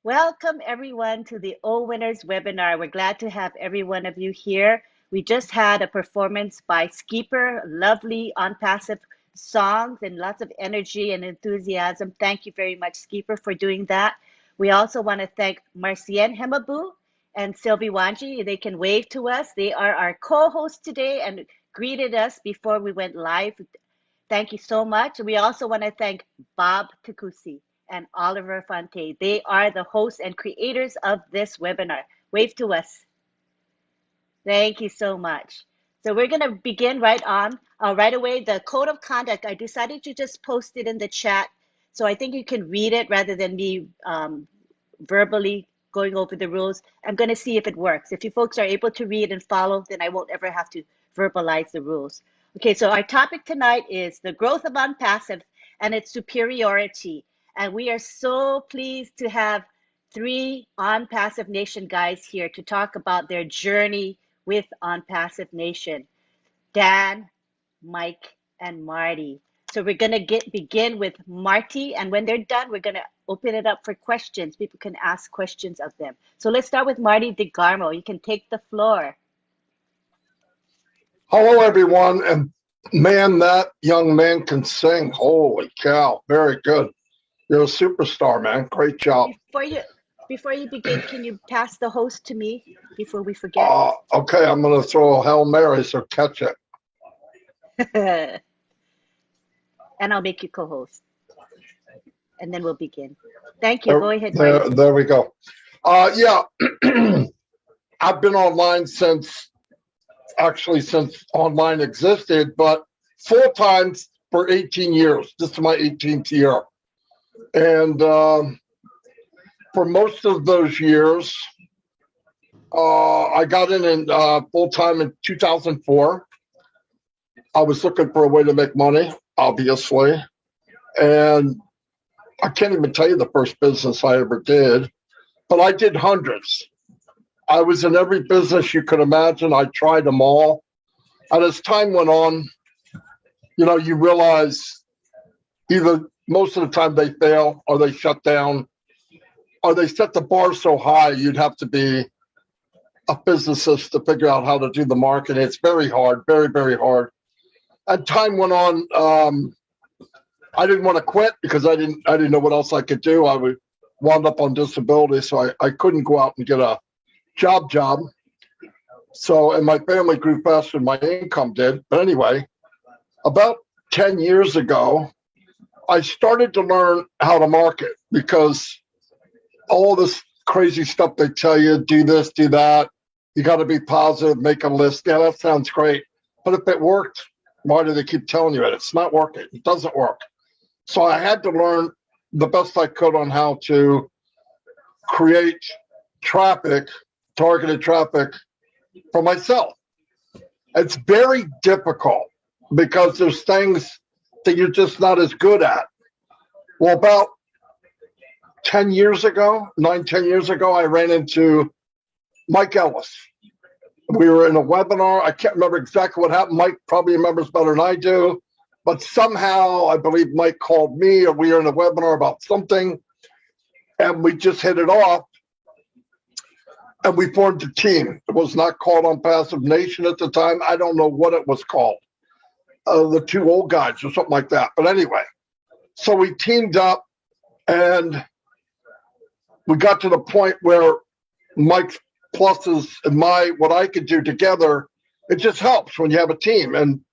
Welcome everyone to the OWINNERS webinar. We're glad to have every one of you here. We just had a performance by Skeeper, lovely on-passive songs and lots of energy and enthusiasm. Thank you very much, Skeeper, for doing that. We also want to thank Marcienne Hemabu and Sylvie Wanji. They can wave to us. They are our co-hosts today and greeted us before we went live. Thank you so much. We also want to thank Bob Takusi and Oliver Fonte. They are the hosts and creators of this webinar. Wave to us. Thank you so much. So we're going to begin right away. The code of conduct, I decided to just post it in the chat. So I think you can read it rather than me verbally going over the rules. I'm going to see if it works. If you folks are able to read and follow, then I won't ever have to verbalize the rules. Okay, so our topic tonight is the growth of ONPASSIVE and its superiority. And we are so pleased to have three ONPASSIVE Nation guys here to talk about their journey with ONPASSIVE Nation. Dan, Mike, and Marty. So we're going to begin with Marty, and when they're done, we're going to open it up for questions. People can ask questions of them. So let's start with Marty DeGarmo. You can take the floor. Hello, everyone. And man, that young man can sing. Holy cow. Very good. You're a superstar, man. Great job. Before you begin, can you pass the host to me before we forget? Okay, I'm going to throw a Hail Mary, so catch it. And I'll make you co-host. And then we'll begin. Thank you. Go ahead, Marty. There we go. Yeah, I've been online since online existed, but full-time for 18 years. This is my 18th year. And for most of those years, I got in full-time in 2004. I was looking for a way to make money, obviously. And I can't even tell you the first business I ever did, but I did hundreds. I was in every business you could imagine. I tried them all. And as time went on, you realize either most of the time they fail or they shut down or they set the bar so high you'd have to be a physicist to figure out how to do the marketing. It's very hard, very, very hard. And time went on. I didn't want to quit because I didn't know what else I could do. I would wound up on disability, so I couldn't go out and get a job. So, and my family grew faster than my income did. But anyway, about 10 years ago, I started to learn how to market because all this crazy stuff they tell you, do this, do that. You got to be positive, make a list. Yeah, that sounds great. But if it worked, why do they keep telling you it? It's not working. It doesn't work. So I had to learn the best I could on how to create traffic, targeted traffic for myself. It's very difficult because there's things that you're just not as good at. Well, about 10 years ago, 10 years ago, I ran into Mike Ellis. We were in a webinar. I can't remember exactly what happened. Mike probably remembers better than I do. But somehow, I believe Mike called me, or we were in a webinar about something, and we just hit it off, and we formed a team. It was not called ONPASSIVE Nation at the time. I don't know what it was called. The two old guys or something like that. But anyway, so we teamed up, and we got to the point where Mike's pluses and what I could do together, it just helps when you have a team. And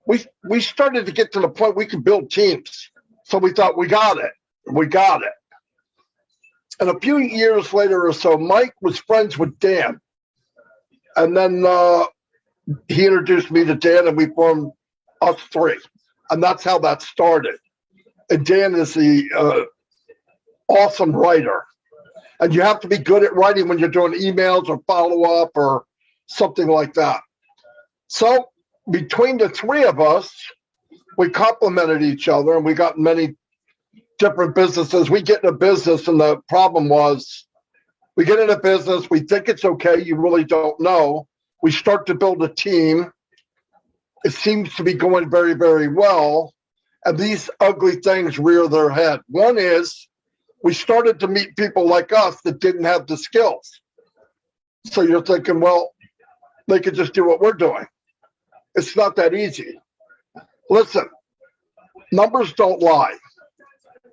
we started to get to the point we could build teams. So we thought, we got it. And a few years later or so, Mike was friends with Dan. And then he introduced me to Dan, and we formed us three. And that's how that started. And Dan is the awesome writer. And you have to be good at writing when you're doing emails or follow-up or something like that. So between the three of us, we complemented each other, and we got many different businesses. We get in a business, and the problem was we get in a business, we think it's okay, you really don't know. We start to build a team. It seems to be going very, very well. And these ugly things rear their head. One is we started to meet people like us that didn't have the skills. So you're thinking, well, they could just do what we're doing. It's not that easy. Listen, numbers don't lie.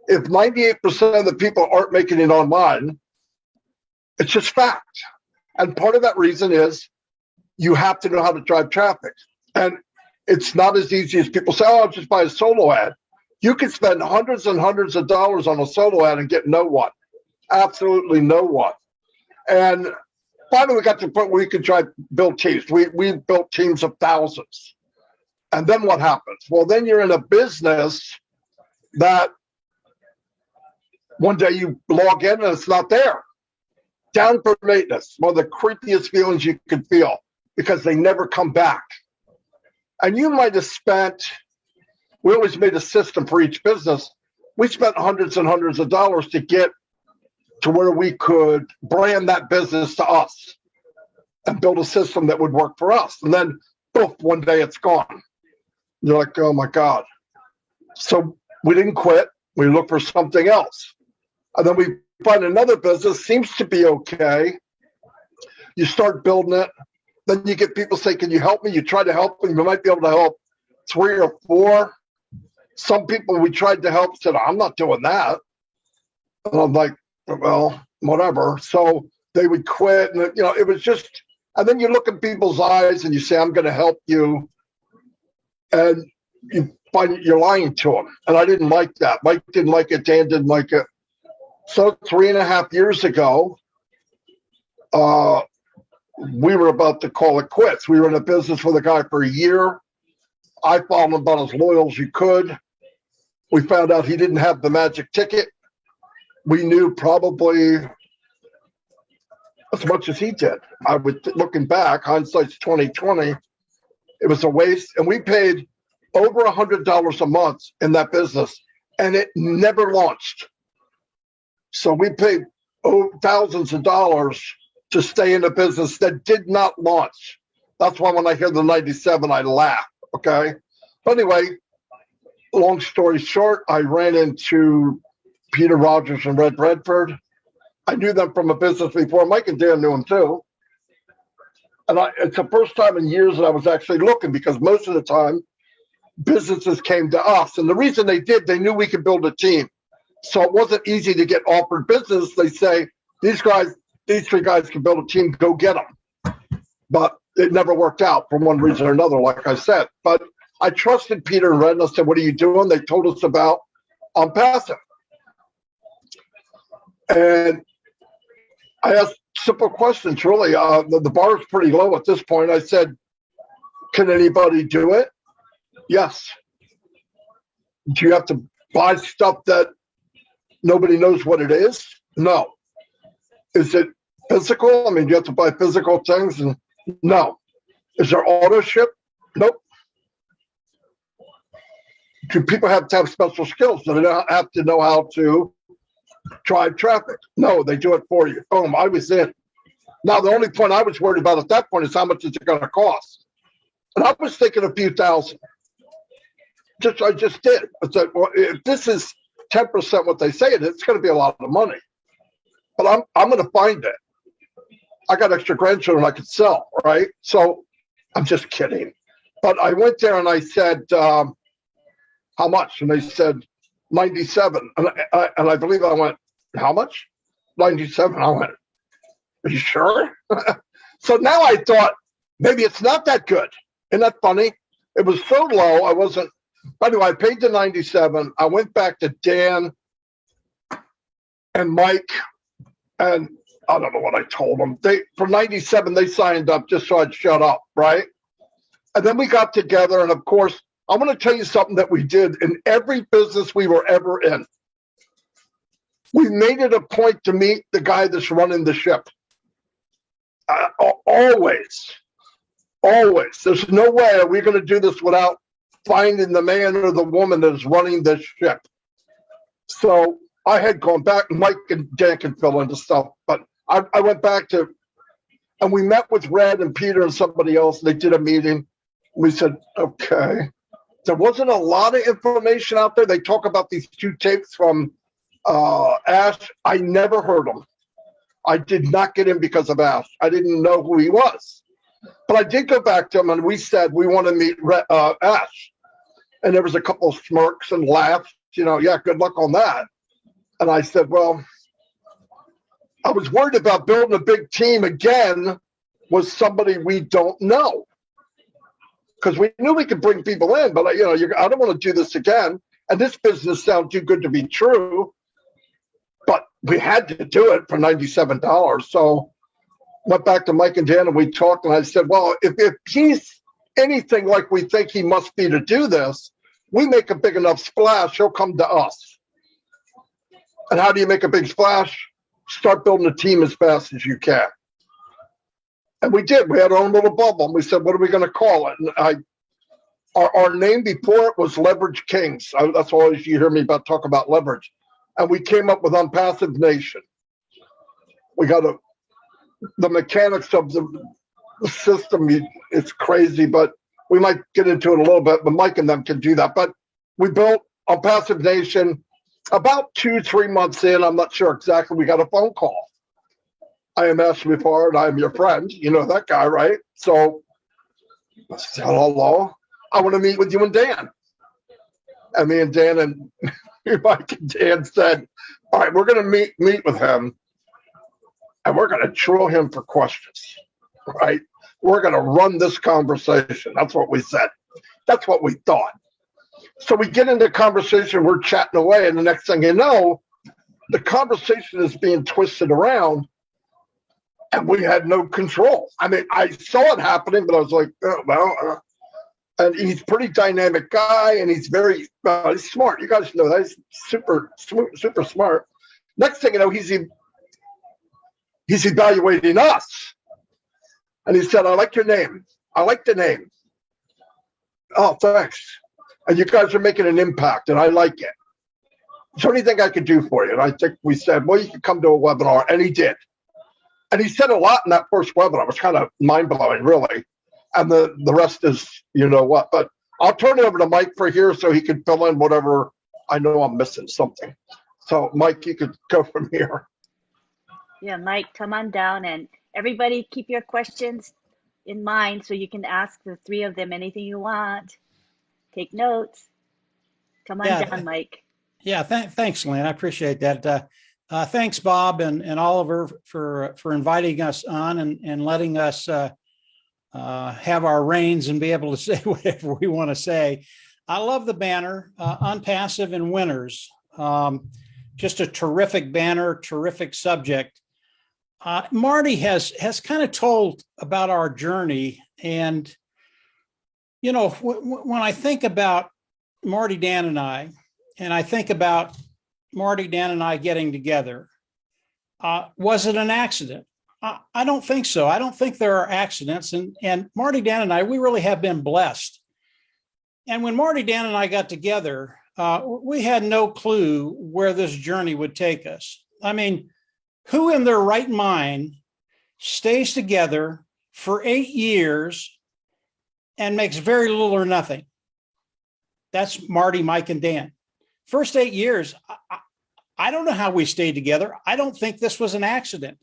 If 98% of the people aren't making it online, it's just fact. And part of that reason is you have to know how to drive traffic. And it's not as easy as people say, oh, I'll just buy a solo ad. You can spend hundreds and hundreds of dollars on a solo ad and get no one. Absolutely no one. And finally, we got to the point where we could build teams. We built teams of thousands. And then what happens? Well, then you're in a business that one day you log in and it's not there. Down for maintenance, one of the creepiest feelings you can feel because they never come back. And you might have spent, we always made a system for each business. We spent hundreds and hundreds of dollars to get to where we could brand that business to us and build a system that would work for us. And then, poof, one day it's gone. You're like, oh my God. So we didn't quit. We looked for something else. And then we find another business, seems to be okay. You start building it. Then you get people say, can you help me? You try to help them. You might be able to help 3 or 4. Some people we tried to help said, I'm not doing that. And I'm like, well, whatever. So they would quit. And, it was just, and then you look in people's eyes and you say, I'm going to help you. And you find you're lying to them. And I didn't like that. Mike didn't like it. Dan didn't like it. So 3.5 years ago, we were about to call it quits. We were in a business with a guy for a year. I found him about as loyal as you could. We found out he didn't have the magic ticket. We knew probably as much as he did. I would, looking back, hindsight's 2020. It was a waste, and we paid over $100 a month in that business, and it never launched. So we paid thousands of dollars to stay in a business that did not launch. That's why when I hear the 97, I laugh, okay? But anyway, long story short, I ran into Peter Rogers and Red Redford. I knew them from a business before. Mike and Dan knew them too. And it's the first time in years that I was actually looking, because most of the time, businesses came to us. And the reason they did, they knew we could build a team. So it wasn't easy to get offered business. They say, these 3 guys can build a team, go get them. But it never worked out for one reason or another, like I said. But I trusted Peter and Red, and I said, what are you doing? They told us about ONPASSIVE. And I asked simple questions, really. The bar is pretty low at this point. I said, can anybody do it? Yes. Do you have to buy stuff that nobody knows what it is? No. Is it physical? I mean, do you have to buy physical things? And no. Is there auto ship? Nope. Do people have to have special skills? Do they have to know how to drive traffic? No, they do it for you. Boom, I was in. Now, the only point I was worried about at that point is how much is it going to cost? And I was thinking a few thousand. I just did. I said, well, if this is 10% what they say it is, it's going to be a lot of money. But I'm going to find it. I got extra grandchildren I could sell, right? So I'm just kidding. But I went there and I said, how much? And they said 97. And I believe I went, how much? 97. I went, are you sure? So now I thought, maybe it's not that good. Isn't that funny? It was so low, I wasn't. Anyway, I paid the 97. I went back to Dan and Mike, and I don't know what I told them. For 97, they signed up just so I'd shut up, right? And then we got together, and of course, I want to tell you something that we did in every business we were ever in. We made it a point to meet the guy that's running the ship. Always. There's no way we're going to do this without finding the man or the woman that is running this ship. So I had gone back, Mike and Dan can fill into stuff, but I went back to, and we met with Red and Peter and somebody else. They did a meeting. We said, okay. There wasn't a lot of information out there. They talk about these 2 tapes from Ash, I never heard him. I did not get in because of Ash. I didn't know who he was. But I did go back to him and we said we want to meet Ash. And there was a couple of smirks and laughs, yeah, good luck on that. And I said, well, I was worried about building a big team again with somebody we don't know. Because we knew we could bring people in, but I don't want to do this again. And this business sounds too good to be true. But we had to do it for $97. So went back to Mike and Dan and we talked and I said, well, if he's anything like we think he must be to do this, we make a big enough splash, he'll come to us. And how do you make a big splash? Start building a team as fast as you can. And we did. We had our own little bubble. And we said, what are we going to call it? And our name before it was Leverage Kings. That's always you hear me talk about leverage. And we came up with ONPASSIVE Nation. We got the mechanics of the system. It's crazy, but we might get into it a little bit. But Mike and them can do that. But we built ONPASSIVE Nation. About 2-3 months in, I'm not sure exactly, we got a phone call. I am Ashley Ford. I am your friend. You know that guy, right? So I said, hello. I want to meet with you and Dan. And me and Dan and Mike and Dan said, all right, we're going to meet with him and we're going to drill him for questions, right? We're going to run this conversation. That's what we said. That's what we thought. So we get into conversation, we're chatting away, and the next thing you know, the conversation is being twisted around, and we had no control. I mean, I saw it happening, but I was like, oh, well, and he's a pretty dynamic guy, and he's very he's smart. You guys know that. He's super smart. Next thing you know, he's evaluating us. And he said, I like your name. I like the name. Oh, thanks. And you guys are making an impact, and I like it. Is there anything I could do for you? And I think we said, well, you can come to a webinar, and he did. And he said a lot in that first webinar. It was kind of mind-blowing, really. And the rest is, you know what. But I'll turn it over to Mike for here so he can fill in whatever I know I'm missing something. So, Mike, you could go from here. Yeah, Mike, come on down, and everybody keep your questions in mind so you can ask the three of them anything you want. Take notes. Come on down, Mike. Yeah, thanks, Lynn. I appreciate that. Thanks, Bob and Oliver, for inviting us on and letting us have our reins and be able to say whatever we want to say. I love the banner, ONPASSIVE and Winners. Just a terrific banner, terrific subject. Marty has kind of told about our journey, and you know, when I think about Marty, Dan, and I think about Marty, Dan, and I getting together, was it an accident? I don't think so. I don't think there are accidents. And Marty, Dan, and I, we really have been blessed. And when Marty, Dan, and I got together, we had no clue where this journey would take us. I mean, who in their right mind stays together for 8 years and makes very little or nothing? That's Marty, Mike, and Dan. First 8 years, I don't know how we stayed together. I don't think this was an accident.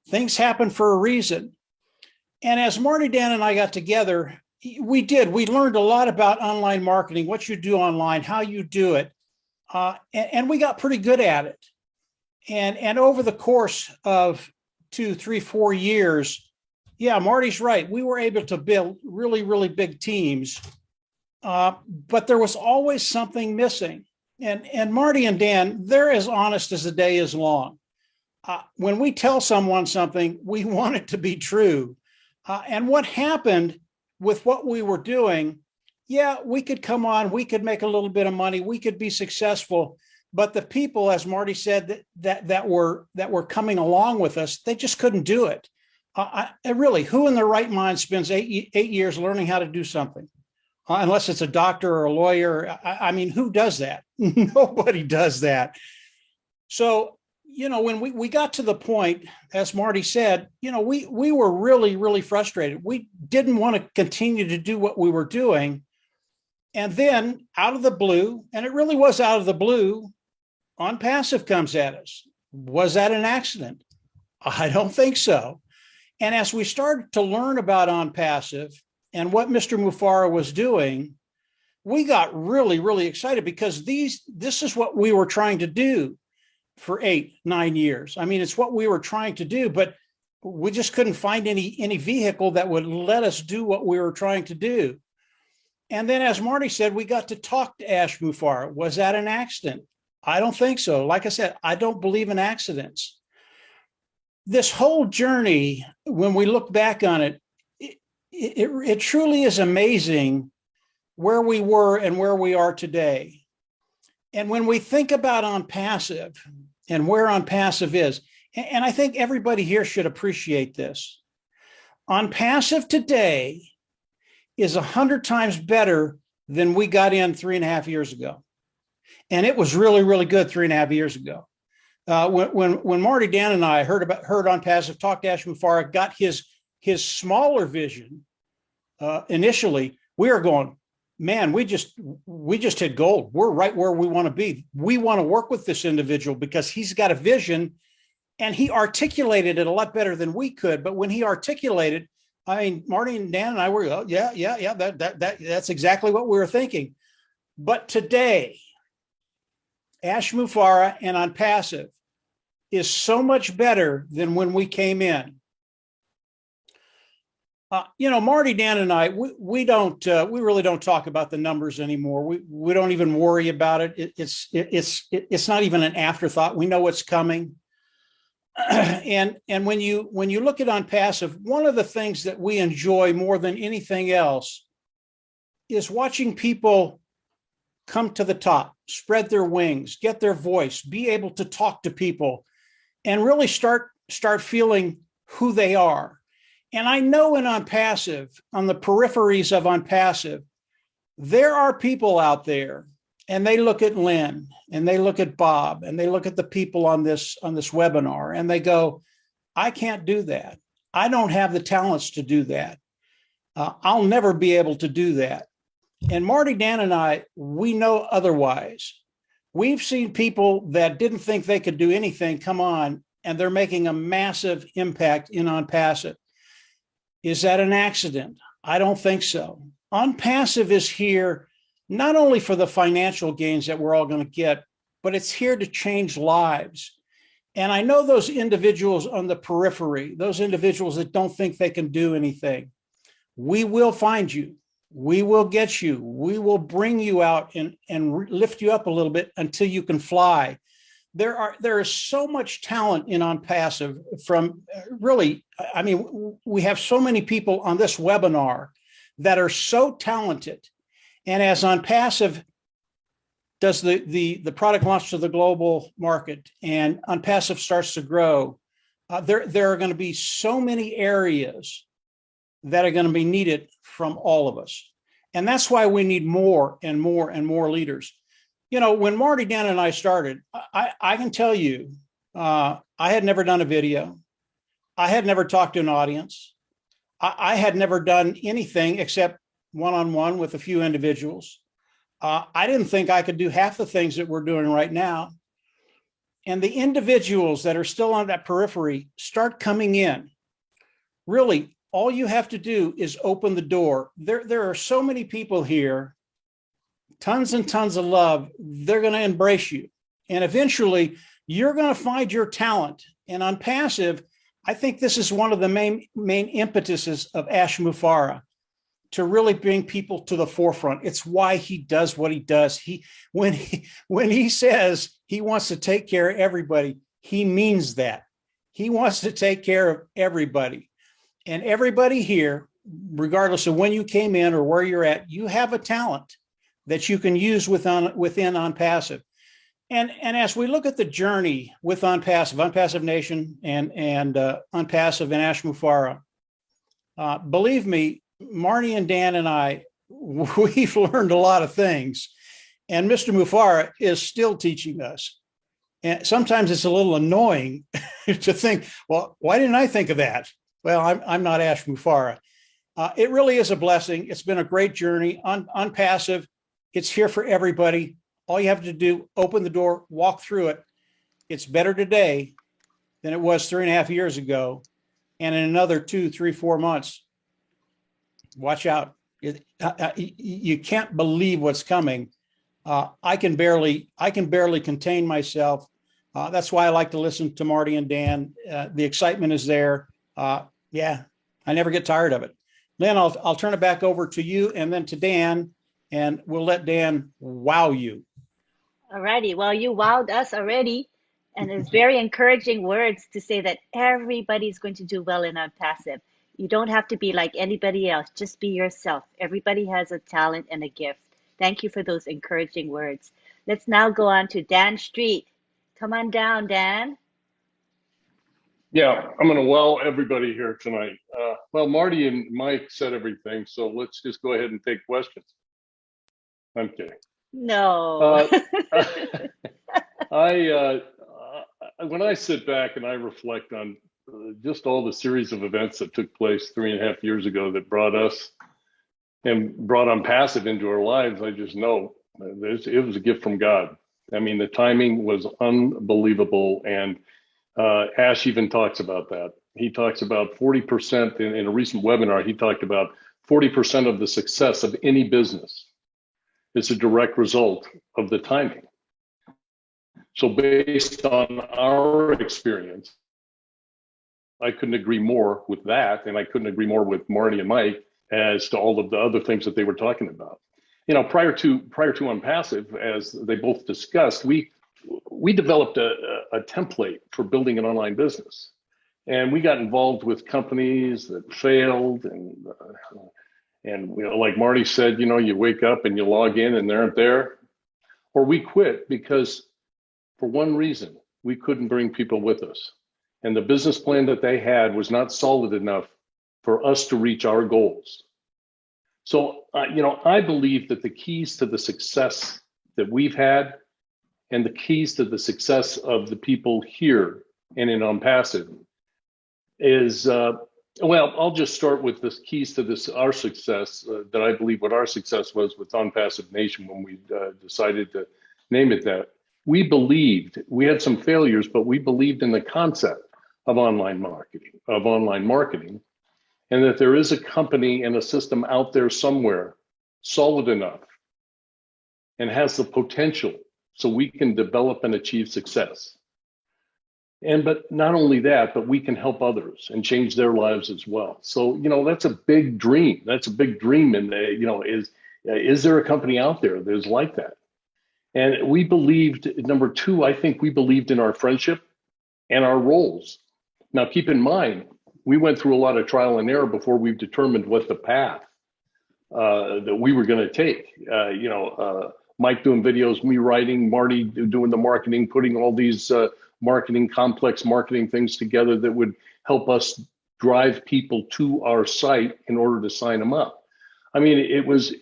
Things happen for a reason. And as Marty, Dan, and I got together, we learned a lot about online marketing, what you do online, how you do it. And we got pretty good at it. And over the course of 2, 3, 4 years, yeah, Marty's right. We were able to build really, really big teams, but there was always something missing. And Marty and Dan, they're as honest as the day is long. When we tell someone something, we want it to be true. And what happened with what we were doing, yeah, we could come on, we could make a little bit of money, we could be successful, but the people, as Marty said, that were coming along with us, they just couldn't do it. Really, who in their right mind spends 8 years learning how to do something? Unless it's a doctor or a lawyer. I mean, who does that? Nobody does that. So, you know, when we got to the point, as Marty said, you know, we were really, really frustrated. We didn't want to continue to do what we were doing. And then out of the blue, and it really was out of the blue, ONPASSIVE comes at us. Was that an accident? I don't think so. And as we started to learn about ONPASSIVE and what Mr. Mufareh was doing, we got really, really excited because this is what we were trying to do for 8-9 years. I mean, it's what we were trying to do, but we just couldn't find any vehicle that would let us do what we were trying to do. And then, as Marty said, we got to talk to Ash Mufareh. Was that an accident? I don't think so. Like I said, I don't believe in accidents. This whole journey, when we look back on it, it truly is amazing where we were and where we are today. And when we think about ONPASSIVE and where ONPASSIVE is, and I think everybody here should appreciate this, ONPASSIVE today is 100 times better than we got in 3.5 years ago. And it was really, really good 3.5 years ago. When Marty, Dan, and I heard ONPASSIVE, talked to Ash Mufareh, got his smaller vision initially, we were going, man, we just hit gold. We're right where we want to be. We want to work with this individual because he's got a vision and he articulated it a lot better than we could. But when he articulated, I mean, Marty and Dan and I were, oh, yeah, that's exactly what we were thinking. But today, Ash Mufareh and ONPASSIVE is so much better than when we came in. Marty, Dan, and I, we really don't talk about the numbers anymore. We don't even worry about it. It's not even an afterthought. We know what's coming. And when you look at ONPASSIVE, one of the things that we enjoy more than anything else is watching people come to the top, spread their wings, get their voice, be able to talk to people, and really start feeling who they are. And I know in ONPASSIVE, on the peripheries of ONPASSIVE, there are people out there, and they look at Lynn, and they look at Bob, and they look at the people on this webinar, and they go, I can't do that. I don't have the talents to do that. I'll never be able to do that. And Marty, Dan, and I, we know otherwise. We've seen people that didn't think they could do anything come on, and they're making a massive impact in ONPASSIVE. Is that an accident? I don't think so. ONPASSIVE is here not only for the financial gains that we're all going to get, but it's here to change lives. And I know those individuals on the periphery, those individuals that don't think they can do anything, we will find you. We will get you. We will bring you out and lift you up a little bit until you can fly. There is so much talent in ONPASSIVE from really, I mean, we have so many people on this webinar that are so talented. And as ONPASSIVE does the product launch to the global market and ONPASSIVE starts to grow, there are going to be so many areas that are going to be needed from all of us. And that's why we need more and more and more leaders. When Marty, Dan, and I started, I can tell you, I had never done a video. I had never talked to an audience. I had never done anything except one-on-one with a few individuals. I didn't think I could do half the things that we're doing right now. And the individuals that are still on that periphery start coming in. Really, all you have to do is open the door. There are so many people here, tons and tons of love. They're going to embrace you. And eventually, you're going to find your talent. And ONPASSIVE, I think this is one of the main impetuses of Ash Mufareh, to really bring people to the forefront. It's why he does what he does. When he says he wants to take care of everybody, he means that. He wants to take care of everybody. And everybody here, regardless of when you came in or where you're at, you have a talent that you can use within ONPASSIVE. And as we look at the journey with ONPASSIVE Nation and ONPASSIVE and Ash Mufareh, believe me, Marty and Dan and I, we've learned a lot of things. And Mr. Mufareh is still teaching us. And sometimes it's a little annoying to think, well, why didn't I think of that? Well, I'm not Ash Mufareh. It really is a blessing. It's been a great journey. ONPASSIVE, it's here for everybody. All you have to do, open the door, walk through it. It's better today than it was 3.5 years ago. And in another 2, 3, 4 months, watch out. You can't believe what's coming. I can barely contain myself. That's why I like to listen to Marty and Dan. The excitement is there. Yeah, I never get tired of it. Lynn, I'll turn it back over to you and then to Dan, and we'll let Dan wow you. Alrighty, well, you wowed us already, and it's very encouraging words to say that everybody's going to do well in ONPASSIVE. You don't have to be like anybody else, just be yourself. Everybody has a talent and a gift. Thank you for those encouraging words. Let's now go on to Dan Street. Come on down, Dan. Yeah, I'm going to wow everybody here tonight. Well, Marty and Mike said everything, so let's just go ahead and take questions. I'm kidding. No. When I sit back and I reflect on just all the series of events that took place 3.5 years ago that brought us and brought ONPASSIVE into our lives, I just know it was a gift from God. I mean, the timing was unbelievable, and Ash even talks about that. He talks about 40% in a recent webinar. He talked about 40% of the success of any business is a direct result of the timing. So based on our experience, I couldn't agree more with that, and I couldn't agree more with Marty and Mike as to all of the other things that they were talking about. You know, prior to ONPASSIVE, as they both discussed, we developed a template for building an online business, and we got involved with companies that failed, and you know, like Marty said, you know, you wake up and you log in and they aren't there, or we quit because for one reason, we couldn't bring people with us, and the business plan that they had was not solid enough for us to reach our goals. So, you know, I believe that the keys to the success that we've had and the keys to the success of the people here and in ONPASSIVE is, well, I'll just start with the keys to our success, that I believe what our success was with ONPASSIVE Nation when we decided to name it that. We had some failures, but we believed in the concept of online marketing, and that there is a company and a system out there somewhere solid enough and has the potential so we can develop and achieve success. But not only that, but we can help others and change their lives as well. So, you know, that's a big dream. That's a big dream. And, you know, is there a company out there that is like that? And we believed, number two, I think we believed in our friendship and our roles. Now, keep in mind, we went through a lot of trial and error before we determined what the path that we were going to take. You know, Mike doing videos, me writing, Marty doing the marketing, putting all these complex marketing things together that would help us drive people to our site in order to sign them up. I mean, it was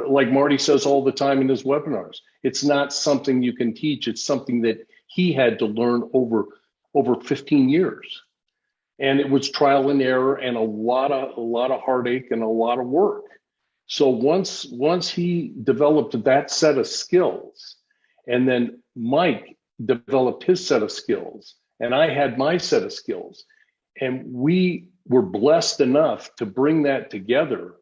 like Marty says all the time in his webinars, it's not something you can teach. It's something that he had to learn over 15 years. And it was trial and error and a lot of heartache and a lot of work. So once he developed that set of skills, and then Mike developed his set of skills, and I had my set of skills, and we were blessed enough to bring that together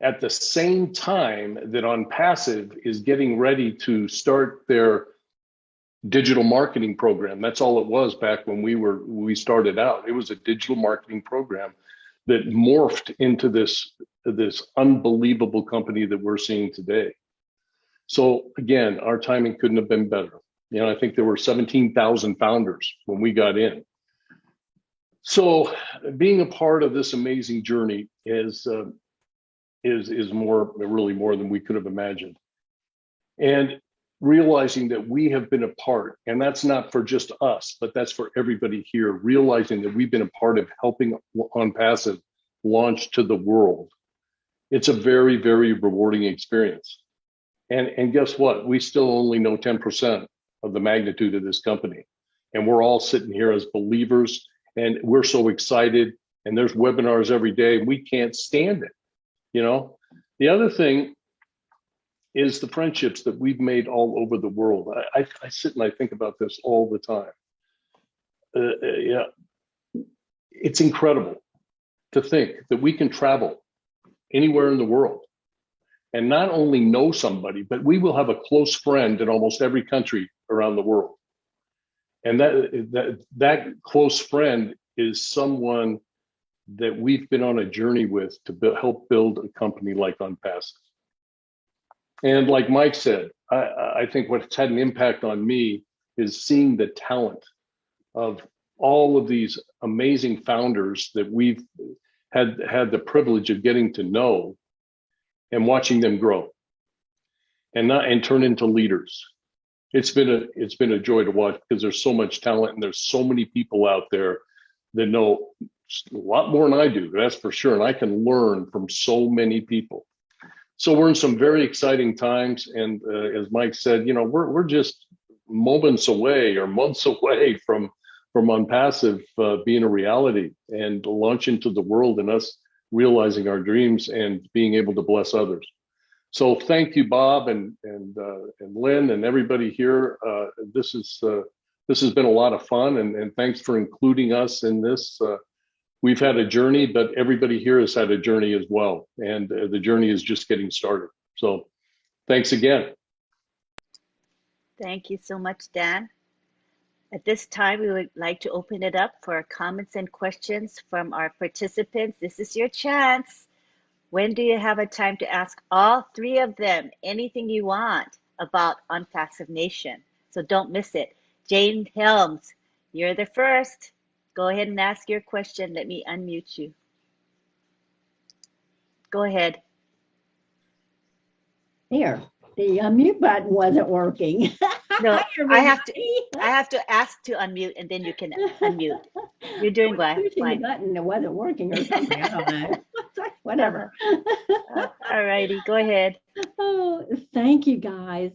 at the same time that ONPASSIVE is getting ready to start their digital marketing program. That's all it was back when we started out. It was a digital marketing program that morphed into this unbelievable company that we're seeing today. So again, our timing couldn't have been better. You know, I think there were 17,000 founders when we got in. So being a part of this amazing journey is really more than we could have imagined. And realizing that we have been a part, and that's not for just us, but that's for everybody here, realizing that we've been a part of helping ONPASSIVE launch to the world. It's a very, very rewarding experience. And guess what? We still only know 10% of the magnitude of this company. And we're all sitting here as believers, and we're so excited, and there's webinars every day. We can't stand it, you know? The other thing is the friendships that we've made all over the world. I sit and I think about this all the time. Yeah, it's incredible to think that we can travel anywhere in the world and not only know somebody, but we will have a close friend in almost every country around the world. And that close friend is someone that we've been on a journey with to help build a company like ONPASSIVE. And like Mike said, I think what's had an impact on me is seeing the talent of all of these amazing founders that we've had the privilege of getting to know and watching them grow and turn into leaders. It's been a joy to watch because there's so much talent and there's so many people out there that know a lot more than I do, that's for sure. And I can learn from so many people. So we're in some very exciting times. And as Mike said, you know, we're just moments away or months away from ONPASSIVE being a reality and launch into the world and us realizing our dreams and being able to bless others. So thank you, Bob and Lynn and everybody here. This has been a lot of fun, and thanks for including us in this. We've had a journey, but everybody here has had a journey as well, and the journey is just getting started. So thanks again. Thank you so much, Dan. At this time, we would like to open it up for comments and questions from our participants. This is your chance. When do you have a time to ask all three of them anything you want about ONPASSIVE Nation? So don't miss it. Jane Helms, you're the first. Go ahead and ask your question. Let me unmute you. Go ahead. There, the unmute button wasn't working. No, Hi, I have everybody. to ask to unmute, and then you can unmute. You're doing well. Pushing the Fine. button, it wasn't working or something. I don't know. Whatever. All righty, go ahead. Oh, thank you guys.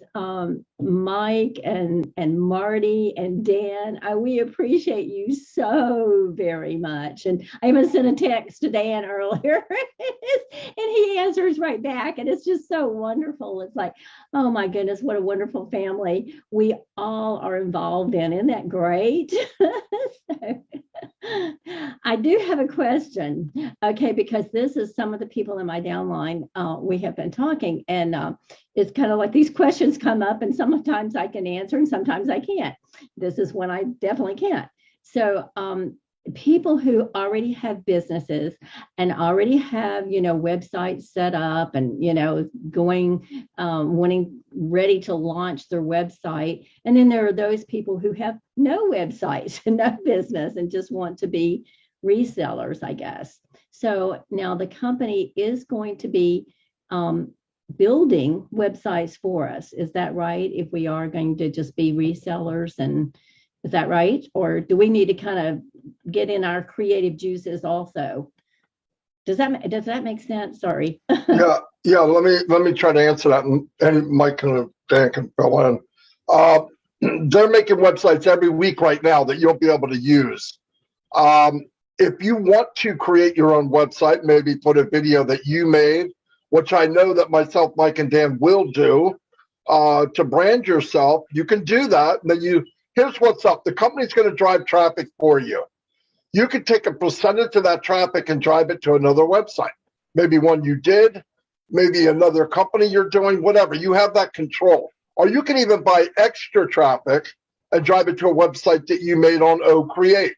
Mike and Marty and Dan, we appreciate you so very much. And I even sent a text to Dan earlier and he answers right back. And it's just so wonderful. It's like, oh my goodness, what a wonderful family we all are involved in. Isn't that great? I do have a question, okay, because this is some of the people in my downline. We have been talking, and it's kind of like these questions come up, and sometimes I can answer, and sometimes I can't. This is when I definitely can't. So people who already have businesses and already have, websites set up and, going, ready to launch their website. And then there are those people who have no websites and no business and just want to be resellers, I guess. So now the company is going to be building websites for us. Is that right? If we are going to just be resellers, and is that right? Or do we need to kind of get in our creative juices also? Does that make sense? Sorry. Yeah. Let me try to answer that, and Mike and Dan can fill in. They're making websites every week right now that you'll be able to use. If you want to create your own website, maybe put a video that you made, which I know that myself, Mike, and Dan will do, to brand yourself, you can do that. And then here's what's up. The company's going to drive traffic for you. You can take a percentage of that traffic and drive it to another website. Maybe one you did, maybe another company you're doing, whatever. You have that control. Or you can even buy extra traffic and drive it to a website that you made on OCreate.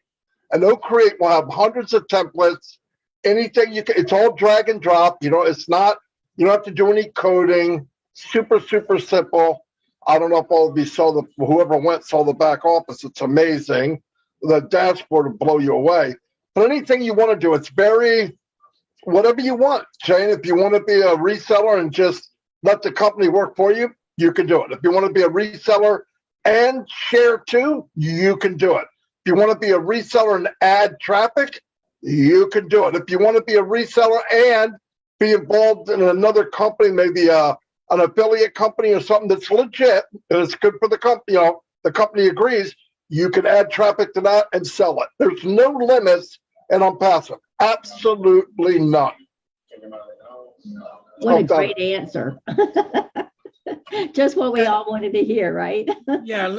And OCreate will have hundreds of templates, anything you can. It's all drag and drop. It's not, you don't have to do any coding. Super, super simple. I don't know if all of you whoever saw the back office. It's amazing. The dashboard will blow you away. But anything you want to do, it's whatever you want. Jane, if you want to be a reseller and just let the company work for you, you can do it. If you want to be a reseller and share too, you can do it. If you want to be a reseller and add traffic, you can do it. If you want to be a reseller and be involved in another company, maybe an affiliate company or something that's legit and it's good for the company, the company agrees, you can add traffic to that and sell it. There's no limits in ONPASSIVE. Absolutely none. What a great answer. Just what we all wanted to hear, right? Yeah,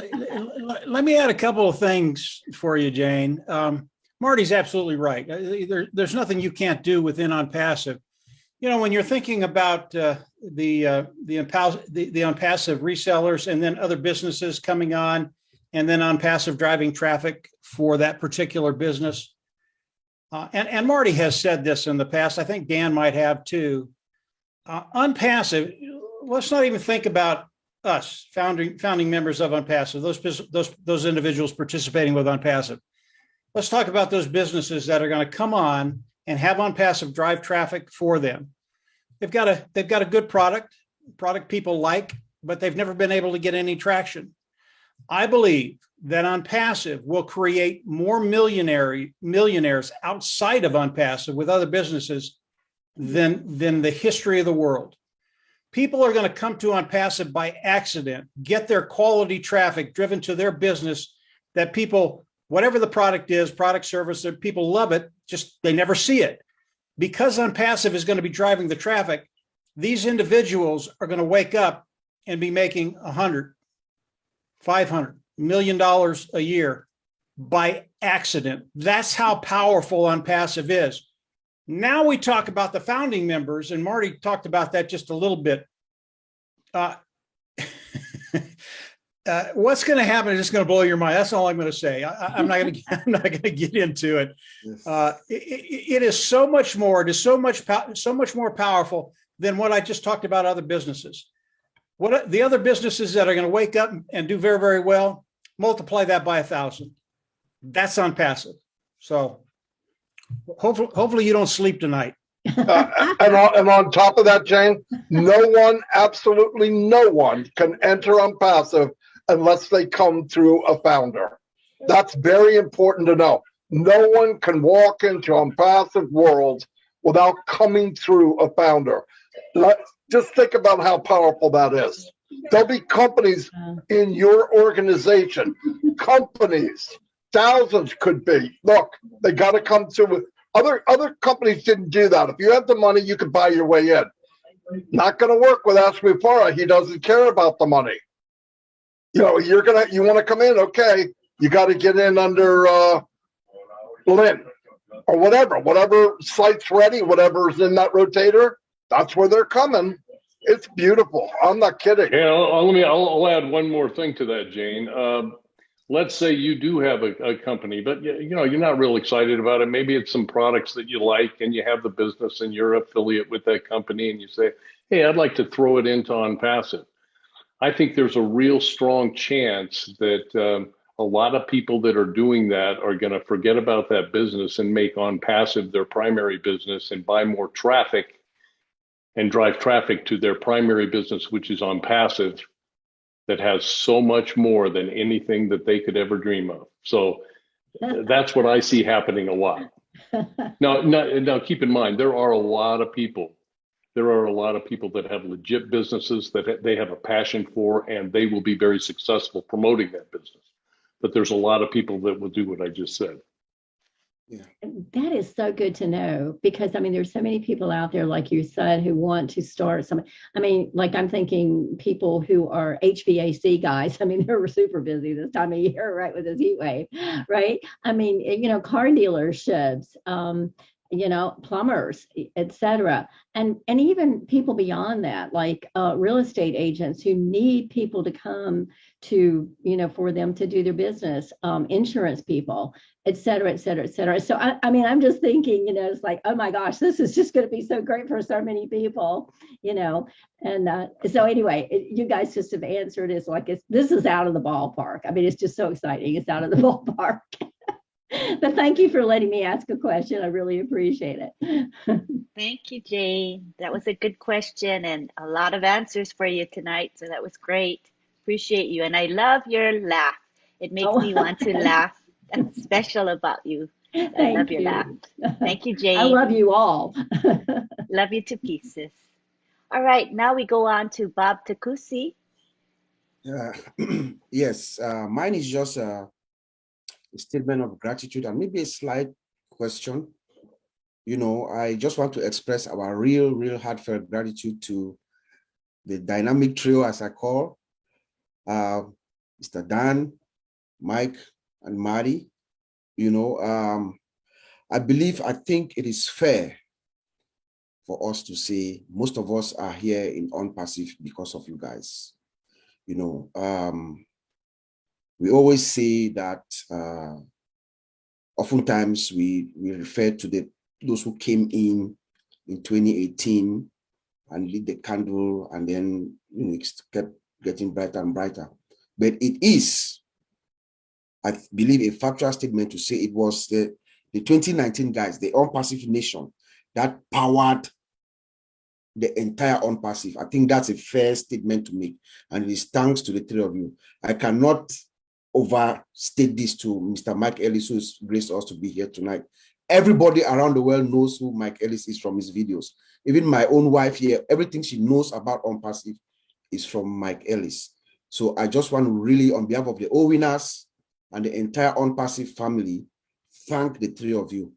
let me add a couple of things for you, Jane. Marty's absolutely right. There's nothing you can't do within ONPASSIVE. You know, when you're thinking about the ONPASSIVE resellers and then other businesses coming on, and then ONPASSIVE driving traffic for that particular business. And Marty has said this in the past. I think Dan might have too. ONPASSIVE. Let's not even think about us, founding members of ONPASSIVE. Those individuals participating with ONPASSIVE. Let's talk about those businesses that are going to come on and have ONPASSIVE drive traffic for them. They've got a good product people like, but they've never been able to get any traction. I believe that ONPASSIVE will create more millionaires outside of ONPASSIVE with other businesses than the history of the world. People are going to come to ONPASSIVE by accident, get their quality traffic driven to their business that people, whatever the product is, product, service, that people love it, just they never see it. Because ONPASSIVE is going to be driving the traffic, these individuals are going to wake up and be making $100, $500 million a year by accident. That's how powerful ONPASSIVE is. Now we talk about the founding members, and Marty talked about that just a little bit. What's going to happen is just going to blow your mind. That's all I'm going to say. I'm not going to get into it. Yes. It is so much more. It is so much more powerful than what I just talked about. Other businesses. What the other businesses that are going to wake up and do very, very well, multiply that by 1,000. That's ONPASSIVE. So hopefully you don't sleep tonight. And on top of that, Jane, absolutely no one can enter ONPASSIVE unless they come through a founder. That's very important to know. No one can walk into ONPASSIVE world without coming through a founder. Just think about how powerful that is. There'll be companies in your organization, companies, thousands could be. Look, they got to come through. Other companies didn't do that. If you have the money, you can buy your way in. Not going to work with Ashby Farah. He doesn't care about the money. You know, you want to come in, okay? You got to get in under Lynn or whatever site's ready, whatever's in that rotator. That's where they're coming. It's beautiful. I'm not kidding. Yeah, I'll add one more thing to that, Jane. Let's say you do have a company, but you know you're not real excited about it. Maybe it's some products that you like, and you have the business, and you're affiliate with that company, and you say, "Hey, I'd like to throw it into ONPASSIVE." I think there's a real strong chance that a lot of people that are doing that are going to forget about that business and make ONPASSIVE their primary business and buy more traffic and drive traffic to their primary business, which is ONPASSIVE, that has so much more than anything that they could ever dream of. So that's what I see happening a lot. Now, keep in mind, there are a lot of people that have legit businesses that they have a passion for, and they will be very successful promoting that business. But there's a lot of people that will do what I just said. Yeah. That is so good to know, because I mean, there's so many people out there, like you said, who want to start some. I mean, like I'm thinking people who are HVAC guys. I mean, they're super busy this time of year, right, with this heat wave, right? I mean, you know, car dealerships, you know, plumbers, etc. And even people beyond that, like real estate agents who need people to come to, you know, for them to do their business, insurance people, et cetera, et cetera, et cetera. So, I mean, I'm just thinking, you know, it's like, oh my gosh, this is just going to be so great for so many people, you know. And so anyway, you guys just have answered. It's like, this is out of the ballpark. I mean, it's just so exciting. It's out of the ballpark. But thank you for letting me ask a question. I really appreciate it. Thank you, Jane. That was a good question and a lot of answers for you tonight. So that was great. Appreciate you. And I love your laugh. It makes me want to laugh. That's special about you. I love your laugh. Thank you, Jane. I love you all. Love you to pieces. All right, now we go on to Bob Takusi. Yes, mine is just a statement of gratitude and maybe a slight question. You know, I just want to express our real heartfelt gratitude to the dynamic trio, as I call, Mr. Dan, Mike, and Marty. You know, I think it is fair for us to say most of us are here in ONPASSIVE because of you guys. You know, we always say that oftentimes we refer to those who came in 2018 and lit the candle, and then it kept getting brighter and brighter. But it is, I believe, a factual statement to say it was the 2019 guys, the ONPASSIVE nation, that powered the entire ONPASSIVE. I think that's a fair statement to make, and it is thanks to the three of you. I cannot overstate this to Mr. Mike Ellis, who has graced us to be here tonight. Everybody around the world knows who Mike Ellis is from his videos. Even my own wife here, everything she knows about ONPASSIVE is from Mike Ellis. So I just want to really, on behalf of the OWINNERS and the entire ONPASSIVE family, thank the three of you.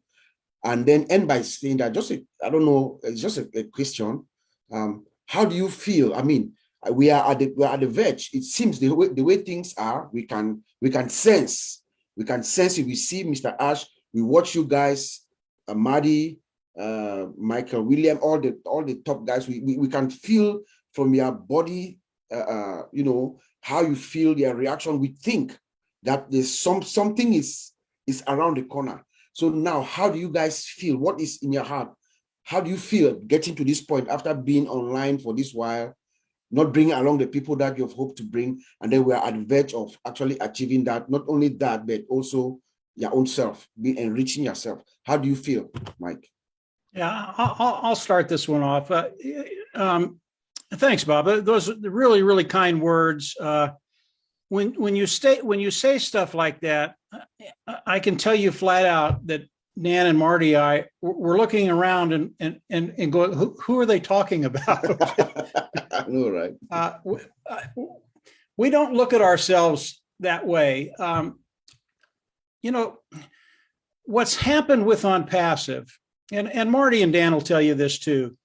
And then end by saying that, I don't know, it's just a question. How do you feel? I mean, we are at the verge. It seems the way things are, we can sense it. We see Mr. Ash, we watch you guys, Maddie, Michael, William, all the top guys. We can feel from your body, you know, how you feel, your reaction. We think that there's something is around the corner. So now, how do you guys feel? What is in your heart? How do you feel getting to this point after being online for this while, not bringing along the people that you've hoped to bring, and then we are at the verge of actually achieving that? Not only that, but also your own self, be enriching yourself. How do you feel, Mike? Yeah, I'll start this one off. Thanks, Bob. Those are really, really kind words. When you say stuff like that, I can tell you flat out that Dan and Marty, we're looking around and going, who are they talking about? I know, right? We don't look at ourselves that way. You know, what's happened with ONPASSIVE, and Marty and Dan will tell you this too.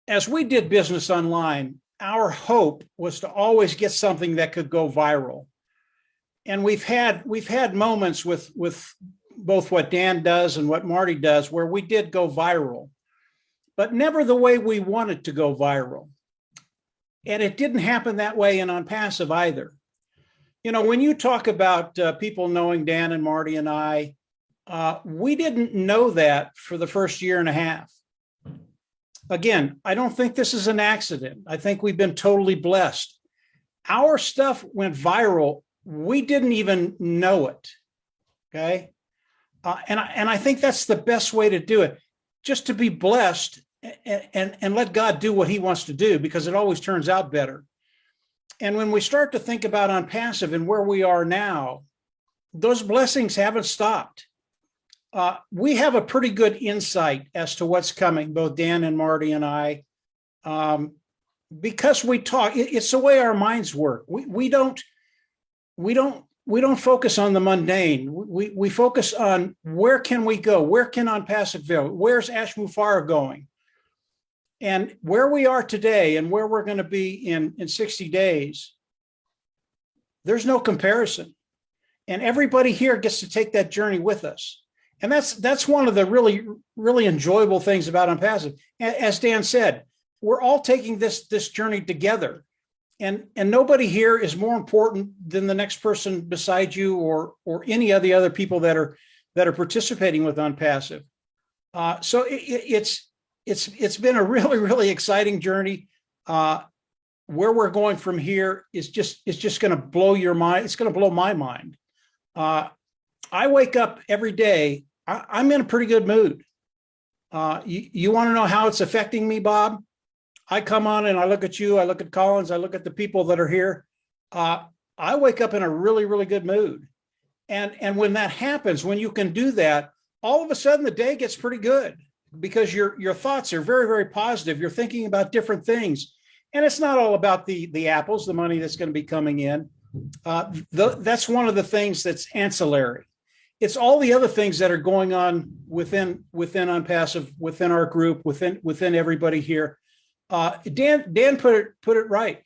As we did business online, our hope was to always get something that could go viral. And we've had moments with both what Dan does and what Marty does where we did go viral, but never the way we wanted to go viral. And it didn't happen that way in ONPASSIVE either. You know, when you talk about people knowing Dan and Marty and I, we didn't know that for the first year and a half. Again, I don't think this is an accident. I think we've been totally blessed. Our stuff went viral. We didn't even know it. Okay. And I think that's the best way to do it, just to be blessed and let God do what he wants to do, because it always turns out better. And when we start to think about ONPASSIVE and where we are now, those blessings haven't stopped. We have a pretty good insight as to what's coming, both Dan and Marty and I, because we talk. It's the way our minds work. We don't focus on the mundane. We focus on where can we go? Where can ONPASSIVE go? Where's Ash Mufareh going? And where we are today and where we're going to be in 60 days, there's no comparison. And everybody here gets to take that journey with us. And that's one of the really, really enjoyable things about ONPASSIVE. As Dan said, we're all taking this journey together. And nobody here is more important than the next person beside you or any of the other people that are participating with ONPASSIVE. So it's been a really, really exciting journey. Where we're going from here is just going to blow your mind. It's going to blow my mind. I wake up every day. I'm in a pretty good mood. You want to know how it's affecting me, Bob? I come on and I look at you, I look at Collins, I look at the people that are here. I wake up in a really, really good mood. And when that happens, when you can do that, all of a sudden the day gets pretty good because your thoughts are very, very positive. You're thinking about different things. And it's not all about the apples, the money that's going to be coming in. That's one of the things that's ancillary. It's all the other things that are going on within ONPASSIVE, within our group, within everybody here. Dan put it right.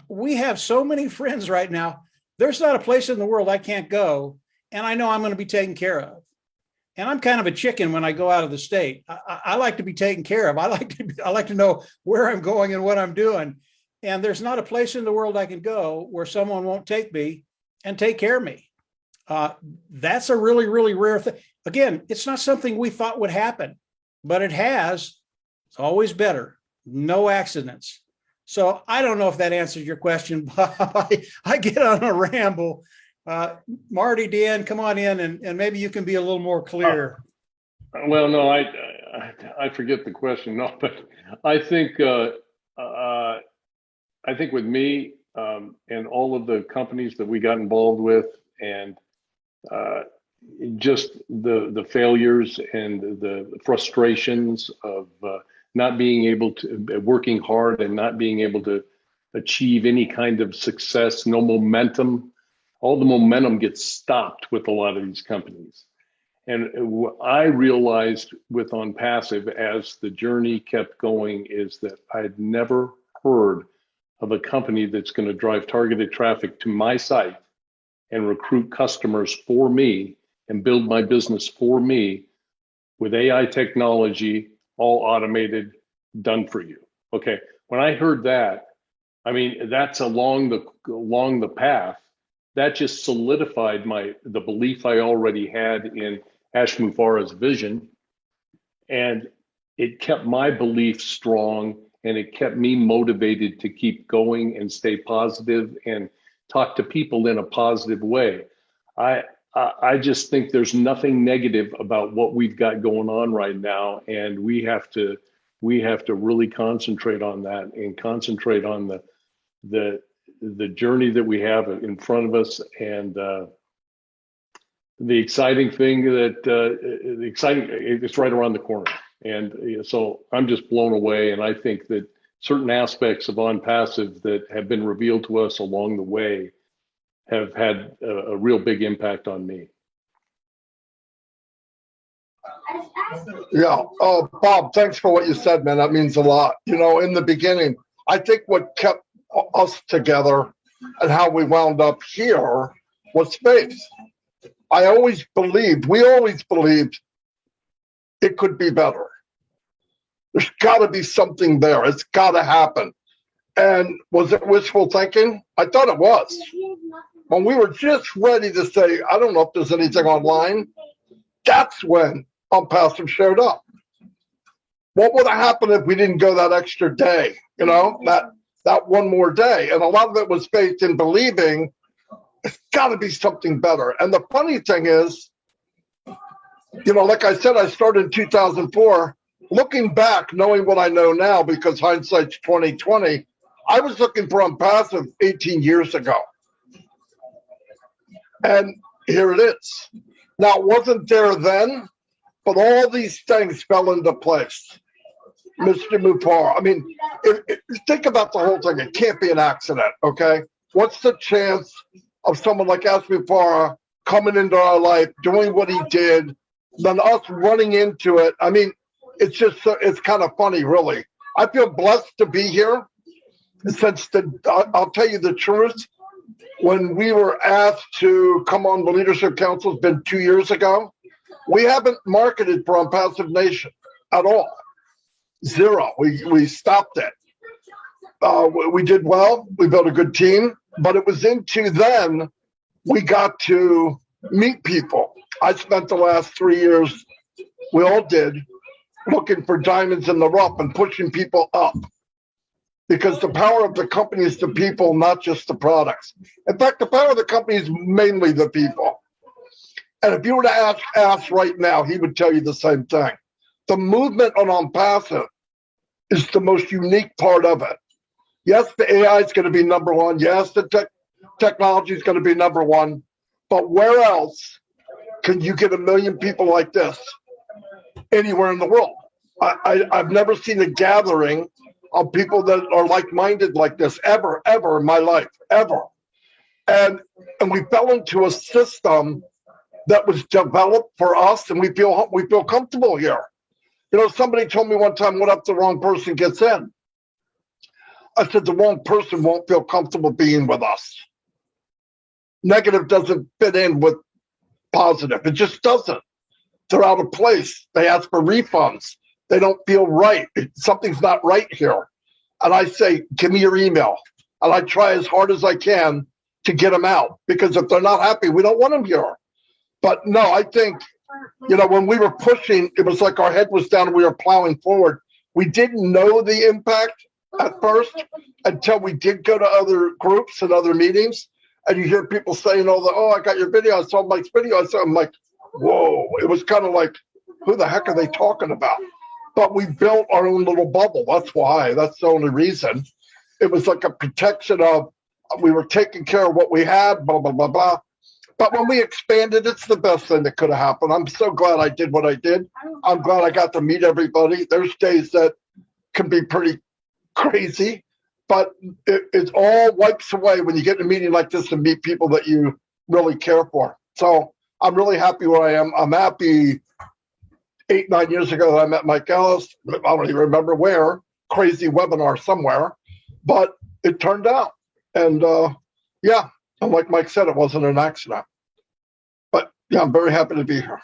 We have so many friends right now. There's not a place in the world I can't go, and I know I'm going to be taken care of. And I'm kind of a chicken when I go out of the state. I like to be taken care of. I like to know where I'm going and what I'm doing. And there's not a place in the world I can go where someone won't take me and take care of me. That's a really, really rare thing. Again, it's not something we thought would happen, but it has. It's always better. No accidents. So I don't know if that answers your question, Bob. I get on a ramble. Marty, Dan, come on in and maybe you can be a little more clear. Well, no, I forget the question. No, but I think with me and all of the companies that we got involved with, and just the failures and the frustrations of not being able to, working hard and not being able to achieve any kind of success, no momentum. All the momentum gets stopped with a lot of these companies. And I realized with ONPASSIVE as the journey kept going is that I'd never heard of a company that's going to drive targeted traffic to my site and recruit customers for me and build my business for me with AI technology, all automated, done for you. Okay, when I heard that, I mean, that's along the path. That just solidified the belief I already had in Ash Mufarah's vision, and it kept my belief strong, and it kept me motivated to keep going and stay positive and talk to people in a positive way. I just think there's nothing negative about what we've got going on right now, and we have to really concentrate on that and concentrate on the journey that we have in front of us, and the exciting thing it's right around the corner. And so I'm just blown away, and I think that certain aspects of ONPASSIVE that have been revealed to us along the way have had a real big impact on me. Yeah. Oh, Bob, thanks for what you said, man. That means a lot. You know, in the beginning, I think what kept us together and how we wound up here was faith. We always believed it could be better. There's got to be something there. It's got to happen. And was it wishful thinking? I thought it was. When we were just ready to say, I don't know if there's anything online, that's when ONPASSIVE showed up. What would have happened if we didn't go that extra day? You know, that one more day. And a lot of it was faith in believing it's got to be something better. And the funny thing is, you know, like I said, I started in 2004. Looking back, knowing what I know now, because hindsight's 2020, I was looking for ONPASSIVE 18 years ago. And here it is. Now, it wasn't there then, but all these things fell into place. Mr. Mufarah, I mean, think about the whole thing. It can't be an accident, okay? What's the chance of someone like Ash Mufarah coming into our life, doing what he did, then us running into it? I mean, it's kind of funny, really. I feel blessed to be here. Since I'll tell you the truth, when we were asked to come on the Leadership Council, it's been 2 years ago, we haven't marketed for ONPASSIVE Nation at all. Zero. We stopped it. We did well. We built a good team, but it was into then we got to meet people. I spent the last 3 years, we all did, looking for diamonds in the rough and pushing people up. Because the power of the company is the people, not just the products. In fact, the power of the company is mainly the people. And if you were to ask Ash right now, he would tell you the same thing. The movement on ONPASSIVE is the most unique part of it. Yes, the AI is going to be number one. Yes, the technology is going to be number one. But where else can you get 1 million people like this anywhere in the world? I've never seen a gathering of people that are like-minded like this ever in my life, ever. And we fell into a system that was developed for us, and we feel comfortable here. You know, somebody told me one time, what if the wrong person gets in? I said, the wrong person won't feel comfortable being with us. Negative doesn't fit in with positive. It just doesn't. They're out of place. They ask for refunds. They don't feel right. Something's not right here. And I say, give me your email. And I try as hard as I can to get them out, because if they're not happy, we don't want them here. But no, I think, when we were pushing, it was like our head was down and we were plowing forward. We didn't know the impact at first until we did go to other groups and other meetings. And you hear people saying, oh, I got your video. I saw Mike's video. I'm like, whoa. It was kind of like, who the heck are they talking about? But we built our own little bubble. That's why. That's the only reason. It was like a protection of, we were taking care of what we had, blah, blah, blah, blah. But when we expanded, it's the best thing that could have happened. I'm so glad I did what I did. I'm glad I got to meet everybody. There's days that can be pretty crazy, but it all wipes away when you get in a meeting like this and meet people that you really care for. So I'm really happy where I am. I'm happy 8-9 years ago that I met Mike Ellis. I don't even remember where, crazy webinar somewhere, but it turned out. And yeah, and like Mike said, it wasn't an accident. But yeah, I'm very happy to be here.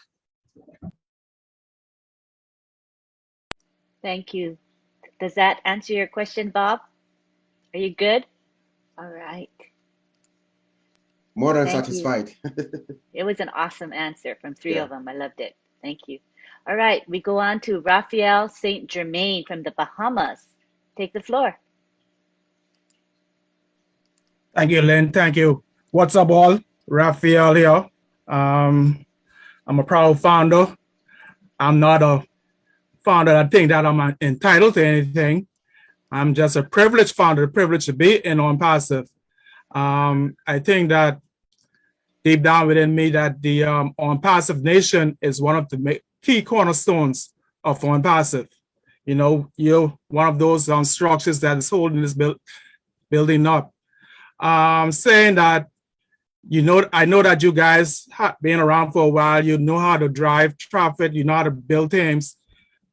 Thank you. Does that answer your question, Bob? Are you good? All right. More than Thank satisfied. It was an awesome answer from three Yeah. of them. I loved it. Thank you. All right, we go on to Raphael St. Germain from the Bahamas. Take the floor. Thank you, Lynn. Thank you. What's up, all? Raphael here. I'm a proud founder. I'm not a founder that think that I'm entitled to anything. I'm just a privileged founder, privileged to be in ONPASSIVE. I think that deep down within me that the ONPASSIVE Nation is one of the key cornerstones of ONPASSIVE. You're one of those structures that is holding this building up. Saying that, I know that you guys have been around for a while. You know how to drive traffic. You know how to build teams.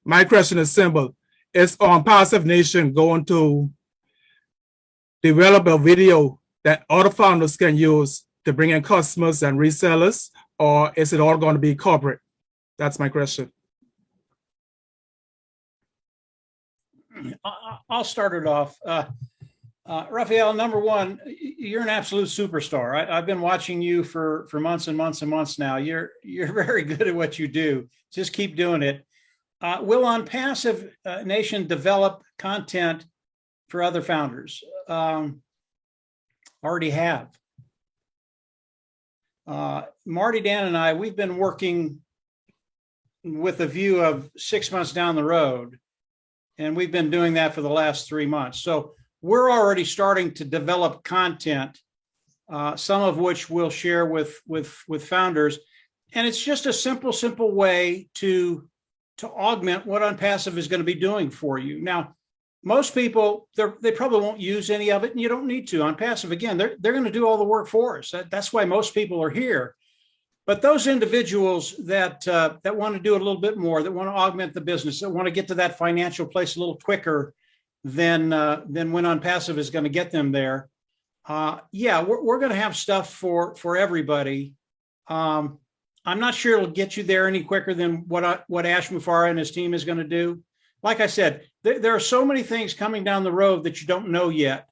My question is simple. Is ONPASSIVE Nation going to develop a video that other founders can use to bring in customers and resellers, or is it all going to be corporate? That's my question. I'll start it off. Raphael, number one, you're an absolute superstar. I've been watching you for months and months and months now. You're very good at what you do. Just keep doing it. Will ONPASSIVE Nation develop content for other founders? Already have. Marty, Dan, and I, we've been working with a view of 6 months down the road, and we've been doing that for the last 3 months. So we're already starting to develop content, some of which we'll share with founders. And it's just a simple way to augment what ONPASSIVE is going to be doing for you. Now, most people, they probably won't use any of it, and you don't need to. ONPASSIVE, again, they're going to do all the work for us. That's why most people are here. But those individuals that want to do it a little bit more, that want to augment the business, that want to get to that financial place a little quicker than when ONPASSIVE is going to get them there. Yeah, we're going to have stuff for everybody. I'm not sure it'll get you there any quicker than what Ash Mufareh and his team is going to do. Like I said, there are so many things coming down the road that you don't know yet.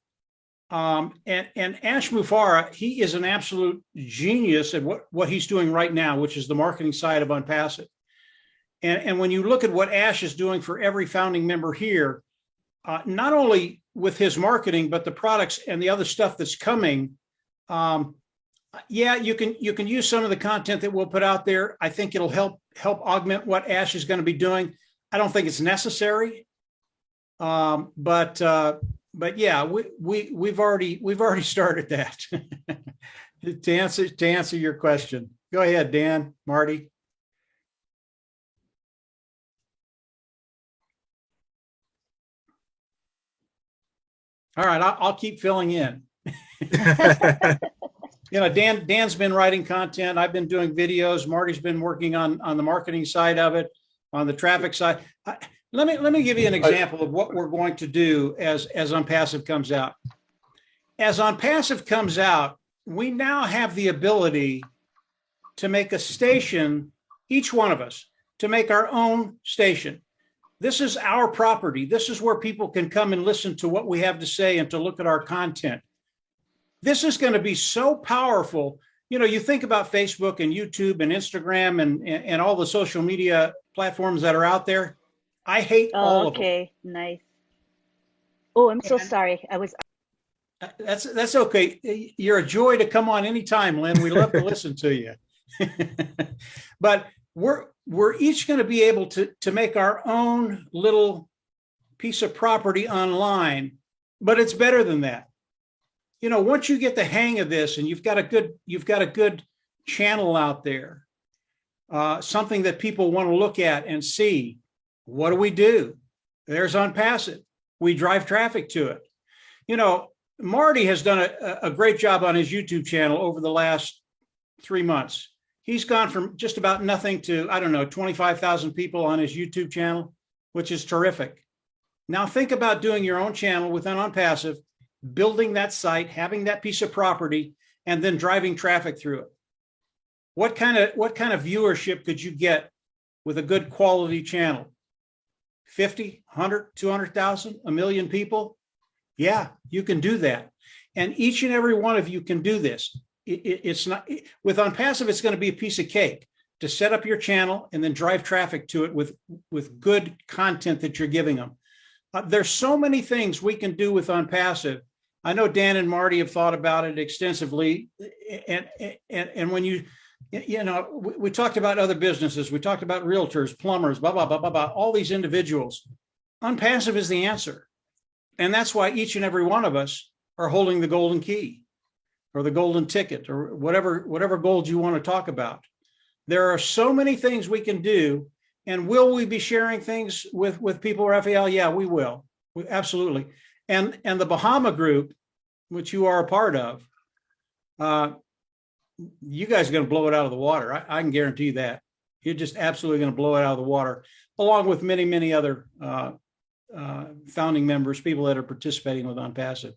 And Ash Mufareh, he is an absolute genius at what he's doing right now, which is the marketing side of ONPASSIVE. And when you look at what Ash is doing for every founding member here, not only with his marketing, but the products and the other stuff that's coming, yeah, you can use some of the content that we'll put out there. I think it'll help augment what Ash is going to be doing. I don't think it's necessary, but yeah, we've already started that. to answer your question. Go ahead, Dan, Marty. All right, I'll keep filling in. Dan's been writing content. I've been doing videos. Marty's been working on the marketing side of it, on the traffic side. Let me give you an example of what we're going to do as ONPASSIVE comes out. As ONPASSIVE comes out, we now have the ability to make a station, each one of us, to make our own station. This is our property. This is where people can come and listen to what we have to say and to look at our content. This is going to be so powerful. You know, you think about Facebook and YouTube and Instagram and all the social media platforms that are out there. I hate all of them. Okay, nice. Oh, I'm so sorry. That's okay. You're a joy to come on anytime, Lynn. We love to listen to you. But we're each going to be able to make our own little piece of property online, but it's better than that. You know, once you get the hang of this and you've got a good channel out there, something that people want to look at and see, what do? There's ONPASSIVE. We drive traffic to it. You know, Marty has done a great job on his YouTube channel over the last 3 months. He's gone from just about nothing to, I don't know, 25,000 people on his YouTube channel, which is terrific. Now think about doing your own channel within ONPASSIVE, building that site, having that piece of property, and then driving traffic through it. What kind of viewership could you get with a good quality channel? 50, 100, 200,000, a million people? Yeah, you can do that. And each and every one of you can do this. It's not, with ONPASSIVE, it's going to be a piece of cake to set up your channel and then drive traffic to it with good content that you're giving them. There's so many things we can do with ONPASSIVE. I know Dan and Marty have thought about it extensively. And when you know, we talked about other businesses, we talked about realtors, plumbers, blah, blah, blah, blah, blah, all these individuals. ONPASSIVE is the answer. And that's why each and every one of us are holding the golden key or the golden ticket or whatever gold you want to talk about. There are so many things we can do. And will we be sharing things with people, Raphael? Yeah, we will. Absolutely. And the Bahama group, which you are a part of, you guys are going to blow it out of the water. I can guarantee that. You're just absolutely going to blow it out of the water, along with many, many other founding members, people that are participating with ONPASSIVE.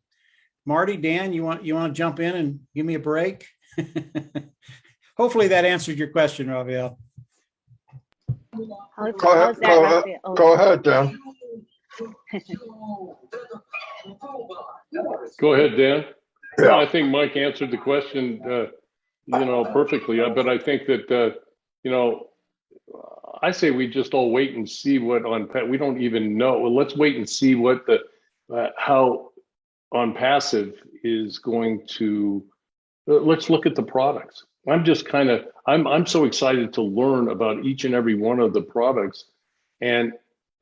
Marty, Dan, you want to jump in and give me a break? Hopefully that answered your question, Raphael. Go ahead, Dan. Go ahead, Dan. Yeah. No, I think Mike answered the question, perfectly. But I think that, I say we just all wait and see what we don't even know. Well, let's wait and see what how ONPASSIVE is going to. Let's look at the products. I'm so excited to learn about each and every one of the products, and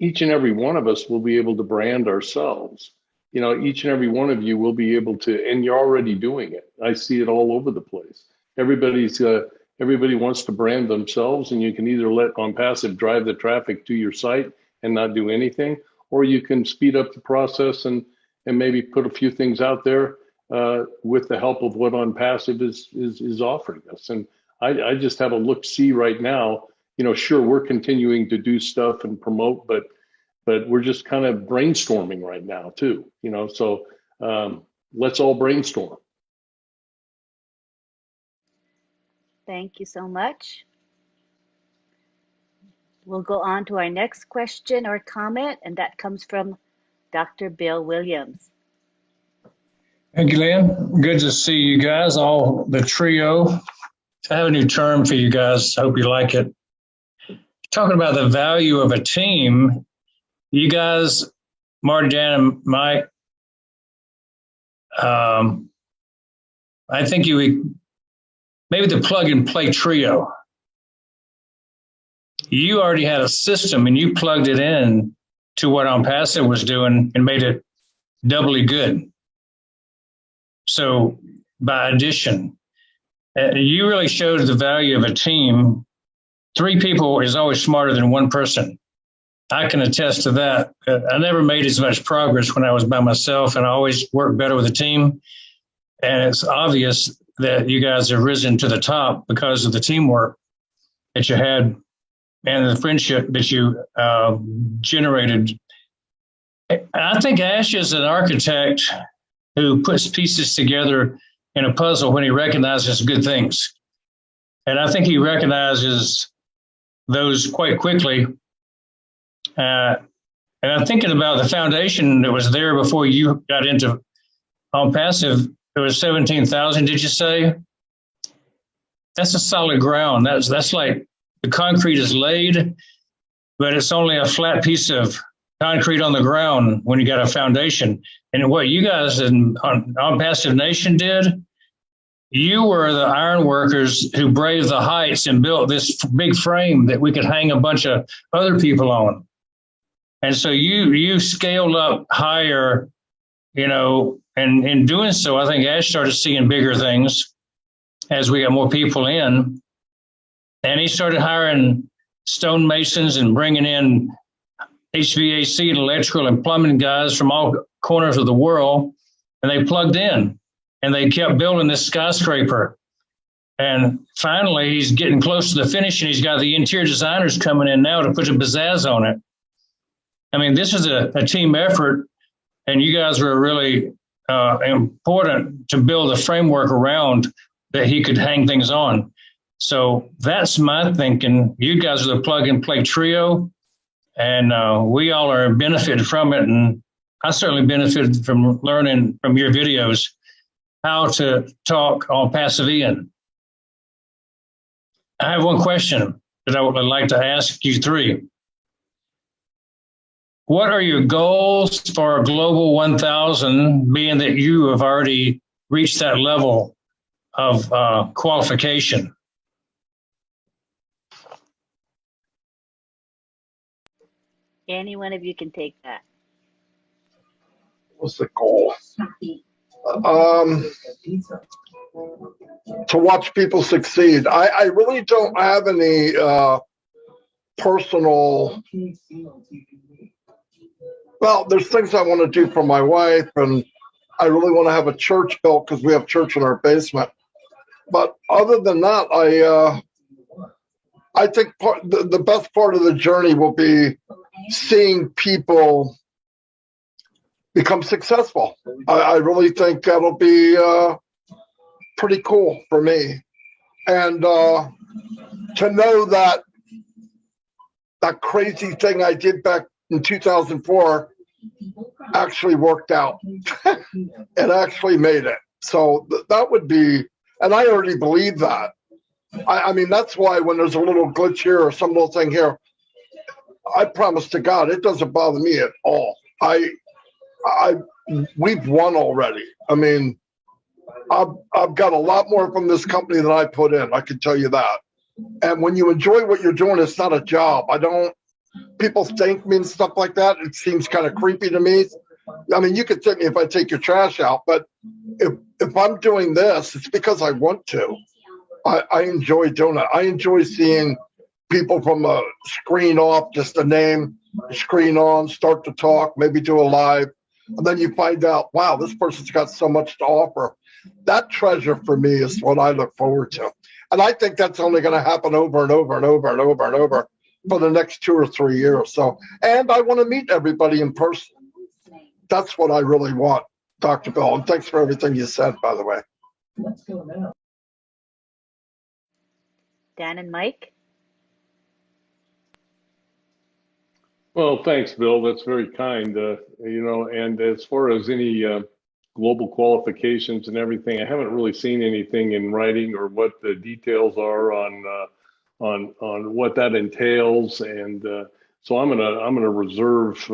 each and every one of us will be able to brand ourselves. You know, each and every one of you will be able to, and you're already doing it. I see it all over the place. Everybody wants to brand themselves, and you can either let ONPASSIVE drive the traffic to your site and not do anything, or you can speed up the process and maybe put a few things out there with the help of what ONPASSIVE is offering us. And I just have a look-see right now. You know, sure, we're continuing to do stuff and promote, but we're just kind of brainstorming right now too. You know, so let's all brainstorm. Thank you so much. We'll go on to our next question or comment, and that comes from Dr. Bill Williams. Thank you, Lynn. Good to see you guys, all the trio. I have a new term for you guys. Hope you like it. Talking about the value of a team, you guys, Marty, Dan, and Mike, I think you would, maybe the plug and play trio. You already had a system and you plugged it in to what ONPASSIVE was doing and made it doubly good. So by addition, you really showed the value of a team. 3 people is always smarter than 1 person. I can attest to that. I never made as much progress when I was by myself, and I always worked better with a team. And it's obvious that you guys have risen to the top because of the teamwork that you had and the friendship that you generated. I think Ash is an architect who puts pieces together in a puzzle when he recognizes good things. And I think he recognizes those quite quickly. And I'm thinking about the foundation that was there before you got into ONPASSIVE. It was 17,000, did you say? That's a solid ground. That's like the concrete is laid, but it's only a flat piece of concrete on the ground when you got a foundation. And what you guys on ONPASSIVE Nation did, you were the iron workers who braved the heights and built this big frame that we could hang a bunch of other people on. And so you scaled up higher, you know, and in doing so, I think Ash started seeing bigger things as we got more people in. And he started hiring stonemasons and bringing in HVAC and electrical and plumbing guys from all corners of the world. And they plugged in and they kept building this skyscraper. And finally, he's getting close to the finish and he's got the interior designers coming in now to put a pizzazz on it. I mean, this is a team effort, and you guys were really important to build a framework around that he could hang things on. So that's my thinking. You guys are the plug and play trio, and we all are benefited from it. And I certainly benefited from learning from your videos how to talk on passive Ian. I have one question that I would like to ask you three. What are your goals for Global 1000, being that you have already reached that level of qualification? Any one of you can take that. What's the goal? To watch people succeed. I really don't have any personal. Well, there's things I want to do for my wife, and I really want to have a church built because we have church in our basement. But other than that, I think the best part of the journey will be seeing people become successful. I really think that'll be pretty cool for me. And to know that that crazy thing I did back in 2004 actually worked out. It actually made it. So that would be, and I already believe that. I mean, that's why when there's a little glitch here or some little thing here, I promise to God, it doesn't bother me at all. We've won already. I mean, I've got a lot more from this company than I put in. I can tell you that. And when you enjoy what you're doing, it's not a job. People thank me and stuff like that. It seems kind of creepy to me. I mean, you could thank me if I take your trash out, but if I'm doing this, it's because I want to. I enjoy doing it. I enjoy seeing people from a screen off, just a name, screen on, start to talk, maybe do a live, and then you find out, wow, this person's got so much to offer. That treasure for me is what I look forward to. And I think that's only going to happen over and over and over and over and over for the next 2 or 3 years. So, and I want to meet everybody in person. That's what I really want, Dr. Bill. And thanks for everything you said, by the way. Let's go now. Dan and Mike? Well, thanks, Bill. That's very kind. And as far as any global qualifications and everything, I haven't really seen anything in writing or what the details are on what that entails, and so I'm gonna reserve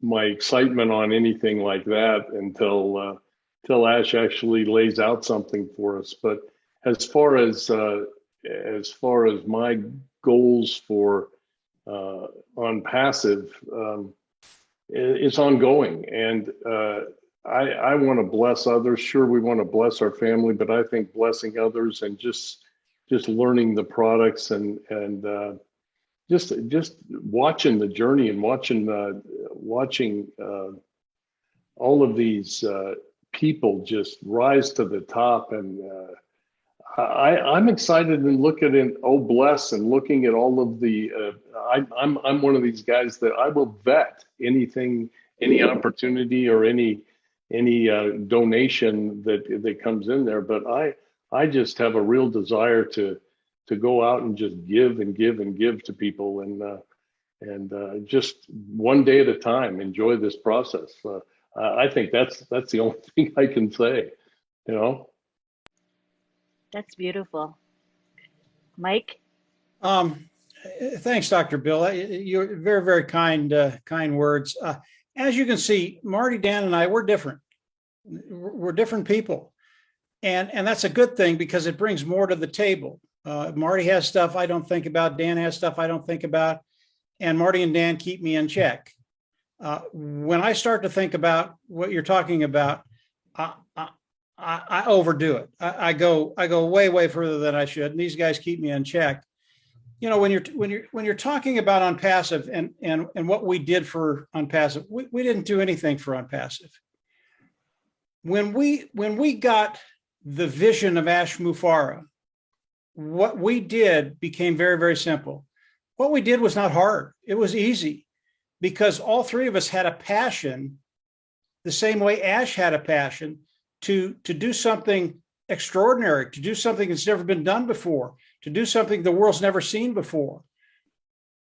my excitement on anything like that until Ash actually lays out something for us. But as far as my goals for ONPASSIVE, it's ongoing, and I want to bless others. Sure, we want to bless our family, but I think blessing others and just learning the products and just watching the journey and watching all of these people just rise to the top, and I'm excited and looking at bless and looking at all of the. I'm one of these guys that I will vet anything, any opportunity or any donation that comes in there. But I just have a real desire to go out and just give and give and give to people and just one day at a time enjoy this process. I think that's the only thing I can say. You know. That's beautiful. Mike? Thanks, Dr. Bill. You're very, very kind words. As you can see, Marty, Dan, and I, we're different. We're different people. And that's a good thing because it brings more to the table. Marty has stuff I don't think about. Dan has stuff I don't think about. And Marty and Dan keep me in check. When I start to think about what you're talking about, I overdo it. I go way, way further than I should. And these guys keep me in check. You know, when you're talking about ONPASSIVE and what we did for ONPASSIVE, we didn't do anything for ONPASSIVE. When we got the vision of Ash Mufareh, what we did became very, very simple. What we did was not hard. It was easy because all three of us had a passion, the same way Ash had a passion to do something extraordinary, to do something that's never been done before, to do something the world's never seen before.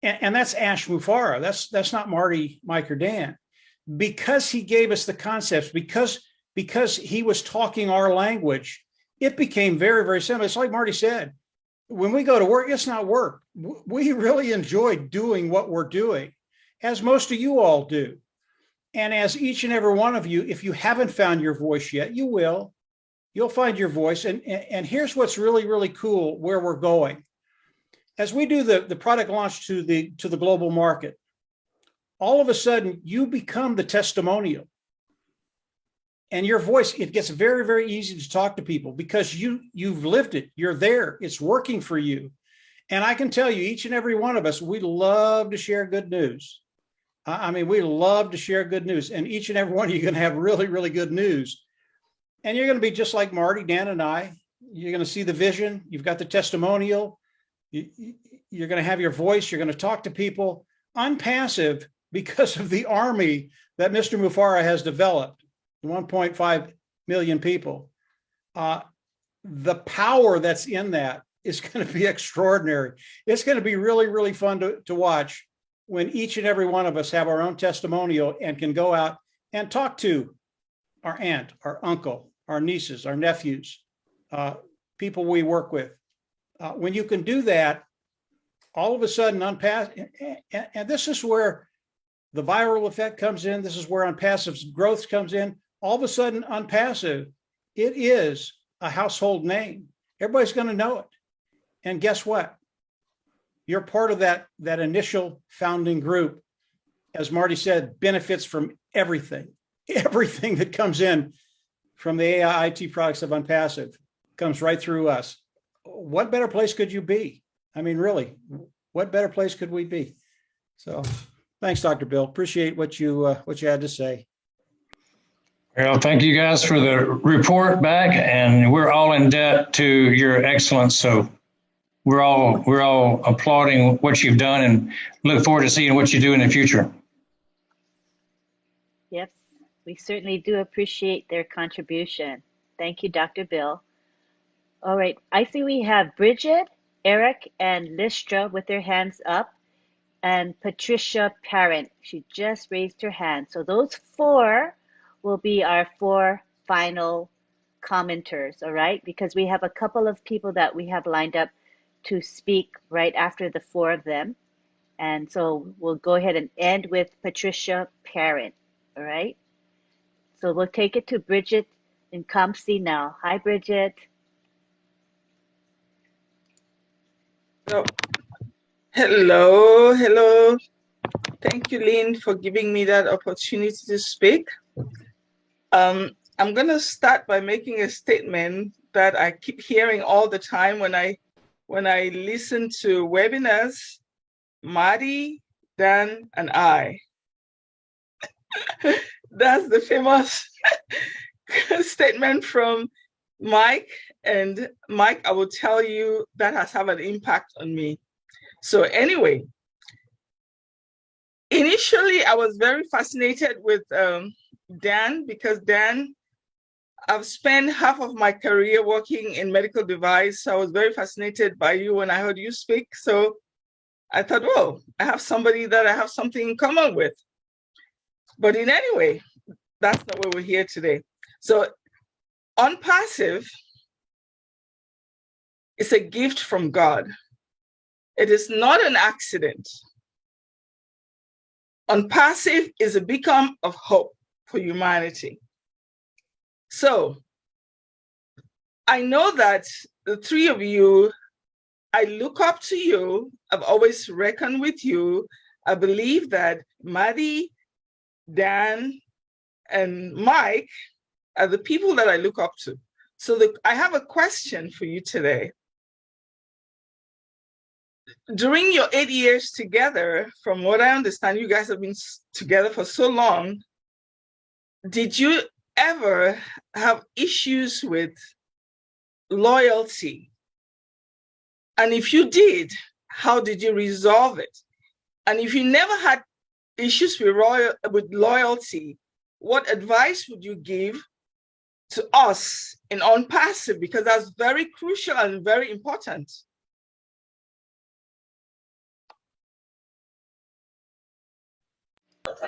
And that's Ash Mufareh. That's not Marty, Mike, or Dan. Because he gave us the concepts, because he was talking our language, it became very, very simple. It's like Marty said, when we go to work, it's not work. We really enjoy doing what we're doing, as most of you all do. And as each and every one of you, if you haven't found your voice yet, you will. You'll find your voice. And here's what's really, really cool where we're going. As we do the product launch to the global market, all of a sudden you become the testimonial. And your voice, it gets very, very easy to talk to people because you've lived it. You're there. It's working for you. And I can tell you, each and every one of us, we love to share good news. I mean, we love to share good news. And each and every one of you are going to have really, really good news. And you're going to be just like Marty, Dan, and I. You're going to see the vision. You've got the testimonial. You're going to have your voice. You're going to talk to people. ONPASSIVE, because of the army that Mr. Mufareh has developed, 1.5 million people. The power that's in that is going to be extraordinary. It's going to be really, really fun to watch when each and every one of us have our own testimonial and can go out and talk to our aunt, our uncle, our nieces, our nephews, people we work with. When you can do that, all of a sudden, and this is where the viral effect comes in. This is where ONPASSIVE's growth comes in. All of a sudden, ONPASSIVE, it is a household name. Everybody's going to know it. And guess what? You're part of that initial founding group. As Marty said, benefits from everything that comes in from the AI IT products of ONPASSIVE comes right through us. What better place could you be? I mean, really, what better place could we be? So thanks, Dr. Bill. Appreciate what you had to say. Well, thank you guys for the report back, and we're all in debt to your excellence. So we're all applauding what you've done and look forward to seeing what you do in the future. Yes, we certainly do appreciate their contribution. Thank you, Dr. Bill. All right, I see we have Bridget, Eric, and Listra with their hands up, and Patricia Parent. She just raised her hand. So those four will be our four final commenters, all right? Because we have a couple of people that we have lined up to speak right after the four of them. And so we'll go ahead and end with Patricia Parent, all right? So we'll take it to Bridget in COMC now. Hi, Bridget. Oh. Hello. Thank you, Lynn, for giving me that opportunity to speak. I'm going to start by making a statement that I keep hearing all the time when I listen to webinars. Marty, Dan, and I. That's the famous statement from Mike And Mike, I will tell you that has had an impact on me. So anyway, initially I was very fascinated with Dan, because Dan, I've spent half of my career working in medical device. So I was very fascinated by you when I heard you speak. So I thought, well, I have somebody that I have something in common with. But in any way, that's not why we're here today. So ONPASSIVE is a gift from God. It is not an accident. ONPASSIVE is a beacon of hope for humanity. So I know that the three of you, I look up to you. I've always reckoned with you. I believe that Maddie, Dan, and Mike are the people that I look up to. So I have a question for you today. During your 8 years together, from what I understand, you guys have been together for so long. Did you ever have issues with loyalty? And if you did, how did you resolve it? And if you never had issues with loyalty, what advice would you give to us in ONPASSIVE? Because that's very crucial and very important.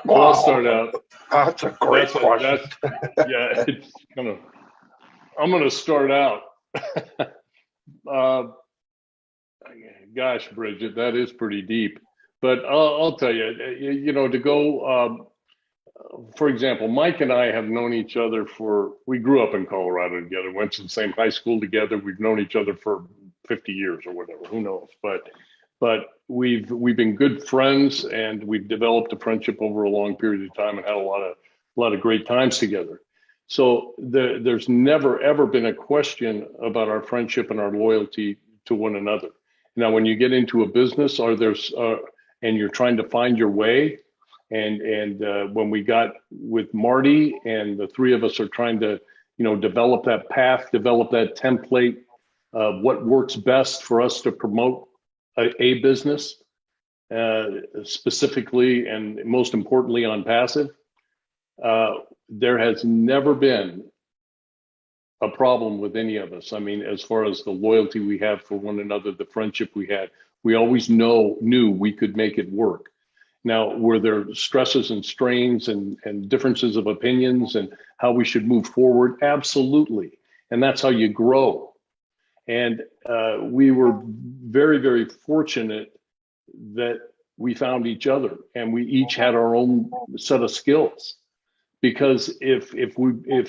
Well, I'll start out. That's a great question. Yeah, it's kind of, I'm going to start out. Gosh, Bridget, that is pretty deep. But I'll tell you, you know, to go, for example, Mike and I have known each other we grew up in Colorado together, went to the same high school together. We've known each other for 50 years or whatever, who knows? But we've been good friends, and we've developed a friendship over a long period of time and had a lot of great times together. So there's never, ever been a question about our friendship and our loyalty to one another. Now, when you get into a business, and you're trying to find your way, and when we got with Marty, and the three of us are trying to, you know, develop that path, develop that template of what works best for us to promote a business, specifically and most importantly ONPASSIVE, there has never been a problem with any of us. I mean, as far as the loyalty we have for one another, the friendship we had, we always knew we could make it work. Now, were there stresses and strains and differences of opinions and how we should move forward? Absolutely. And that's how you grow. And we were very, very fortunate that we found each other, and we each had our own set of skills. Because if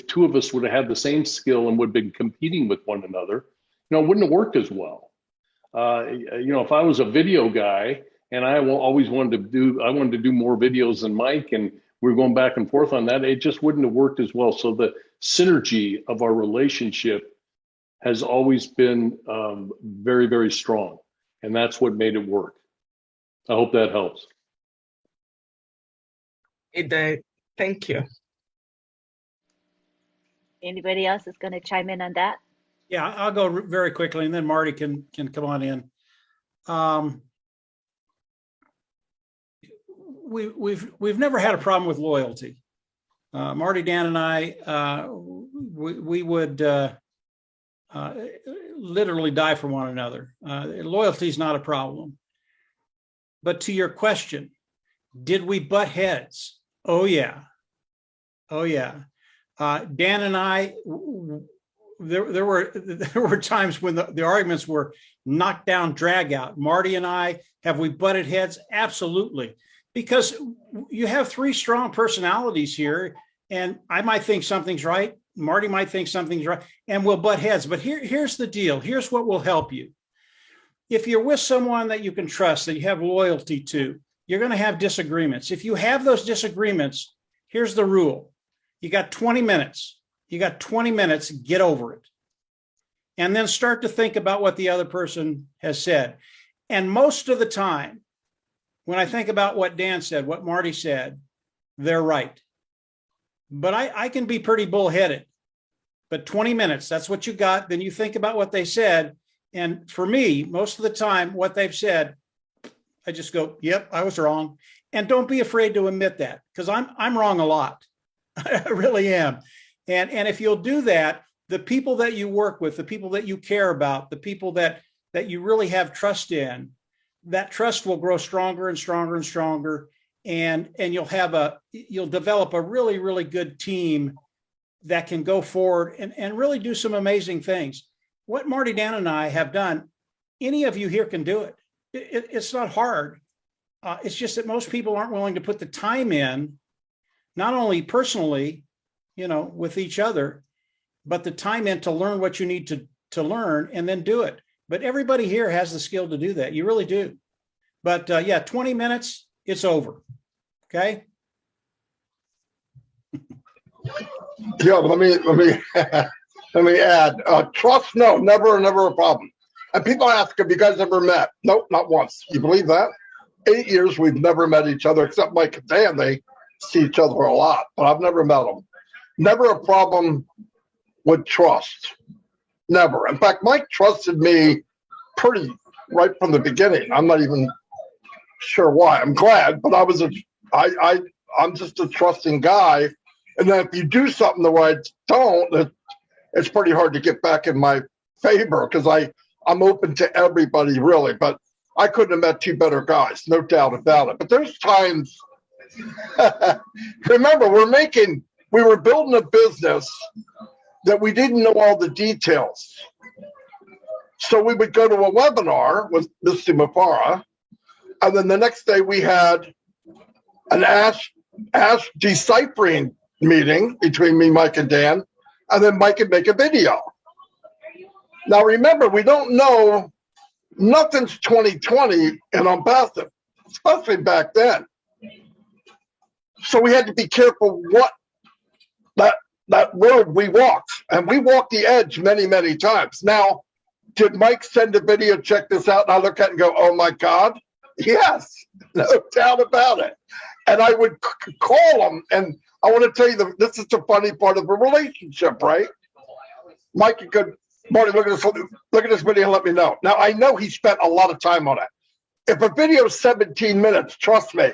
two of us would have had the same skill and would have been competing with one another, you know, it wouldn't have worked as well. You know, if I was a video guy and I always wanted to do more videos than Mike, and we were going back and forth on that, it just wouldn't have worked as well. So the synergy of our relationship has always been very, very strong, and that's what made it work. I hope that helps. It did. Thank you. Anybody else is going to chime in on that? Yeah, I'll go very quickly, and then Marty can come on in. We've never had a problem with loyalty. Marty, Dan, and I, we would literally die for one another. Loyalty is not a problem. But to your question, did we butt heads? Oh yeah. Oh yeah. Dan and I, there were times when the arguments were knocked down, drag out. Marty and I, have we butted heads? Absolutely. Because you have three strong personalities here, and I might think something's right. Marty might think something's right, and we'll butt heads. But here's the deal. Here's what will help you. If you're with someone that you can trust, that you have loyalty to, you're going to have disagreements. If you have those disagreements, here's the rule. You got 20 minutes. You got 20 minutes, get over it. And then start to think about what the other person has said. And most of the time, when I think about what Dan said, what Marty said, they're right. But I can be pretty bullheaded. but 20 minutes, that's what you got. Then you think about what they said. And for me, most of the time, what they've said, I just go, yep, I was wrong. And don't be afraid to admit that, because I'm wrong a lot. I really am. And if you'll do that, the people that you work with, the people that you care about, the people that you really have trust in, that trust will grow stronger and stronger and stronger. And you'll develop a really, really good team that can go forward and really do some amazing things. What Marty Dan and I have done, any of you here can do it. It's not hard. It's just that most people aren't willing to put the time in, not only personally, with each other, but the time in to learn what you need to learn and then do it. But everybody here has the skill to do that. You really do. But yeah, 20 minutes, it's over. Okay. Yeah, let me add. Trust, no, never a problem. And people ask, have you guys ever met? Nope, not once. You believe that? 8 years we've never met each other, except Mike and Dan. They see each other a lot, but I've never met them. Never a problem with trust. Never. In fact, Mike trusted me pretty right from the beginning. I'm not even sure why. I'm glad, but I'm just a trusting guy. And then if you do something the way I don't, it's pretty hard to get back in my favor, because I'm open to everybody, really. But I couldn't have met two better guys, no doubt about it. But there's times, remember, we were building a business that we didn't know all the details. So we would go to a webinar with Mr. Mafara, and then the next day we had an Ask deciphering meeting between me, Mike, and Dan, and then Mike would make a video. Now remember, we don't know, nothing's 2020 in ONPASSIVE, especially back then. So we had to be careful what that road we walked, and we walked the edge many, many times. Now, did Mike send a video, check this out, and I look at it and go, oh my God? Yes, no doubt about it. And I would call him, and I want to tell you, this is the funny part of a relationship, right? Mike, you could, Marty, look at this video and let me know. Now, I know he spent a lot of time on it. If a video is 17 minutes, trust me,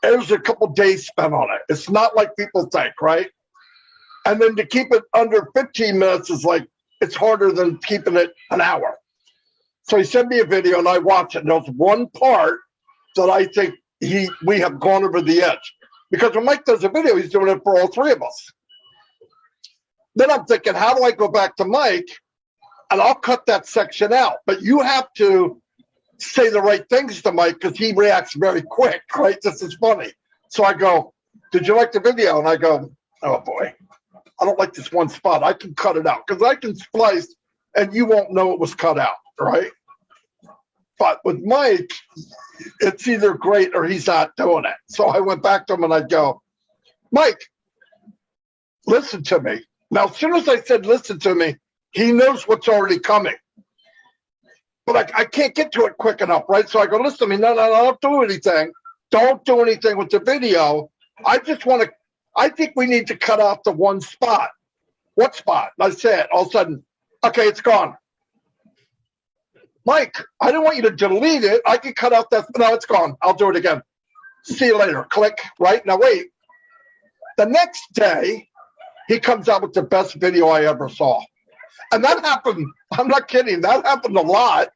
there's a couple days spent on it. It's not like people think, right? And then to keep it under 15 minutes is like, it's harder than keeping it an hour. So he sent me a video and I watched it. And there's one part that I think we have gone over the edge. Because when Mike does a video, he's doing it for all three of us. Then I'm thinking, how do I go back to Mike? And I'll cut that section out. But you have to say the right things to Mike, because he reacts very quick, right? This is funny. So I go, did you like the video? And I go, oh boy, I don't like this one spot. I can cut it out, because I can splice and you won't know it was cut out, right? But with Mike, it's either great or he's not doing it. So I went back to him and I'd go, Mike, listen to me. Now, as soon as I said, listen to me, he knows what's already coming. But I can't get to it quick enough, right? So I go, listen to me, no, don't do anything. Don't do anything with the video. I think we need to cut out the one spot. What spot? I said, all of a sudden, okay, it's gone. Mike, I didn't want you to delete it. I can cut out that. No, it's gone. I'll do it again. See you later. Click, right? Now, wait. The next day, he comes out with the best video I ever saw. And that happened, I'm not kidding, that happened a lot.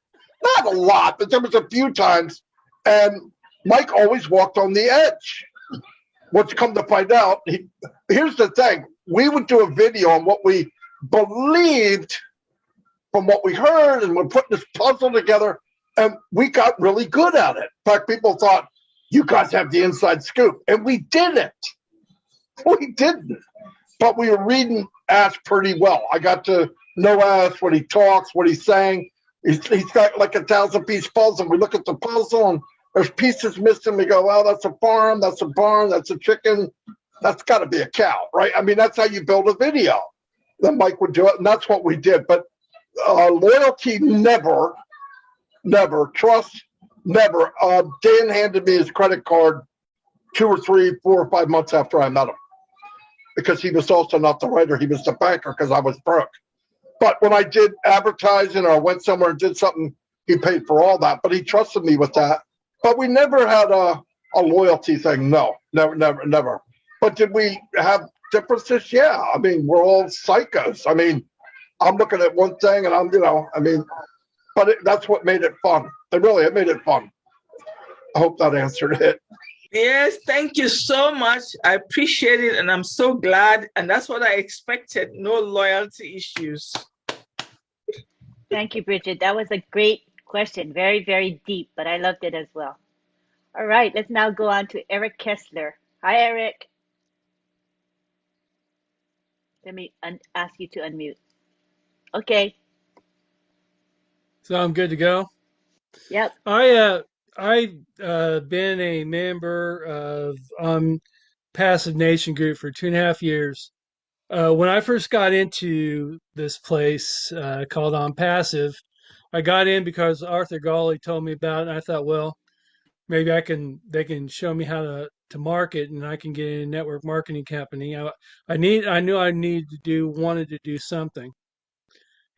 Not a lot, but there was a few times. And Mike always walked on the edge. What's come to find out, here's the thing. We would do a video on what we believed from what we heard, and we're putting this puzzle together, and we got really good at it. In fact, people thought, you guys have the inside scoop. And we didn't. We didn't. But we were reading Ash pretty well. I got to know Ash, what he talks, what he's saying. He's got like a 1,000-piece puzzle. We look at the puzzle, and there's pieces missing. We go, well, that's a farm, that's a barn, that's a chicken. That's got to be a cow, right? I mean, that's how you build a video. Then Mike would do it, and that's what we did. But loyalty, never. Trust, never. Dan handed me his credit card 2 or 3, 4 or 5 months after I met him. because he was also not the writer. He was the banker because I was broke. But when I did advertising or I went somewhere and did something, he paid for all that. But he trusted me with that. But we never had a loyalty thing. No, never, never, never. But did we have differences? Yeah. I mean, we're all psychos. I mean, I'm looking at one thing and I'm, but that's what made it fun. It made it fun. I hope that answered it. Yes, thank you so much. I appreciate it, and I'm so glad. And that's what I expected. No loyalty issues. Thank you, Bridget. That was a great question. Very, very deep, but I loved it as well. All right, let's now go on to Eric Kessler. Hi, Eric. Let me ask you to unmute. Okay. So I'm good to go. Yep. I've been a member of Passive Nation Group for 2.5 years. When I first got into this place called OnPassive, I got in because Arthur Gawley told me about it, and I thought, well, maybe they can show me how to market, and I can get in a network marketing company. I knew wanted to do something,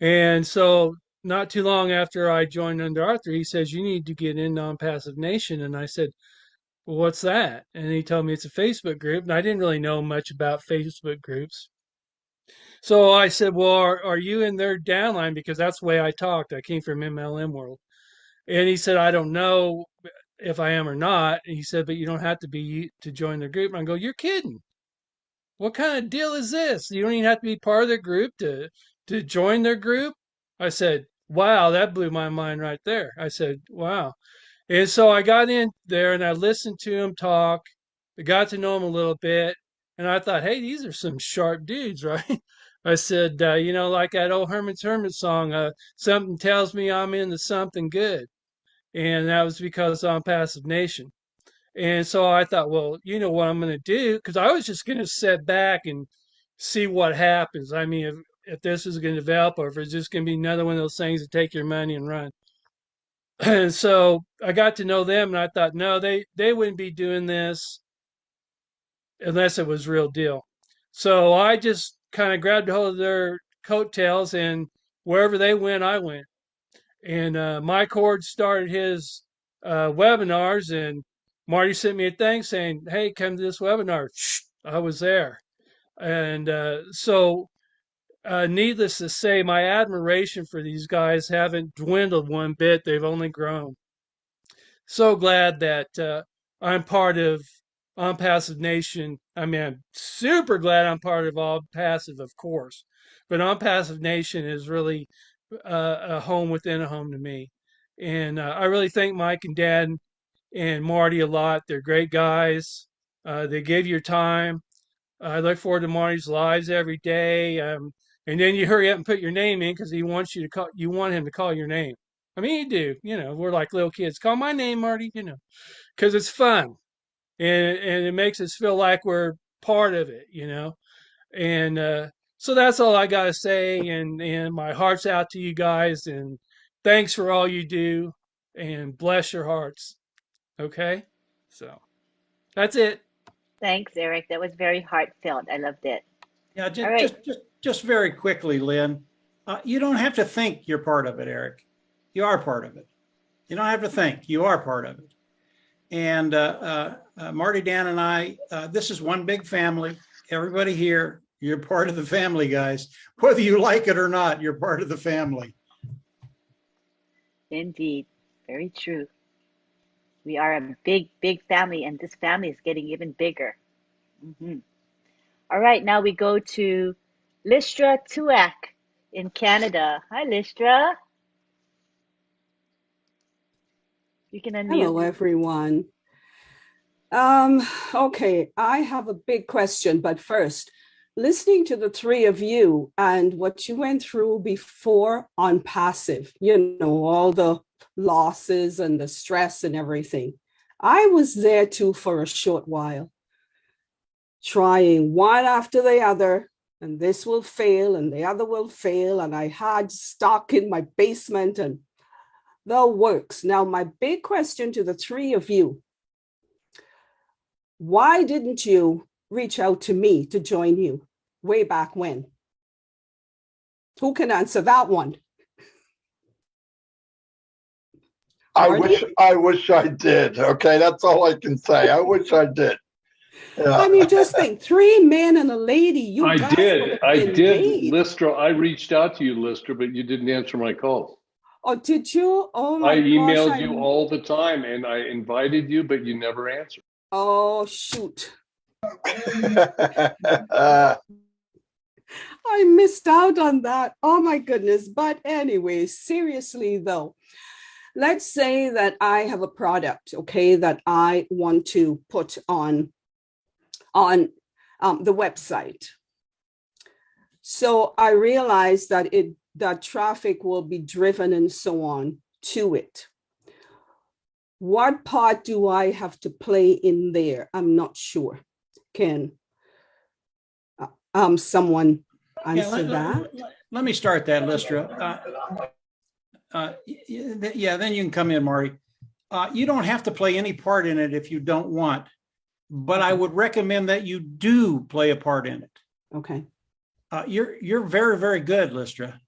and so not too long after I joined under Arthur, he says you need to get in Non-Passive Nation, and I said, well, what's that? And he told me it's a Facebook group, and I didn't really know much about Facebook groups. So I said, well, are you in their downline? Because that's the way I talked. I came from MLM world. And he said, I don't know if I am or not. And he said, but you don't have to be to join their group. And I go, you're kidding. What kind of deal is this? You don't even have to be part of their group to join their group. I said, wow, that blew my mind right there. I said, wow. And so I got in there and I listened to him talk. I got to know him a little bit. And I thought, hey, these are some sharp dudes, right? I said, like that old Herman's Hermit song, something tells me I'm into something good. And that was because I'm Passive Nation. And so I thought, well, you know what I'm going to do? Because I was just going to sit back and see what happens. I mean, if this is going to develop or if it's just going to be another one of those things that take your money and run. And so I got to know them and I thought, no, they wouldn't be doing this unless it was real deal. So I just kind of grabbed hold of their coattails and wherever they went, I went. And Mike Hord started his webinars, and Marty sent me a thing saying, hey, come to this webinar. Shh, I was there. And so needless to say, my admiration for these guys haven't dwindled one bit. They've only grown. So glad that I'm part of OnPassive Nation. I mean, I'm super glad I'm part of All Passive, of course. But OnPassive Nation is really a home within a home to me. And I really thank Mike and Dad and Marty a lot. They're great guys. They give your time. I look forward to Marty's lives every day. And then you hurry up and put your name in because he wants you to call. You want him to call your name. I mean, you do. We're like little kids. Call my name, Marty. Because it's fun, and it makes us feel like we're part of it. And so that's all I gotta say. And my heart's out to you guys. And thanks for all you do. And bless your hearts. Okay, so that's it. Thanks, Eric. That was very heartfelt. I loved it. Yeah, All right. just very quickly, Lynn. You don't have to think you're part of it, Eric. You are part of it. You don't have to think. You are part of it. And Marty, Dan, and I, this is one big family. Everybody here, you're part of the family, guys. Whether you like it or not, you're part of the family. Indeed. Very true. We are a big, big family, and this family is getting even bigger. Mm-hmm. All right, now we go to Listra Tuak in Canada. Hi, Listra. You can unmute. Hello, everyone. Okay, I have a big question, but first, listening to the three of you and what you went through before ONPASSIVE, all the losses and the stress and everything. I was there too for a short while, trying one after the other, and this will fail and the other will fail. And I had stock in my basement and the works. Now, my big question to the three of you, why didn't you reach out to me to join you way back when? Who can answer that one? I Marty? wish I did. Okay, that's all I can say. I wish I did. Yeah. I mean, just think, 3 men and a lady. You I guys would have I been did, made. Lister. I reached out to you, Lister, but you didn't answer my calls. Oh, did you? Oh I my gosh! emailed you all the time, and I invited you, but you never answered. Oh shoot! I missed out on that. Oh my goodness! But anyway, seriously though, let's say that I have a product, okay, that I want to put on the website. So I realize that that traffic will be driven and so on to it. What part do I have to play in there? I'm not sure. Can someone answer that? Let me start that, Listra. Yeah, then you can come in, Marty. You don't have to play any part in it if you don't want, but I would recommend that you do play a part in it. Okay. You're very, very good, Listra.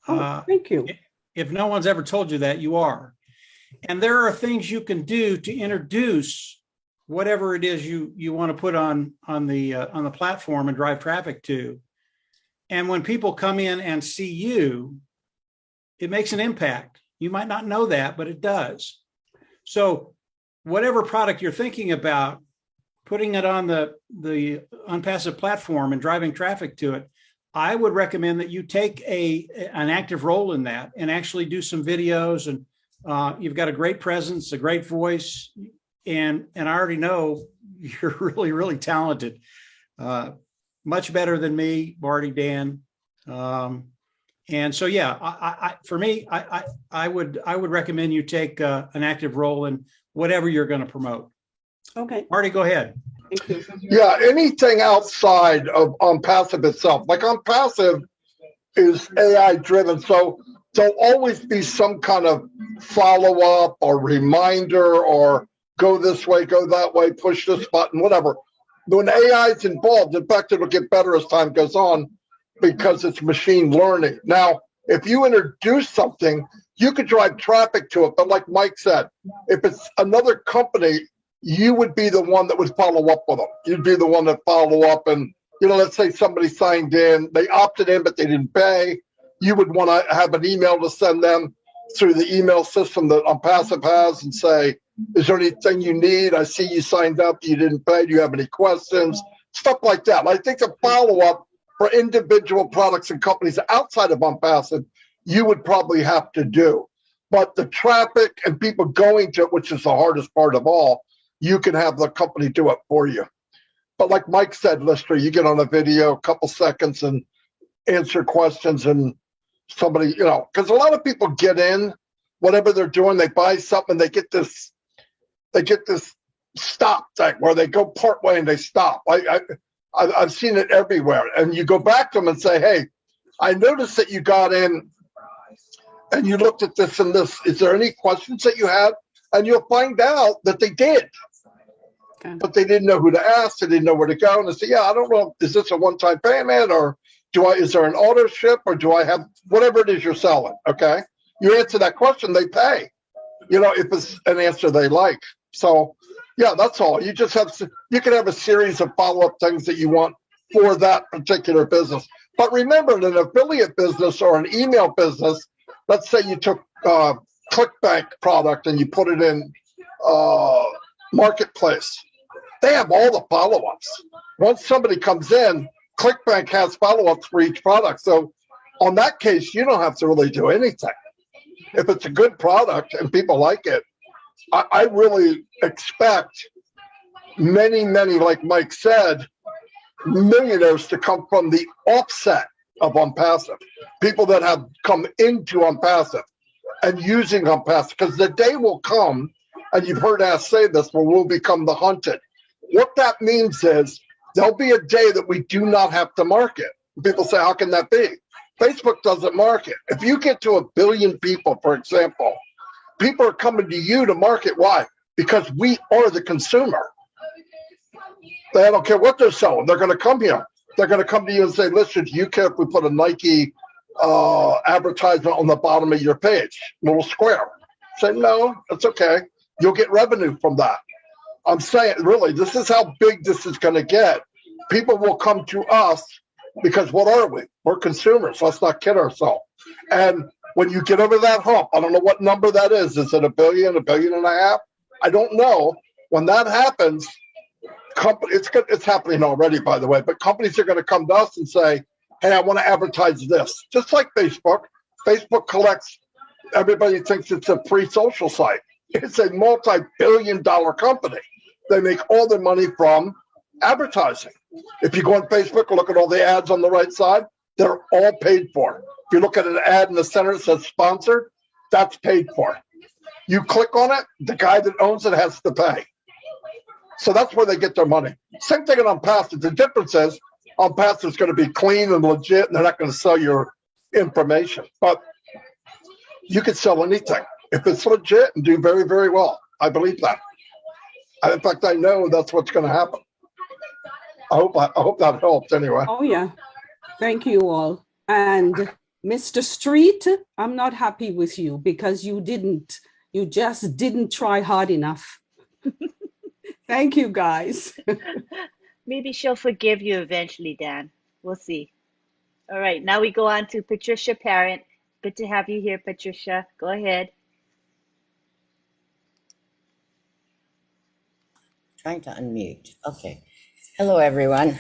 Oh, thank you. If no one's ever told you that, you are. And there are things you can do to introduce whatever it is you want to put on the platform and drive traffic to. And when people come in and see you, it makes an impact. You might not know that, but it does. So whatever product you're thinking about, putting it on the ONPASSIVE platform and driving traffic to it, I would recommend that you take an active role in that and actually do some videos. And you've got a great presence, a great voice, and I already know you're really, really talented. Much better than me, Marty, Dan. And so, yeah, for me, I would recommend you take an active role in whatever you're going to promote. Okay. Marty, go ahead. Thank you. Yeah, anything outside of ONPASSIVE itself, like ONPASSIVE is AI driven, so there'll always be some kind of follow up or reminder or go this way, go that way, push this button, whatever. When AI is involved, in fact, it'll get better as time goes on because it's machine learning. Now, if you introduce something, you could drive traffic to it, but like Mike said, if it's another company, you would be the one that would follow up with them. You'd be the one that follow up and, let's say somebody signed in, they opted in, but they didn't pay. You would want to have an email to send them through the email system that ONPASSIVE has and say, is there anything you need? I see you signed up, you didn't pay. Do you have any questions? Stuff like that. I think the follow up for individual products and companies outside of ONPASSIVE, you would probably have to do. But the traffic and people going to it, which is the hardest part of all, you can have the company do it for you. But like Mike said, Lister, you get on a video, a couple seconds and answer questions and somebody, because a lot of people get in, whatever they're doing, they buy something, they get this stop thing where they go part way and they stop. I've seen it everywhere. And you go back to them and say, hey, I noticed that you got in and you looked at this and this. Is there any questions that you have? And you'll find out that they did. Okay. But they didn't know who to ask. They didn't know where to go. And they say, yeah, I don't know. Is this a one-time payment or is there an auto ship or do I have whatever it is you're selling? Okay. You answer that question, they pay, if it's an answer they like. So yeah, that's all. You can have a series of follow-up things that you want for that particular business. But remember, in an affiliate business or an email business, let's say you took ClickBank product and you put it in Marketplace. They have all the follow-ups. Once somebody comes in, ClickBank has follow-ups for each product. So on that case, you don't have to really do anything. If it's a good product and people like it, I really expect many, like Mike said, millionaires to come from the offset of ONPASSIVE. People that have come into ONPASSIVE and using ONPASSIVE, because the day will come, and you've heard us say this, where we'll become the hunted. What that means is there'll be a day that we do not have to market. People say, how can that be? Facebook doesn't market. If you get to 1 billion people, for example, people are coming to you to market. Why? Because we are the consumer. They don't care what they're selling. They're going to come here. They're going to come to you and say, listen, do you care if we put a Nike advertisement on the bottom of your page, little square? Say, no, it's okay. You'll get revenue from that. I'm saying, really, this is how big this is going to get. People will come to us because what are we? We're consumers. Let's not kid ourselves. And when you get over that hump, I don't know what number that is. Is it $1 billion, $1.5 billion? I don't know. When that happens, it's happening already, by the way, but companies are going to come to us and say, hey, I want to advertise this. Just like Facebook. Facebook collects, everybody thinks it's a free social site. It's a multi-billion-dollar company. They make all their money from advertising. If you go on Facebook and look at all the ads on the right side, they're all paid for. If you look at an ad in the center that says sponsored, that's paid for. You click on it, the guy that owns it has to pay. So that's where they get their money. Same thing on ONPASSIVE. The difference is ONPASSIVE is going to be clean and legit, and they're not going to sell your information. But you can sell anything if it's legit and do very, very well. I believe that. In fact, I know that's what's going to happen. I hope that helps anyway. Oh, yeah. Thank you all. And Mr. Street, I'm not happy with you because you just didn't try hard enough. Thank you, guys. Maybe she'll forgive you eventually, Dan. We'll see. All right, now we go on to Patricia Parent. Good to have you here, Patricia. Go ahead. Trying to unmute. Okay. Hello, everyone.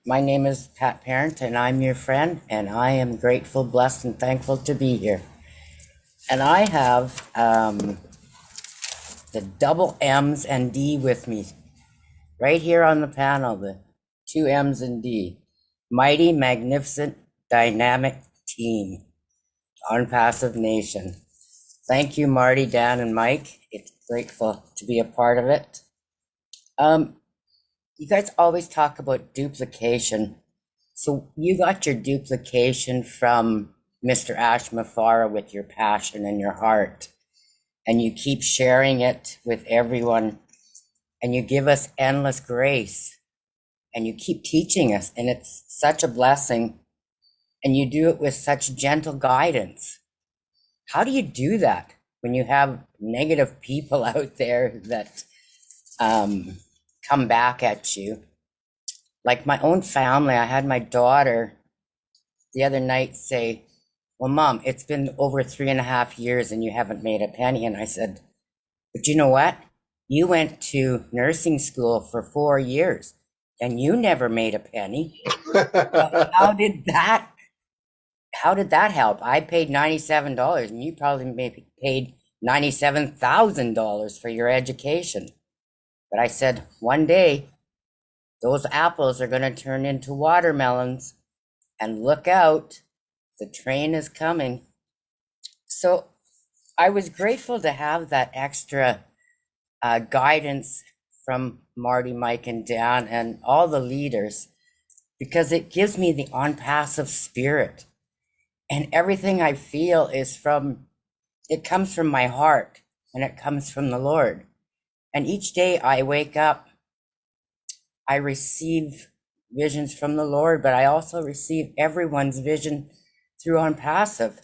My name is Pat Parent, and I'm your friend, and I am grateful, blessed, and thankful to be here. And I have the double M's and D with me right here on the panel, the two M's and D. Mighty, magnificent, dynamic team, ONPASSIVE Nation. Thank you, Marty, Dan, and Mike. It's grateful to be a part of it. You guys always talk about duplication. So you got your duplication from Mr. Ashmafara with your passion and your heart. And you keep sharing it with everyone. And you give us endless grace. And you keep teaching us. And it's such a blessing. And you do it with such gentle guidance. How do you do that when you have negative people out there that come back at you? Like my own family, I had my daughter the other night say, well, Mom, it's been over 3.5 years and you haven't made a penny. And I said, but you know what? You went to nursing school for 4 years and you never made a penny. How did that help? I paid $97 and you probably maybe paid $97,000 for your education. But I said, one day, those apples are going to turn into watermelons, and look out, the train is coming. So I was grateful to have that extra guidance from Marty, Mike, and Dan, and all the leaders, because it gives me the ONPASSIVE spirit. And everything I feel it comes from my heart, and it comes from the Lord. And each day I wake up, I receive visions from the Lord, but I also receive everyone's vision through ONPASSIVE.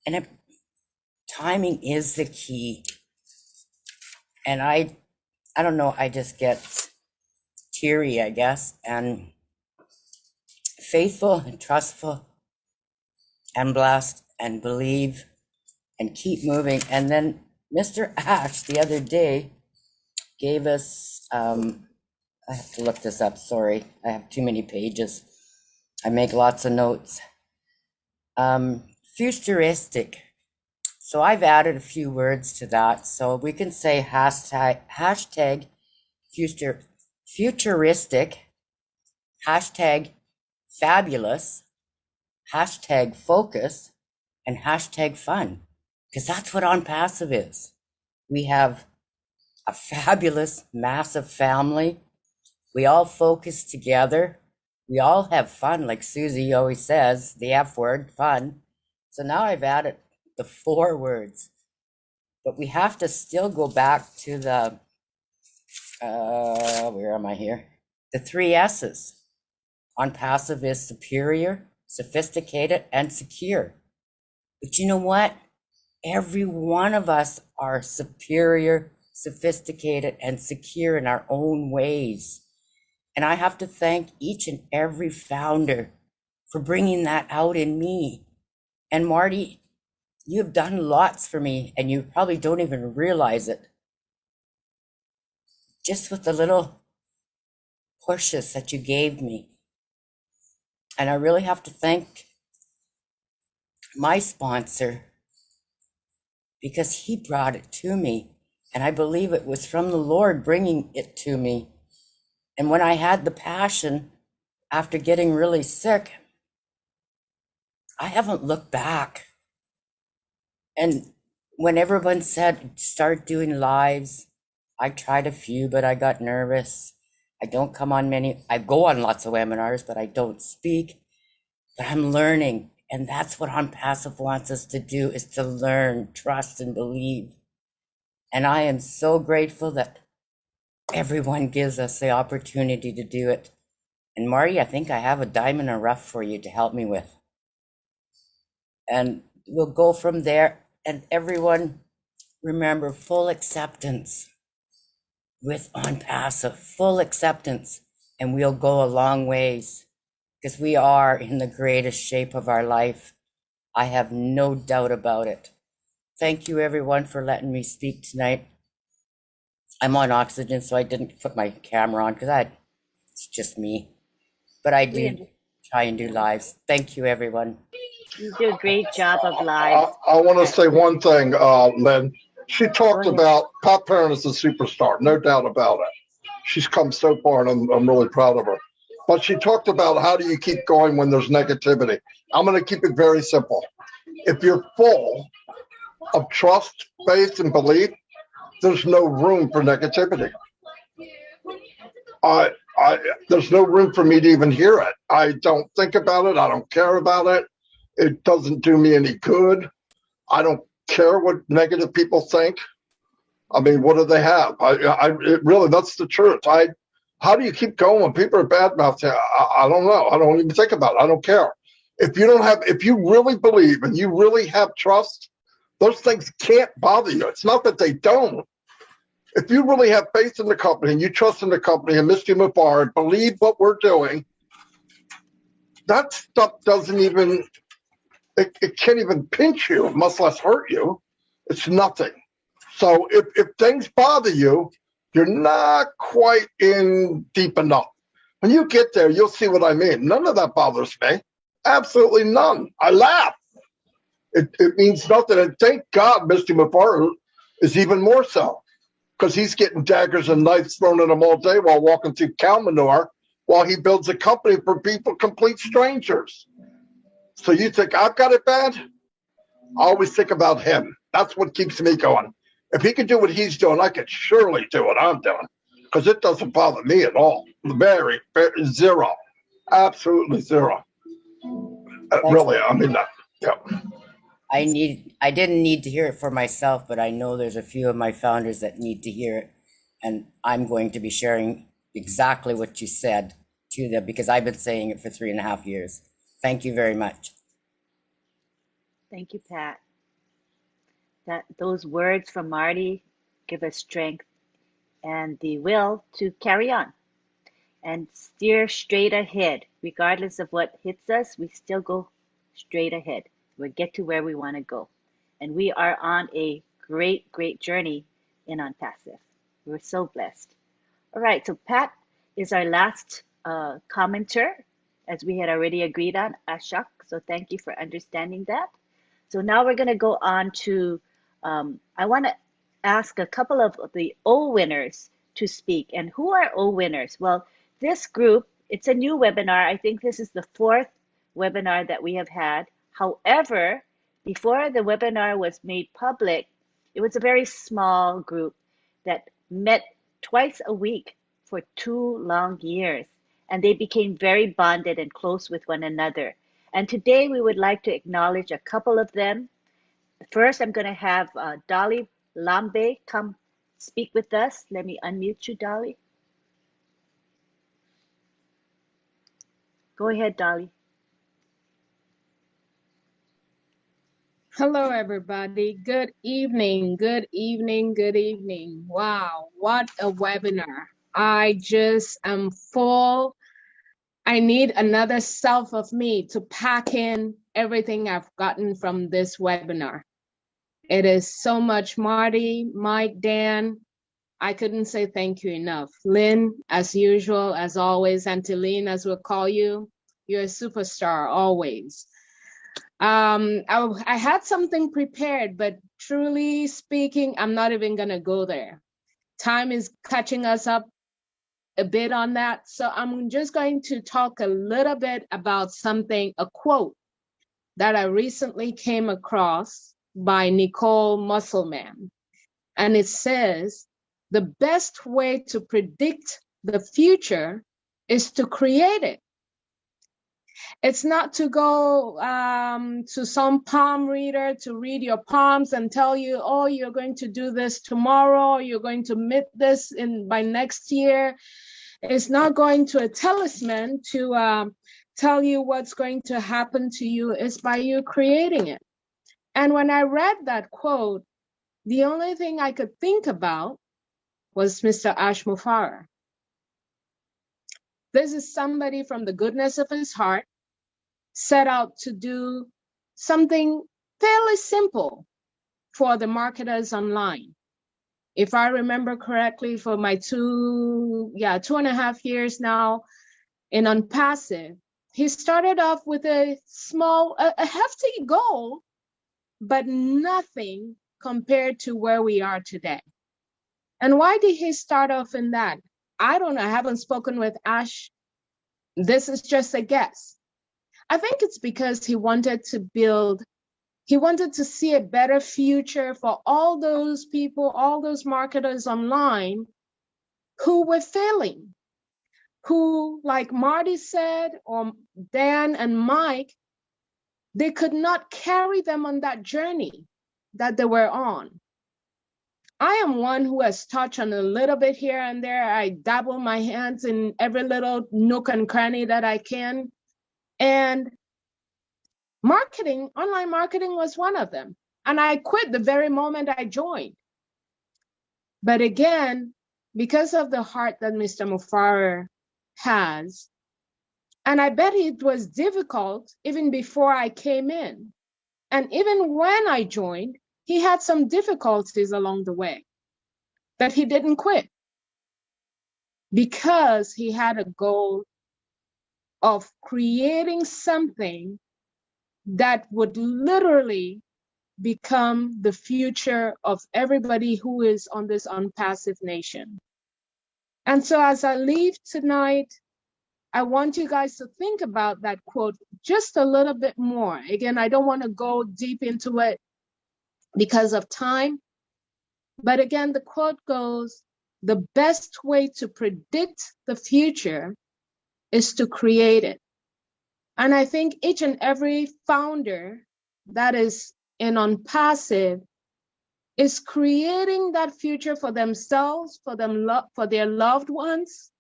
And timing is the key. And I don't know, I just get teary, I guess, and faithful and trustful and blessed and believe and keep moving. And then Mr. Ash the other day gave us, I have to look this up, sorry. I have too many pages. I make lots of notes. Futuristic. So I've added a few words to that. So we can say hashtag futuristic, hashtag fabulous, hashtag focus, and hashtag fun. Because that's what ONPASSIVE is. We have a fabulous, massive family. We all focus together. We all have fun, like Susie always says, the F word, fun. So now I've added the 4 words. But we have to still go back to the Where am I here? The three S's. ONPASSIVE is superior, sophisticated, and secure. But you know what? Every one of us are superior, sophisticated, and secure in our own ways. And I have to thank each and every founder for bringing that out in me. And Marty, you've done lots for me, and you probably don't even realize it. Just with the little pushes that you gave me. And I really have to thank my sponsor because he brought it to me. And I believe it was from the Lord bringing it to me. And when I had the passion after getting really sick, I haven't looked back. And when everyone said, start doing lives, I tried a few, but I got nervous. I don't come on many. I go on lots of webinars, but I don't speak. But I'm learning. And that's what ONPASSIVE wants us to do, is to learn, trust, and believe. And I am so grateful that everyone gives us the opportunity to do it. And Marty, I think I have a diamond in the rough for you to help me with. And we'll go from there. And everyone, remember, full acceptance with ONPASSIVE, full acceptance. And we'll go a long ways because we are in the greatest shape of our life. I have no doubt about it. Thank you, everyone, for letting me speak tonight. I'm on oxygen, so I didn't put my camera on because it's just me. But I do try and do lives. Thank you, everyone. You do a great job of lives. I want to say one thing, Lynn. She talked about Pat Perrin is a superstar, no doubt about it. She's come so far, and I'm really proud of her. But she talked about how do you keep going when there's negativity. I'm going to keep it very simple. If you're full of trust, faith, and belief, there's no room for negativity. There's no room for me to even hear it. I don't think about it. I don't care about it. It doesn't do me any good. I don't care what negative people think. I mean, what do they have? It really, that's the truth. How do you keep going when people are badmouthing? I don't know. I don't even think about it. I don't care. If you really believe and you really have trust, those things can't bother you. It's not that they don't. If you really have faith in the company and you trust in the company and Misty Mufar and believe what we're doing, that stuff doesn't even, it can't even pinch you, much less hurt you. It's nothing. So if things bother you, you're not quite in deep enough. When you get there, you'll see what I mean. None of that bothers me. Absolutely none. I laugh. It means nothing. And thank God Misty Mufar is even more so, because he's getting daggers and knives thrown at him all day while walking through cow manure while he builds a company for people, complete strangers. So you think I've got it bad? I always think about him. That's what keeps me going. If he can do what he's doing, I could surely do what I'm doing, because it doesn't bother me at all. Very zero. Absolutely zero. Really, I mean that. Yeah. I didn't need to hear it for myself, but I know there's a few of my founders that need to hear it. And I'm going to be sharing exactly what you said to them because I've been saying it for 3.5 years. Thank you very much. Thank you, Pat. Those words from Marty give us strength and the will to carry on and steer straight ahead. Regardless of what hits us, we still go straight ahead. We'll get to where we want to go. And we are on a great, great journey in ONPASSIVE. We're so blessed. All right, so Pat is our last commenter, as we had already agreed on, Ashok. So thank you for understanding that. So now we're going to go on to, I want to ask a couple of the O winners to speak. And who are O winners? Well, this group, it's a new webinar. I think this is the 4th webinar that we have had. However, before the webinar was made public, it was a very small group that met twice a week for 2 long years. And they became very bonded and close with one another. And today we would like to acknowledge a couple of them. First, I'm going to have Dolly Lambe come speak with us. Let me unmute you, Dolly. Go ahead, Dolly. Hello, everybody. Good evening. Good evening. Good evening. Wow, what a webinar. I just am full. I need another self of me to pack in everything I've gotten from this webinar. It is so much. Marty, Mike, Dan, I couldn't say thank you enough. Lynn, as usual, as always, Auntie Lynn, as we'll call you, you're a superstar always. I had something prepared, but truly speaking, I'm not even gonna go there. Time is catching us up a bit on that. So I'm just going to talk a little bit about something, a quote that I recently came across by Nicole Musselman. And it says, the best way to predict the future is to create it. It's not to go to some palm reader to read your palms and tell you, oh, you're going to do this tomorrow, you're going to meet this by next year. It's not going to a talisman to tell you what's going to happen to you. It's by you creating it. And when I read that quote, the only thing I could think about was Mr. Ashmufara. This is somebody from the goodness of his heart set out to do something fairly simple for the marketers online. If I remember correctly, for my 2.5 years now in ONPASSIVE, he started off with a hefty goal, but nothing compared to where we are today. And why did he start off in that? I don't know. I haven't spoken with Ash. This is just a guess. I think it's because he wanted to see a better future for all those people, all those marketers online who were failing, who, like Marty said, or Dan and Mike, they could not carry them on that journey that they were on. I am one who has touched on a little bit here and there. I dabble my hands in every little nook and cranny that I can. And marketing, online marketing was one of them. And I quit the very moment I joined. But again, because of the heart that Mr. Mufara has, and I bet it was difficult even before I came in. And even when I joined, he had some difficulties along the way, but he didn't quit because he had a goal of creating something that would literally become the future of everybody who is on this ONPASSIVE nation. And so as I leave tonight, I want you guys to think about that quote just a little bit more. Again, I don't want to go deep into it because of time. But again, the quote goes, the best way to predict the future is to create it. And I think each and every founder that is in ONPASSIVE is creating that future for themselves, for their loved ones.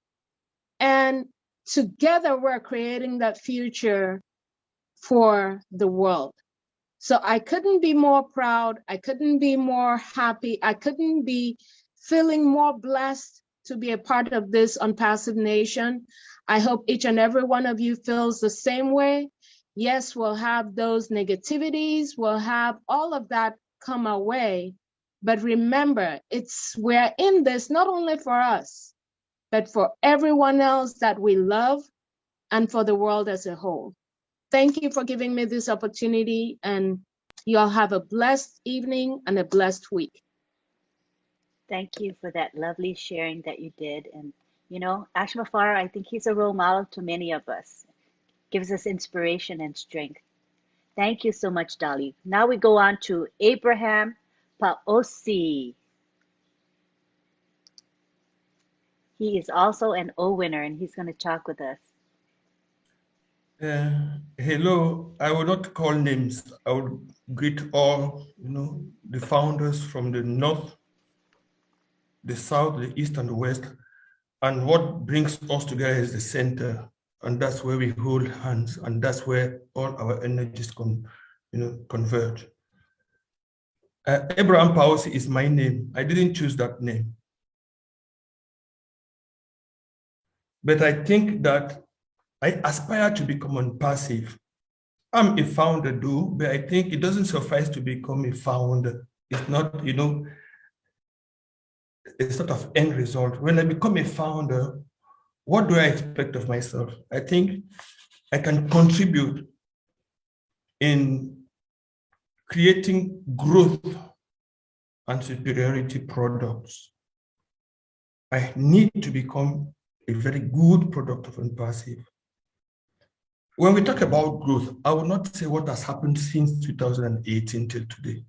And together we're creating that future for the world. So I couldn't be more proud. I couldn't be more happy. I couldn't be feeling more blessed to be a part of this ONPASSIVE nation. I hope each and every one of you feels the same way. Yes, we'll have those negativities. We'll have all of that come our way. But remember, we're in this not only for us, but for everyone else that we love and for the world as a whole. Thank you for giving me this opportunity, and you all have a blessed evening and a blessed week. Thank you for that lovely sharing that you did. And, you know, Ashmafara, I think he's a role model to many of us, gives us inspiration and strength. Thank you so much, Dolly. Now we go on to Abraham Paosi. He is also an O winner, and he's going to talk with us. Hello, I will not call names. I will greet all, the founders from the North the south, the east, and the west. And what brings us together is the center. And that's where we hold hands, and that's where all our energies converge. Abraham Pausi is my name. I didn't choose that name. But I think that I aspire to become ONPASSIVE. I'm a founder, but I think it doesn't suffice to become a founder. It's not, a sort of end result. When I become a founder, what do I expect of myself? I think I can contribute in creating growth and superiority products. I need to become a very good product of ONPASSIVE. When we talk about growth, I will not say what has happened since 2018 till today.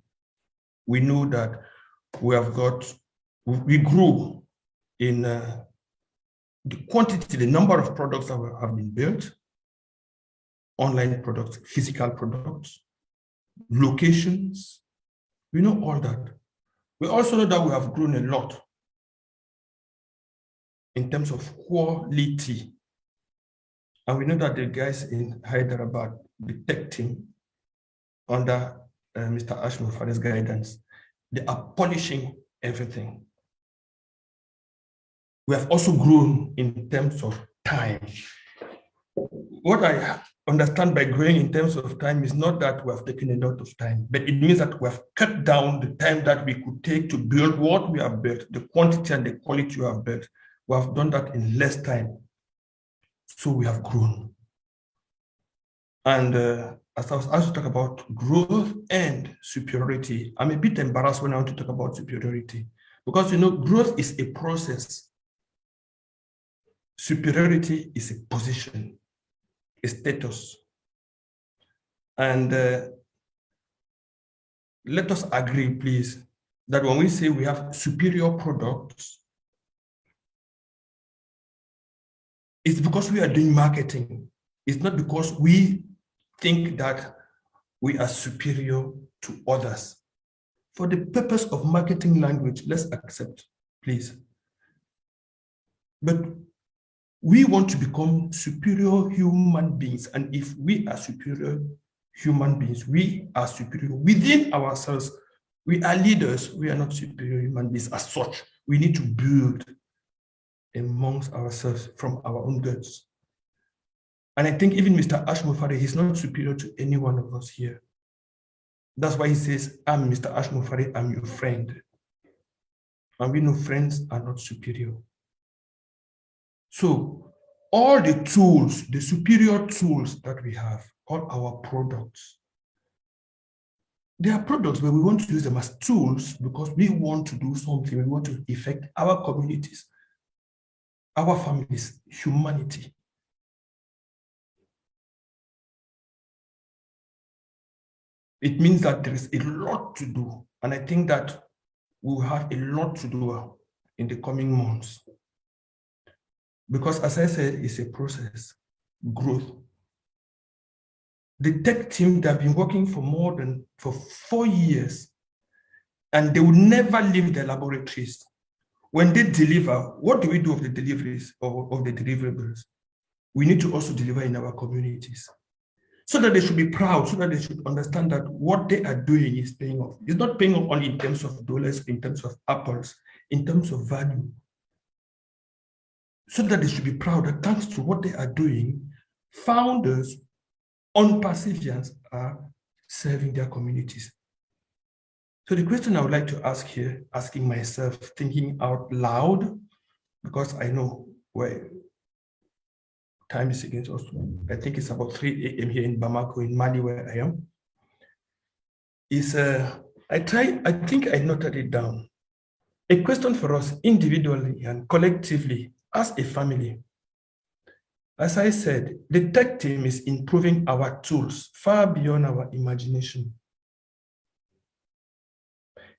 We know that we grew in the quantity, the number of products that have been built, online products, physical products, locations. We know all that. We also know that we have grown a lot in terms of quality. And we know that the guys in Hyderabad, the tech team, under Mr. Ashmofare's guidance, they are polishing everything. We have also grown in terms of time. What I understand by growing in terms of time is not that we have taken a lot of time, but it means that we have cut down the time that we could take to build what we have built, the quantity and the quality we have built. We have done that in less time. So we have grown. And as I was asked to talk about growth and superiority, I'm a bit embarrassed when I want to talk about superiority, because growth is a process. Superiority is a position, a status. And let us agree, please, that when we say we have superior products, it's because we are doing marketing. It's not because we think that we are superior to others. For the purpose of marketing language, let's accept, please. But we want to become superior human beings. And if we are superior human beings, we are superior within ourselves. We are leaders. We are not superior human beings as such. We need to build amongst ourselves from our own guts. And I think even Mr. Ashmofare, he's not superior to any one of us here. That's why he says, I'm Mr. Ashmofare, I'm your friend. And we know friends are not superior. So all the tools, the superior tools that we have, all our products, they are products where we want to use them as tools because we want to do something. We want to affect our communities, our families, humanity. It means that there is a lot to do. And I think that we'll have a lot to do in the coming months. Because as I said, it's a process, growth. The tech team, they have been working for 4 years, and they will never leave the laboratories. When they deliver, what do we do of the deliveries, of the deliverables? We need to also deliver in our communities, so that they should be proud, so that they should understand that what they are doing is paying off. It's not paying off only in terms of dollars, in terms of apples, in terms of value. So that they should be proud that thanks to what they are doing, founders, ONPASSIVians are serving their communities. So the question I would like to ask here, asking myself, thinking out loud, because I know where time is against us. I think it's about 3 a.m. here in Bamako, in Mali, where I am. Is I think I noted it down. A question for us individually and collectively as a family. As I said, the tech team is improving our tools far beyond our imagination.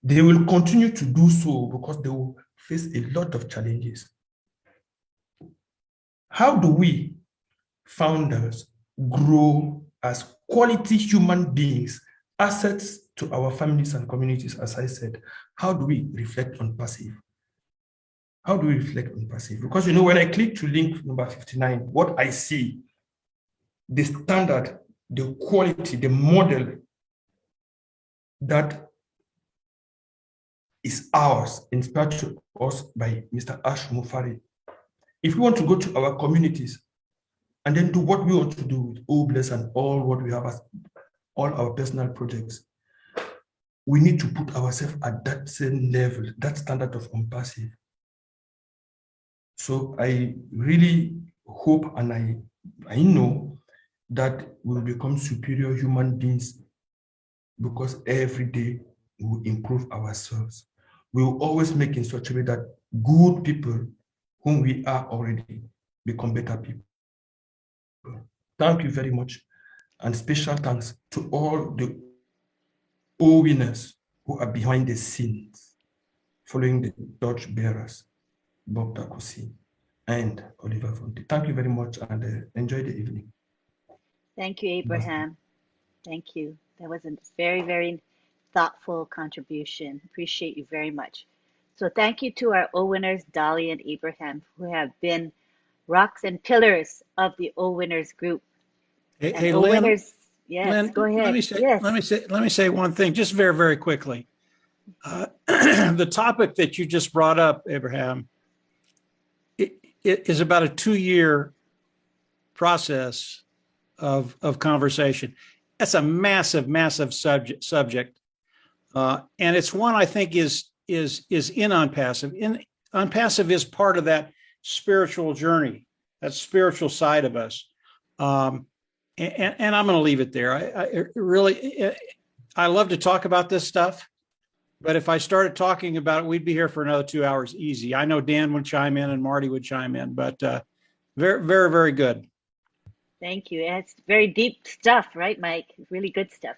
They will continue to do so because they will face a lot of challenges. How do we, founders, grow as quality human beings, assets to our families and communities? As I said, how do we reflect on passive? How do we reflect on passive? Because when I click to link number 59, what I see, the standard, the quality, the model that is ours, inspired to us by Mr. Ash Mufari. If we want to go to our communities and then do what we want to do with OWINNERS and all what we have as all our personal projects, we need to put ourselves at that same level, that standard of ONPASSIVE. So I really hope and I know that we'll become superior human beings, because every day we will improve ourselves. We will always make in such a way that good people whom we are already become better people. Thank you very much. And special thanks to all the OWINNERS who are behind the scenes, following the torch bearers, Bob Dakosi and Oliver Fonte. Thank you very much, and enjoy the evening. Thank you, Abraham. Thank you. That was a very, very thoughtful contribution. Appreciate you very much. So thank you to our OWINNERS, Dolly and Abraham, who have been rocks and pillars of the OWINNERS group. Hey, OWINNERS, yes, Lynn, go ahead. Let me say one thing, just very, very quickly. The topic that you just brought up, Abraham, it is about a 2-year process of conversation. That's a massive, massive subject, and it's one I think is in ONPASSIVE. ONPASSIVE is part of that spiritual journey, that spiritual side of us. And I'm going to leave it there. I love to talk about this stuff, but if I started talking about it, we'd be here for another 2 hours easy. I know Dan would chime in and Marty would chime in, but very, very, very good. Thank you. And it's very deep stuff, right, Mike? Really good stuff.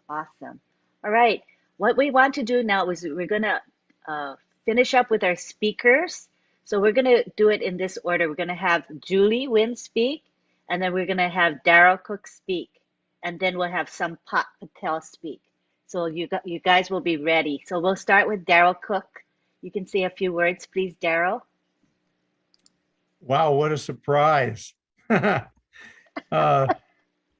Awesome. All right. What we want to do now is we're going to finish up with our speakers. So we're going to do it in this order. We're going to have Julie Wynn speak, and then we're going to have Daryl Cook speak, and then we'll have Sampath Patel speak. So you guys will be ready. So we'll start with Daryl Cook. You can say a few words, please, Daryl. Wow, what a surprise.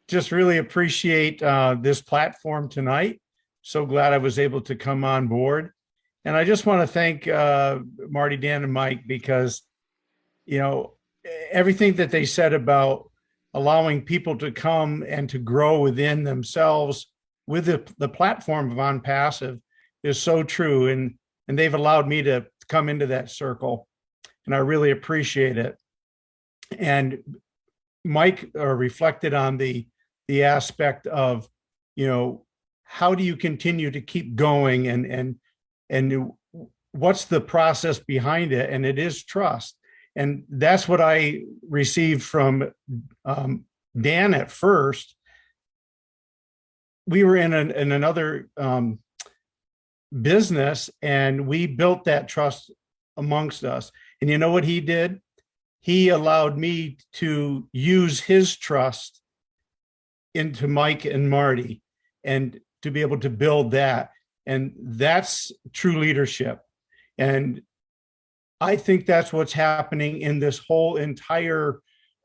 Just really appreciate this platform tonight. So glad I was able to come on board. And I just want to thank Marty, Dan, and Mike, because, everything that they said about allowing people to come and to grow within themselves with the platform of ONPASSIVE is so true. And they've allowed me to come into that circle, and I really appreciate it. And Mike reflected on the aspect of, how do you continue to keep going, and what's the process behind it? And it is trust. And that's what I received from Dan at first. We were in another business, and we built that trust amongst us. And you know what he did? He allowed me to use his trust into Mike and Marty, and to be able to build that. And that's true leadership. And I think that's what's happening in this whole entire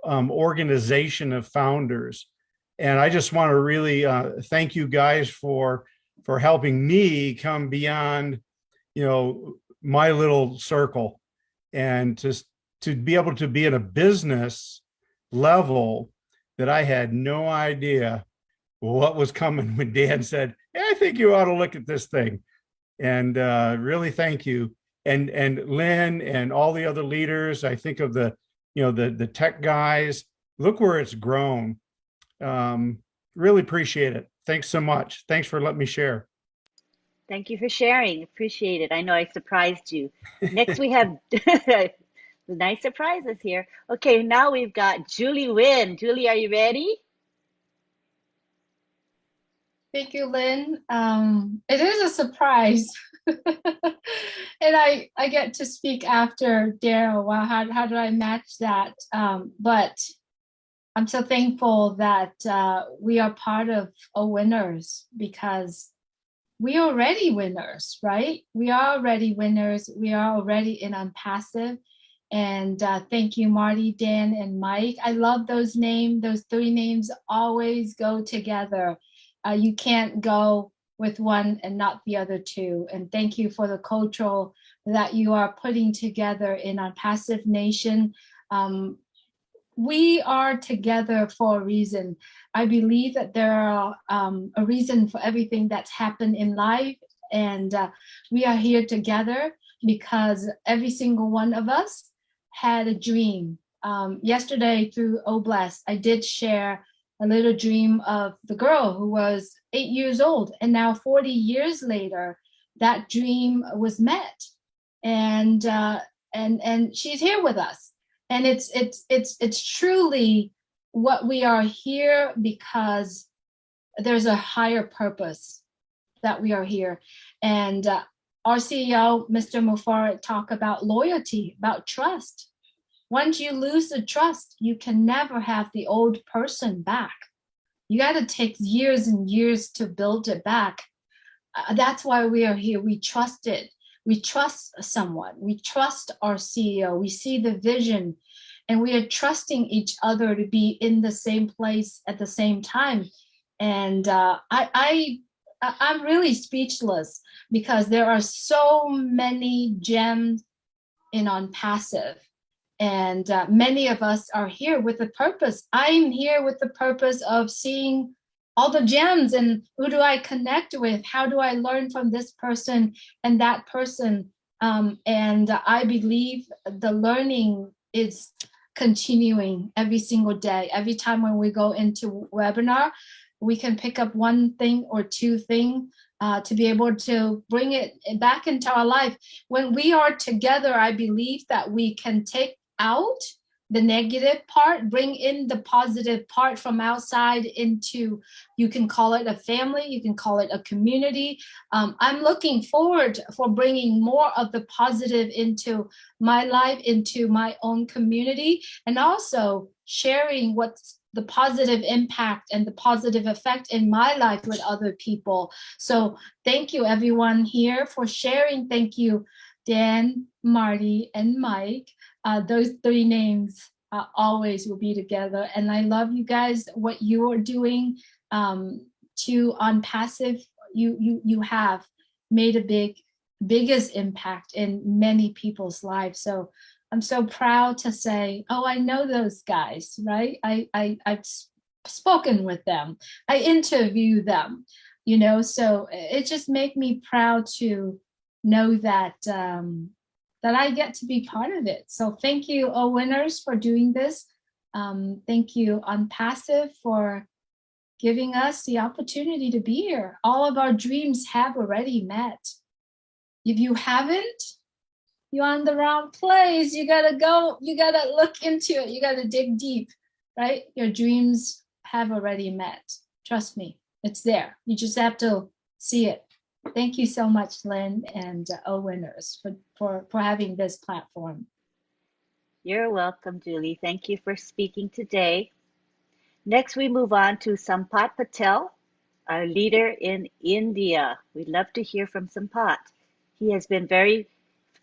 organization of founders. And I just want to really thank you guys for helping me come beyond, my little circle, and to be able to be at a business level that I had no idea what was coming when Dan said, hey, I think you ought to look at this thing. And really thank you. And Lynn and all the other leaders. I think of the tech guys. Look where it's grown. Really appreciate it. Thanks so much. Thanks for letting me share. Thank you for sharing. Appreciate it. I know I surprised you. Next, we have nice surprises here. Okay, now we've got Julie Wynn. Julie, are you ready? Thank you, Lynn. It is a surprise. And I get to speak after Daryl. Wow, how do I match that? But I'm so thankful that we are part of OWINNERS, because we are already winners, right? We are already winners. We are already in ONPASSIVE. And thank you, Marty, Dan, and Mike. I love those names. Those three names always go together. You can't go with one and not the other two. And thank you for the cultural that you are putting together in ONPASSIVE Nation. We are together for a reason. I believe that there are a reason for everything that's happened in life, and we are here together because every single one of us had a dream. Yesterday through OBLESS, I did share a little dream of the girl who was 8 years old, and now 40 years later, that dream was met, and she's here with us. And it's truly what we are here because there's a higher purpose that we are here. And our CEO, Mr. Mufareh, talk about loyalty, about trust. Once you lose the trust, you can never have the old person back. You got to take years and years to build it back. That's why we are here. We trust it. We trust someone. We trust our CEO. We see the vision, and we are trusting each other to be in the same place at the same time. And I'm really speechless because there are so many gems in ONPASSIVE, and many of us are here with a purpose. I'm here with the purpose of seeing all the gems, and who do I connect with? How do I learn from this person and that person? And I believe the learning is continuing every single day. Every time when we go into webinar, we can pick up one thing or two things to be able to bring it back into our life. When we are together, I believe that we can take out the negative part, bring in the positive part from outside into, you can call it a family, you can call it a community. I'm looking forward for bringing more of the positive into my life, into my own community, and also sharing what's the positive impact and the positive effect in my life with other people. So thank you everyone here for sharing. Thank you, Dan, Marty, and Mike. Those three names always will be together. And I love you guys, what you are doing to ONPASSIVE. You have made a biggest impact in many people's lives. So I'm so proud to say, oh, I know those guys, right? I've spoken with them. I interview them, you know, so it just makes me proud to know that that I get to be part of it. So thank you, OWINNERS, for doing this. Thank you, ONPASSIVE, for giving us the opportunity to be here. All of our dreams have already met. If you haven't, you're on the wrong place. You gotta go, you gotta look into it. You gotta dig deep, right? Your dreams have already met. Trust me, it's there. You just have to see it. Thank you so much, Lynn and OWINNERS, for having this platform. You're welcome, Julie. Thank you for speaking today. Next, we move on to Sampath Patel, our leader in India. We'd love to hear from Sampath. He has been very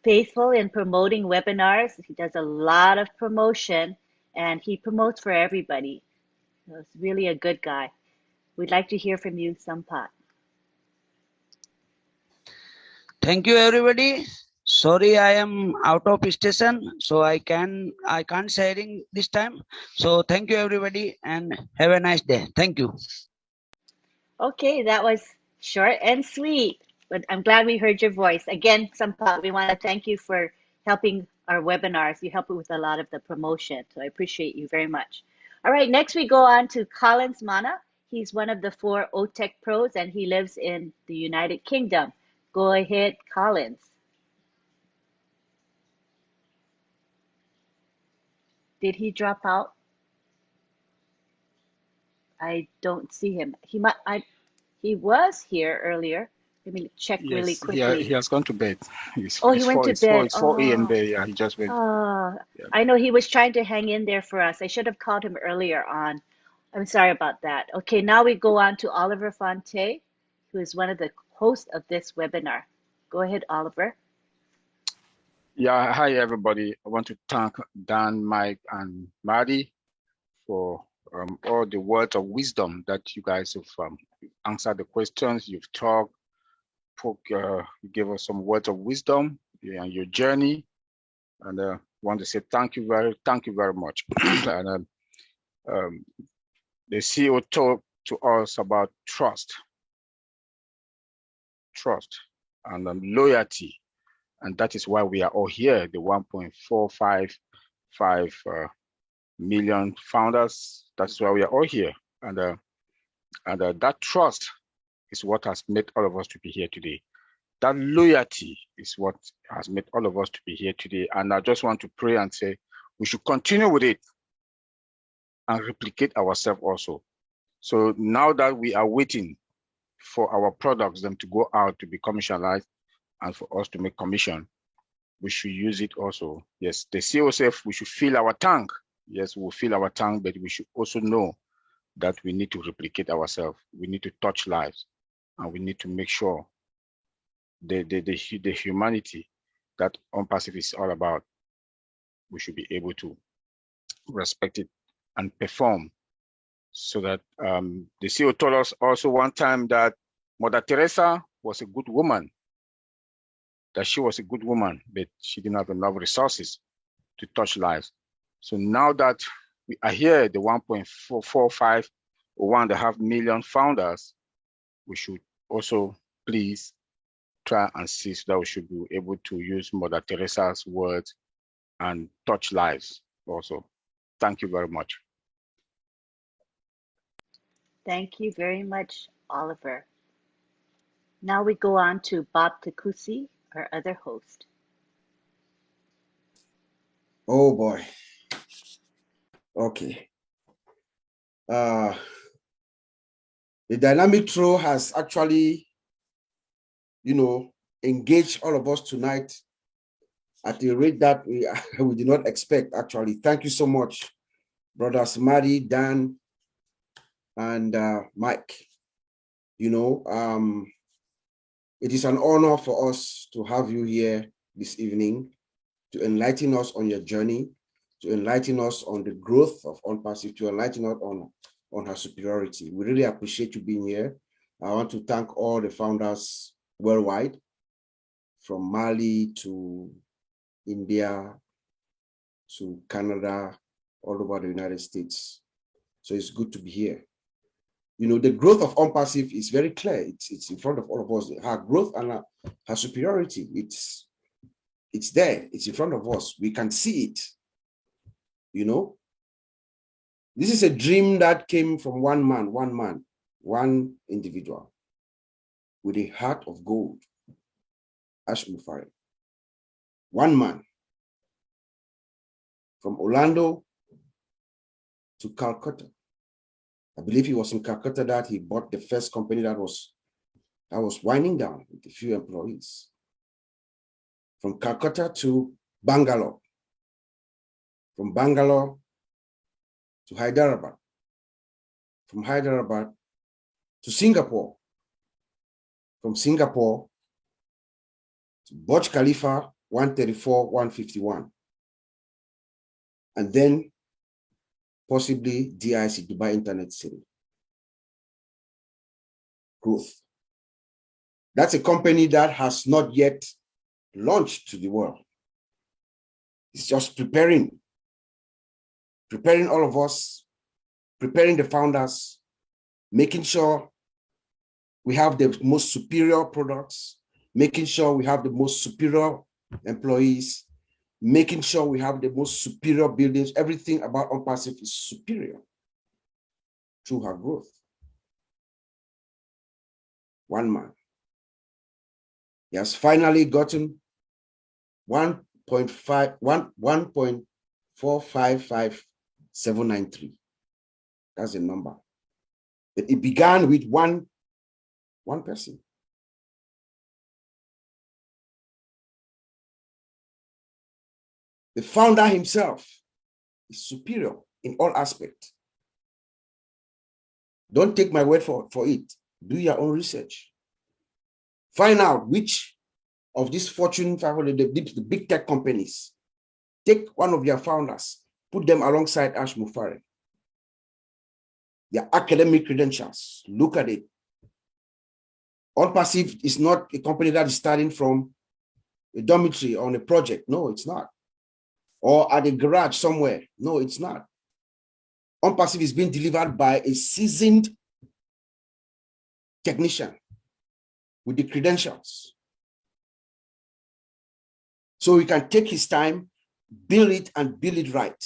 faithful in promoting webinars. He does a lot of promotion, and he promotes for everybody. So he's really a good guy. We'd like to hear from you, Sampath. Thank you, everybody. Sorry, I am out of station, so I can't sharing this time. So thank you, everybody, and have a nice day. Thank you. Okay, that was short and sweet, but I'm glad we heard your voice. Again, Sampath, we want to thank you for helping our webinars. You help with a lot of the promotion, so I appreciate you very much. All right, next we go on to Collins Mana. He's one of the 4 OTEC pros, and he lives in the United Kingdom. Go ahead, Collins. Did he drop out? I don't see him. He was here earlier. Let me check really quickly. Yeah, he has gone to bed. He went to bed. It's 4 a.m. there. Yeah, he just went. Oh, Yeah. I know he was trying to hang in there for us. I should have called him earlier on. I'm sorry about that. Okay, now we go on to Oliver Fonte, who is one of the host of this webinar. Go ahead, Oliver. Yeah, hi everybody. I want to thank Dan, Mike, and Maddie for all the words of wisdom that you guys have answered the questions. You've talked, you gave us some words of wisdom and your journey, and want to say thank you very much. And the CEO talked to us about trust, and loyalty. And that is why we are all here, the 1.455 million founders. That's why we are all here. And that trust is what has made all of us to be here today. That loyalty is what has made all of us to be here today. And I just want to pray and say, we should continue with it and replicate ourselves also. So now that we are waiting for our products them to go out to be commercialized and for us to make commission, we should use it also. Yes, the CEO said we should fill our tank. Yes, we'll fill our tank, but we should also know that we need to replicate ourselves. We need to touch lives, and we need to make sure the humanity that ONPASSIVE is all about, we should be able to respect it and perform. So that the CEO told us also one time that Mother Teresa was a good woman, that she was a good woman, but she didn't have enough resources to touch lives. So now that we are here, the 1.445 or 1.5 million founders, we should also please try and see so that we should be able to use Mother Teresa's words and touch lives also. Thank you very much. Thank you very much, Oliver. Now we go on to Bob Takusi, our other host. Oh boy. Okay. The dynamic throw has actually, engaged all of us tonight at a rate that we did not expect, actually. Thank you so much, brothers Mari, Dan, and Mike. It is an honor for us to have you here this evening to enlighten us on your journey, to enlighten us on the growth of ONPASSIVE, to enlighten us on her superiority. We really appreciate you being here. I want to thank all the founders worldwide, from Mali to India to Canada, all over the United States. So it's good to be here. The growth of ONPASSIVE is very clear. It's in front of all of us. Her growth and her superiority, it's there. It's in front of us. We can see it. This is a dream that came from one individual with a heart of gold. Ashmufari. One man from Orlando to Calcutta. I believe he was in Calcutta that he bought the first company that was winding down with a few employees. From Calcutta to Bangalore. From Bangalore to Hyderabad. From Hyderabad to Singapore. From Singapore to Burj Khalifa 134, 151. And then possibly DIC, Dubai Internet City. Growth. That's a company that has not yet launched to the world. It's just preparing all of us, preparing the founders, making sure we have the most superior products, making sure we have the most superior employees, making sure we have the most superior buildings. Everything about ONPASSIVE is superior through her growth. One man. He has finally gotten 1.455793. That's the number. But it began with one person. The founder himself is superior in all aspects. Don't take my word for it. Do your own research. Find out which of these Fortune 500, the big tech companies, take one of their founders, put them alongside Ash Mufareh. Their academic credentials, look at it. ONPASSIVE is not a company that is starting from a dormitory on a project. No, it's not. Or at a garage somewhere. No, it's not. ONPASSIVE is being delivered by a seasoned technician with the credentials. So he can take his time, build it, and build it right.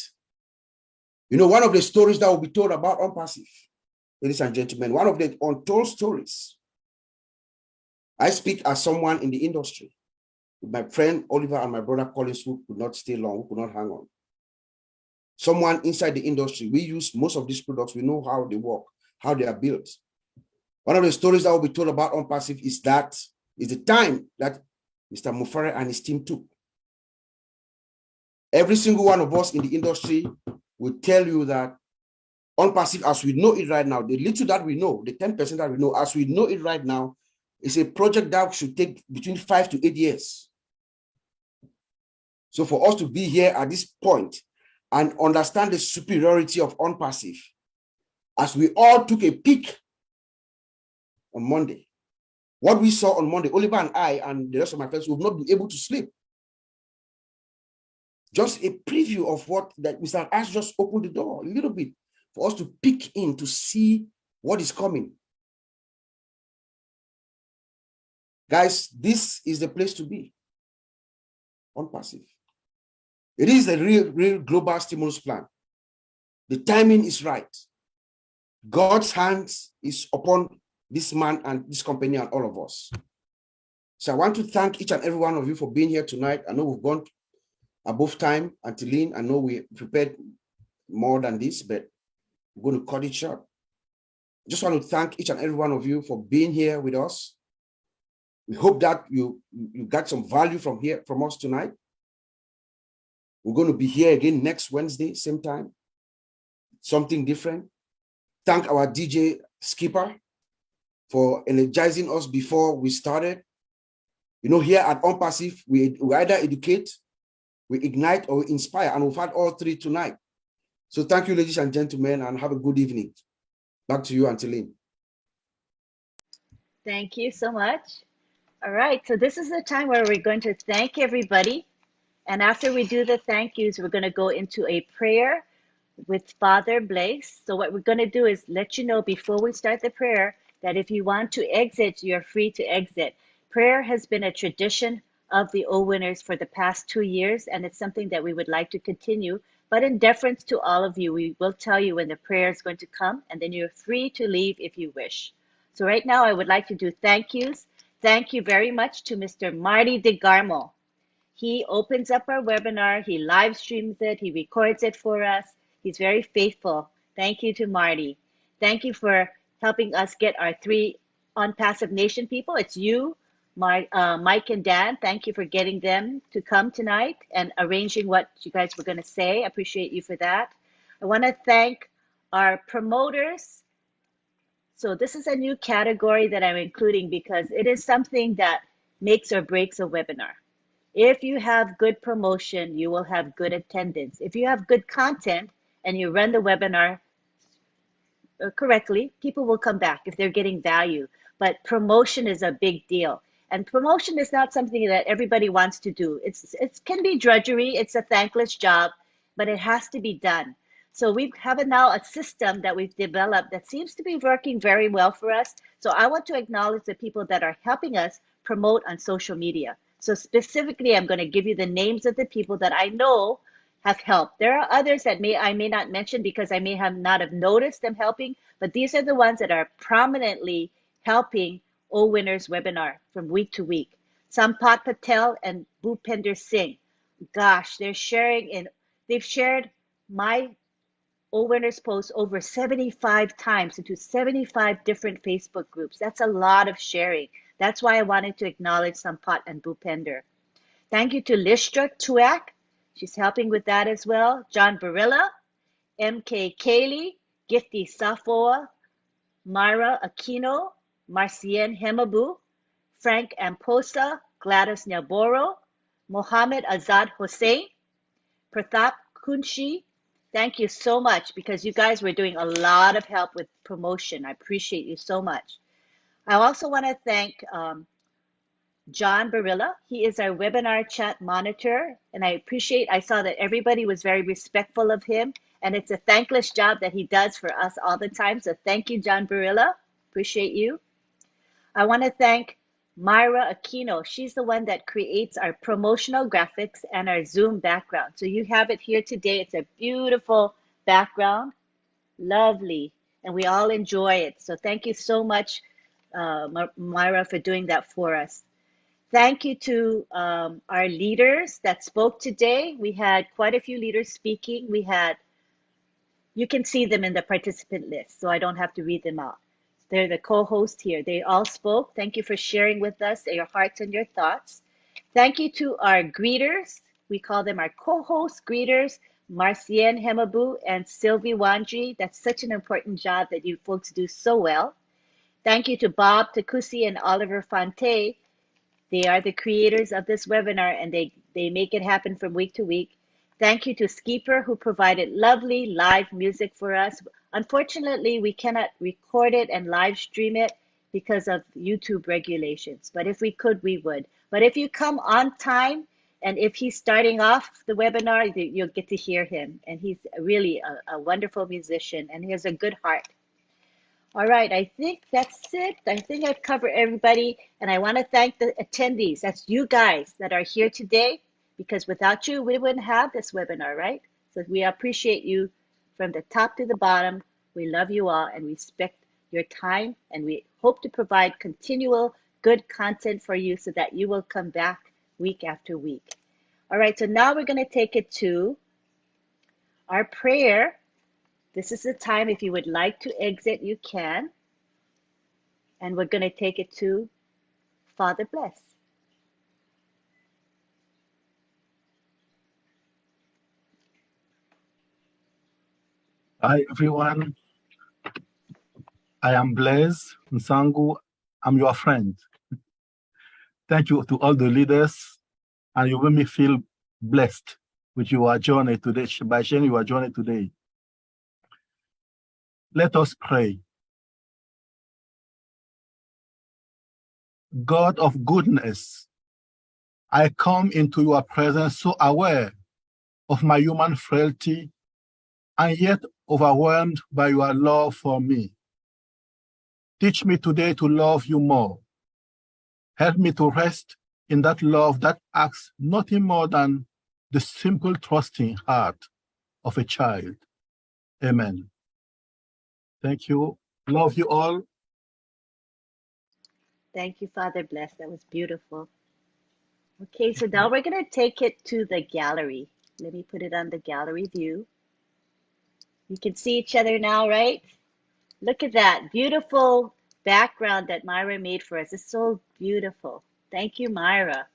You know, one of the stories that will be told about ONPASSIVE, ladies and gentlemen, one of the untold stories. I speak as someone in the industry, with my friend Oliver and my brother Collins, who could not stay long, who could not hang on. Someone inside the industry, we use most of these products, we know how they work, how they are built. One of the stories that will be told about ONPASSIVE is the time that Mr. Mufareh and his team took. Every single one of us in the industry will tell you that ONPASSIVE, as we know it right now, the little that we know, the 10% that we know, as we know it right now, is a project that should take between 5 to 8 years. So for us to be here at this point and understand the superiority of ONPASSIVE, as we all took a peek on Monday, what we saw on Monday, Oliver and I and the rest of my friends will not be able to sleep. Just a preview of what that Mr. Ash just opened the door a little bit for us to peek in to see what is coming. Guys, this is the place to be. ONPASSIVE. It is a real global stimulus plan. The timing is right. God's hands is upon this man and this company and all of us. So I want to thank each and every one of you for being here tonight. I know we've gone above time. Antilene, I know we prepared more than this, but we're going to cut it short. I just want to thank each and every one of you for being here with us. We hope that you got some value from us tonight. We're going to be here again next Wednesday, same time. Something different. Thank our DJ Skipper for energizing us before we started. You know, here at ONPASSIVE, we either educate, we ignite, or we inspire, and we've had all three tonight. So thank you, ladies and gentlemen, and have a good evening. Back to you, Antilene. Thank you so much. All right, so this is the time where we're going to thank everybody. And after we do the thank yous, we're going to go into a prayer with Father Blaise. So what we're going to do is let you know before we start the prayer that if you want to exit, you're free to exit. Prayer has been a tradition of the OWINNERS for the past 2 years, and it's something that we would like to continue. But in deference to all of you, we will tell you when the prayer is going to come, and then you're free to leave if you wish. So right now, I would like to do thank yous. Thank you very much to Mr. Marty DeGarmo. He opens up our webinar, he live streams it, he records it for us. He's very faithful. Thank you to Marty. Thank you for helping us get our 3 ONPASSIVE Nation people. It's you, Mike and Dan. Thank you for getting them to come tonight and arranging what you guys were going to say. I appreciate you for that. I want to thank our promoters. So this is a new category that I'm including because it is something that makes or breaks a webinar. If you have good promotion, you will have good attendance. If you have good content and you run the webinar correctly, people will come back if they're getting value. But promotion is a big deal. And promotion is not something that everybody wants to do. It can be drudgery. It's a thankless job, but it has to be done. So we have now a system that we've developed that seems to be working very well for us. So I want to acknowledge the people that are helping us promote on social media. So specifically, I'm going to give you the names of the people that I know have helped. There are others that I may not mention because I may not have noticed them helping, but these are the ones that are prominently helping OWINNERS webinar from week to week. Sampat Patel and Bhupender Singh. Gosh, they've shared my OWINNERS post over 75 times into 75 different Facebook groups. That's a lot of sharing. That's why I wanted to acknowledge Sampat and Bhupender. Thank you to Lishtra Tuak. She's helping with that as well. John Barilla, MK Kaylee, Gifty Safoa, Myra Aquino, Marcien Hemabu, Frank Amposa, Gladys Nyaboro, Mohammed Azad Hossein, Pratap Kunshi. Thank you so much because you guys were doing a lot of help with promotion. I appreciate you so much. I also want to thank John Barilla. He is our webinar chat monitor, and I saw that everybody was very respectful of him, and it's a thankless job that he does for us all the time. So thank you, John Barilla. Appreciate you. I want to thank Myra Aquino. She's the one that creates our promotional graphics and our Zoom background. So you have it here today. It's a beautiful background, lovely, and we all enjoy it. So thank you so much, Myra, for doing that for us. Thank you to our leaders that spoke today. We had quite a few leaders speaking. You can see them in the participant list, so I don't have to read them out. They're the co-host here. They all spoke. Thank you for sharing with us your hearts and your thoughts. Thank you to our greeters. We call them our co-host greeters, Marcienne Hemabu and Sylvie Wandri. That's such an important job that you folks do so well. Thank you to Bob Takusi and Oliver Fonte. They are the creators of this webinar, and they make it happen from week to week. Thank you to Skeeper, who provided lovely live music for us. Unfortunately, we cannot record it and live stream it because of YouTube regulations. But if we could, we would. But if you come on time, and if he's starting off the webinar, you'll get to hear him. And he's really a wonderful musician, and he has a good heart. All right, I think that's it. I think I've covered everybody, and I want to thank the attendees. That's you guys that are here today, because without you, we wouldn't have this webinar, right? So we appreciate you from the top to the bottom. We love you all and respect your time, and we hope to provide continual good content for you so that you will come back week after week. All right, so now we're going to take it to our prayer. This is the time, if you would like to exit, you can. And we're going to take it to Father Bless. Hi, everyone. I am Blaise Nsangu. I'm your friend. Thank you to all the leaders, and you made me feel blessed with your journey today, by sharing your journey today. Let us pray. God of goodness, I come into your presence so aware of my human frailty and yet overwhelmed by your love for me. Teach me today to love you more. Help me to rest in that love that asks nothing more than the simple trusting heart of a child. Amen. Thank you. Love you all. Thank you, Father Bless. That was beautiful. Okay, so now we're going to take it to the gallery. Let me put it on the gallery view. You can see each other now, right? Look at that beautiful background that Myra made for us. It's so beautiful. Thank you, Myra.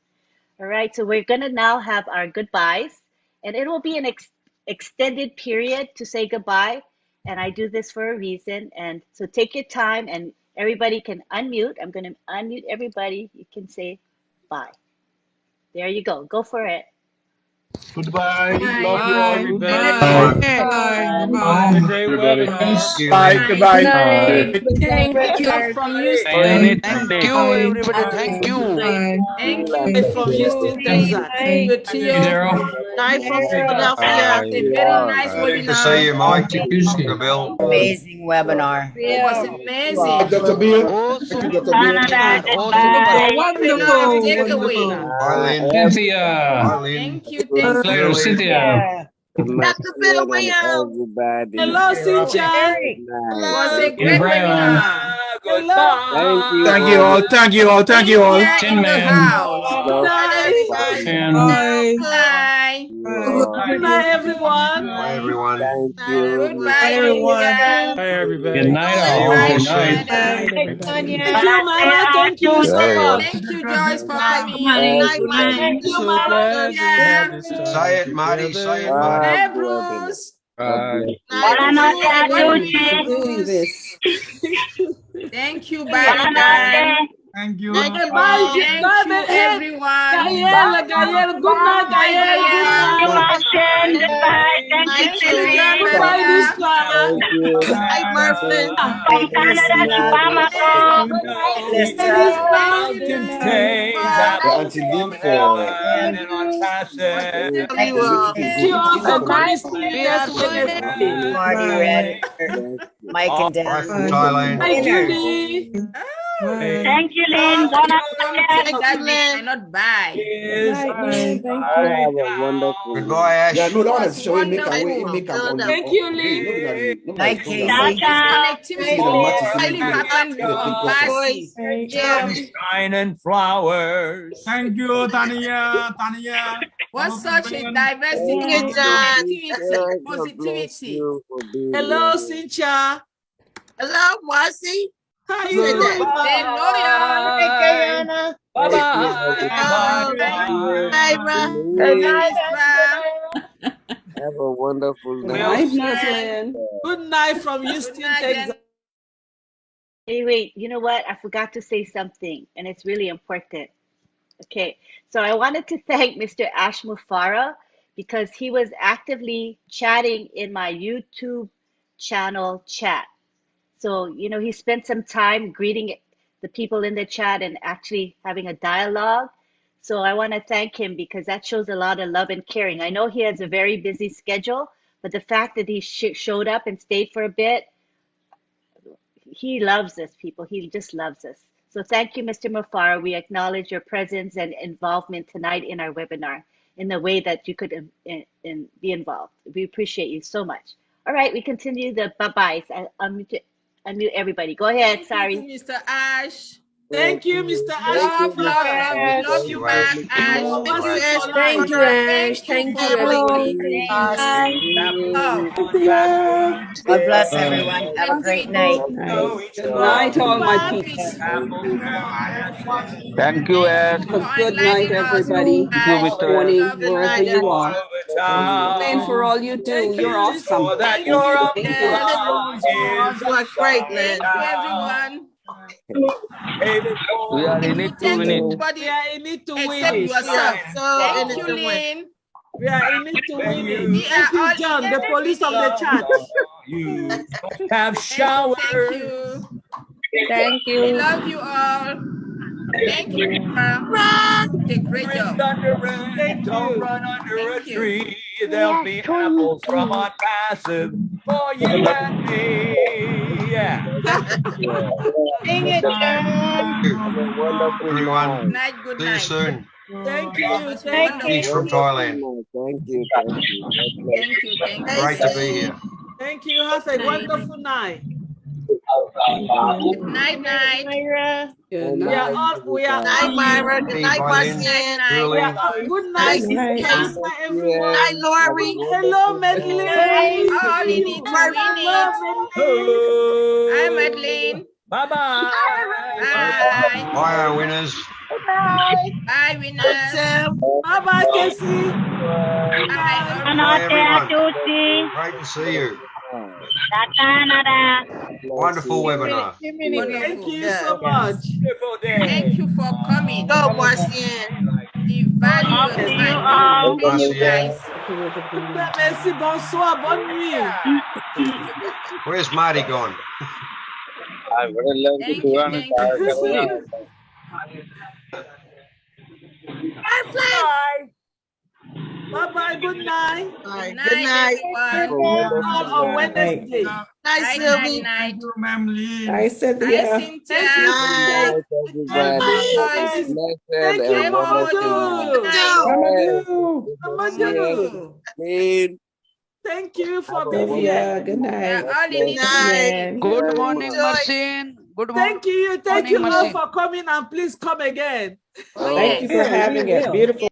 All right, so we're going to now have our goodbyes, and it will be an extended period to say goodbye, and I do this for a reason. And so take your time, and everybody can unmute. I'm going to unmute everybody. You can say bye. There you go. Go for it. Goodbye. Bye. Love you all. Everybody. Bye. Bye. Great Everybody. webinar. Bye. Goodbye. Thank you from Thank Houston. you, everybody. Thank you. Thank you From Houston, Texas. Good to you. Night from Philadelphia. A very nice Good to see you, webinar. Mike. Bill. Amazing webinar. It was amazing. Dr. Beer. Awesome Thank you, Dr. Beer. webinar. Awesome I webinar. learned a lot of takeaway. Bye, Lynn. Cynthia. Bye, Lynn. Thank you. Thank Hello, you. Cynthia. Dr. Phil Williams. Hello, Cynthia. It was a Hey, great Brian. webinar. Hello. Thank you all. Thank you all. Thank you all. Cynthia in the Man. house. Good night, everybody. And Bye. Good night, everyone. bye, everyone. Goodbye, everyone. Cynthia. Bye, everybody. good night, all. Goodbye, Good night. Thank you, Myra. Thank you so much. Thank you, Joyce, for coming. Thank you, So Myra. glad we had this time Say it, Marty. Say it, together. Marty. Hey, Bruce. Bye. Nice to see you again, Doing Bruce. this. Thank you, Barry Dan. Thank you. Thank you Bye, all. bye, Thank you, everyone. Gael. Good night, Bye, Gael. Good Gael. You, night. Martin. Goodbye. Thank you, Thank you, Cindy. Goodbye, Gabriela. Lisa. Thank you. Bye, Marvin. From Canada to Bamako. Lisa. Thank you, can Lynn. say Bye. that The Auntie Lynn for and on passive. Thank you, Thank you all Cindy. for Good night, coming. See you Lynn. next Wednesday. Marty Red, Mike and Bye Dan. from Thailand. Bye, Winners. Julie. Thank you, Lynn. Thank Bon you for coming to appetit. that we cannot buy. Y'all have a wonderful Goodbye, Ash. Yeah, no, that one Was is showing make wonderful. make up on Thank you, today. Lee. Nobody Night, program. Ciao, Casey. This ciao. See the match is connectivity really only good. happened with Yeah, big question. ONPASSIVE. Jim, Shining flowers. Thank you, Tania. Tania. was such a Thank diversity you, of Lisa. creativity, God bless positivity. you for being Hello, here. Cynthia. Hello, Marcy. How Who you said that? doing? Stay loyal. Hi, Kayana. Thank you, everybody. Bye. Thank you, Myra. Good Lynn. night, Lisa. Have a wonderful Good night. night, Naslin. Good night from Houston, Texas. Hey, wait, you know what? I forgot to say something, and it's really important. Okay, so I wanted to thank Mr. Ash Mufara because he was actively chatting in my YouTube channel chat. So, he spent some time greeting the people in the chat and actually having a dialogue. So I want to thank him because that shows a lot of love and caring. I know he has a very busy schedule, but the fact that he showed up and stayed for a bit, he loves us, people. He just loves us. So thank you, Mr. Mufara. We acknowledge your presence and involvement tonight in our webinar in the way that you could be involved. We appreciate you so much. All right, we continue the bye-byes. Unmute everybody. Go ahead. Thank you to Sorry. Mr. Ash. Thank you, Mr. Ash. Thank you, Love, Mr. love. We Ash. love Thank you you, back, Ash. No Thank you, mercy Ash. for life. Thank you for everything. Love. God bless everyone. Have a great night. Good night, all my peeps. Thank you, Ed. Have a good night, everybody. Thank you, Mr. Ed. Morning, wherever you are. And for all you do, you're awesome. That Thank you're a you. You are great, Lynn. Thank you, everyone. We are in it to Thank win it. everybody We are in it to win except it. yourself. Thank you, Lynn. We are in it to win it. We are Thank you, all John, in the it to police of win the it. church. You have showers. Thank you. Thank We you. love you all. Thank you, Run. Did a great job. Thank Don't you. run under a Thank you. tree. There'll be apples from ONPASSIVE for you and me. Yeah. Sing it, John. Have a wonderful Everyone. night. Good See you night. soon. Thank you. Thank Thank you. you. Peace from Wonderful Thailand. night. Thank you. Thank you. God bless. Thank you. Thank you. Great to be here. Thank you. Have a wonderful night. Good night, night. Myra. We Good are night, all. We are everybody. all. Myra. Good Steve, night, Eileen, Marcian. We Julie, are all. Good Night, night. Good night. Good Casey. night, everyone. Night, Yes. Have a Lori. Hello, wonderful Madeline. night. I miss All in you. it to win it. Hello, Hi, Madeline. Bye-bye. Bye. Bye, our winners. Bye, winners. Madeline. Bye bye, Casey. Bye. Bye. Bye, Anote everyone. atusi. Great to see you. Tatanada. God bless Wonderful you. webinar. Thank Wonderful. you Yeah. so much. Beautiful day. Thank you for coming. Go, Marcian. We value Love your to you time. all. Thank you, Marcian. guys. Merci, bonsoir, bonne nuit. Where's Marty gone? I would love to Thank do you. on Thank you. Bye. Bye bye. Good night. Good night, Have a everyone. See you all wonderful on night. Wednesday. Night, Sylvie. Night. Thank you, Ma'am Lee. I said, Hi, yeah. Cynthia. Thank you, Good Cynthia. night, Thank everybody. you, Joyce. Joyce. Blessed Thank you, and Hey, wonderful Mamadou. night. Mamadou. Yes. Mamadou. Good to see Mamadou. everybody. Thank you Have for a being wonderful here. Sylvia, good night. Yeah, night. God all in bless it. Man. Good very morning, much. Marcin. Good Thank you. Thank morning, you all Marcin. for coming and please come again. Oh, Thank yes. you for having it. Beautiful.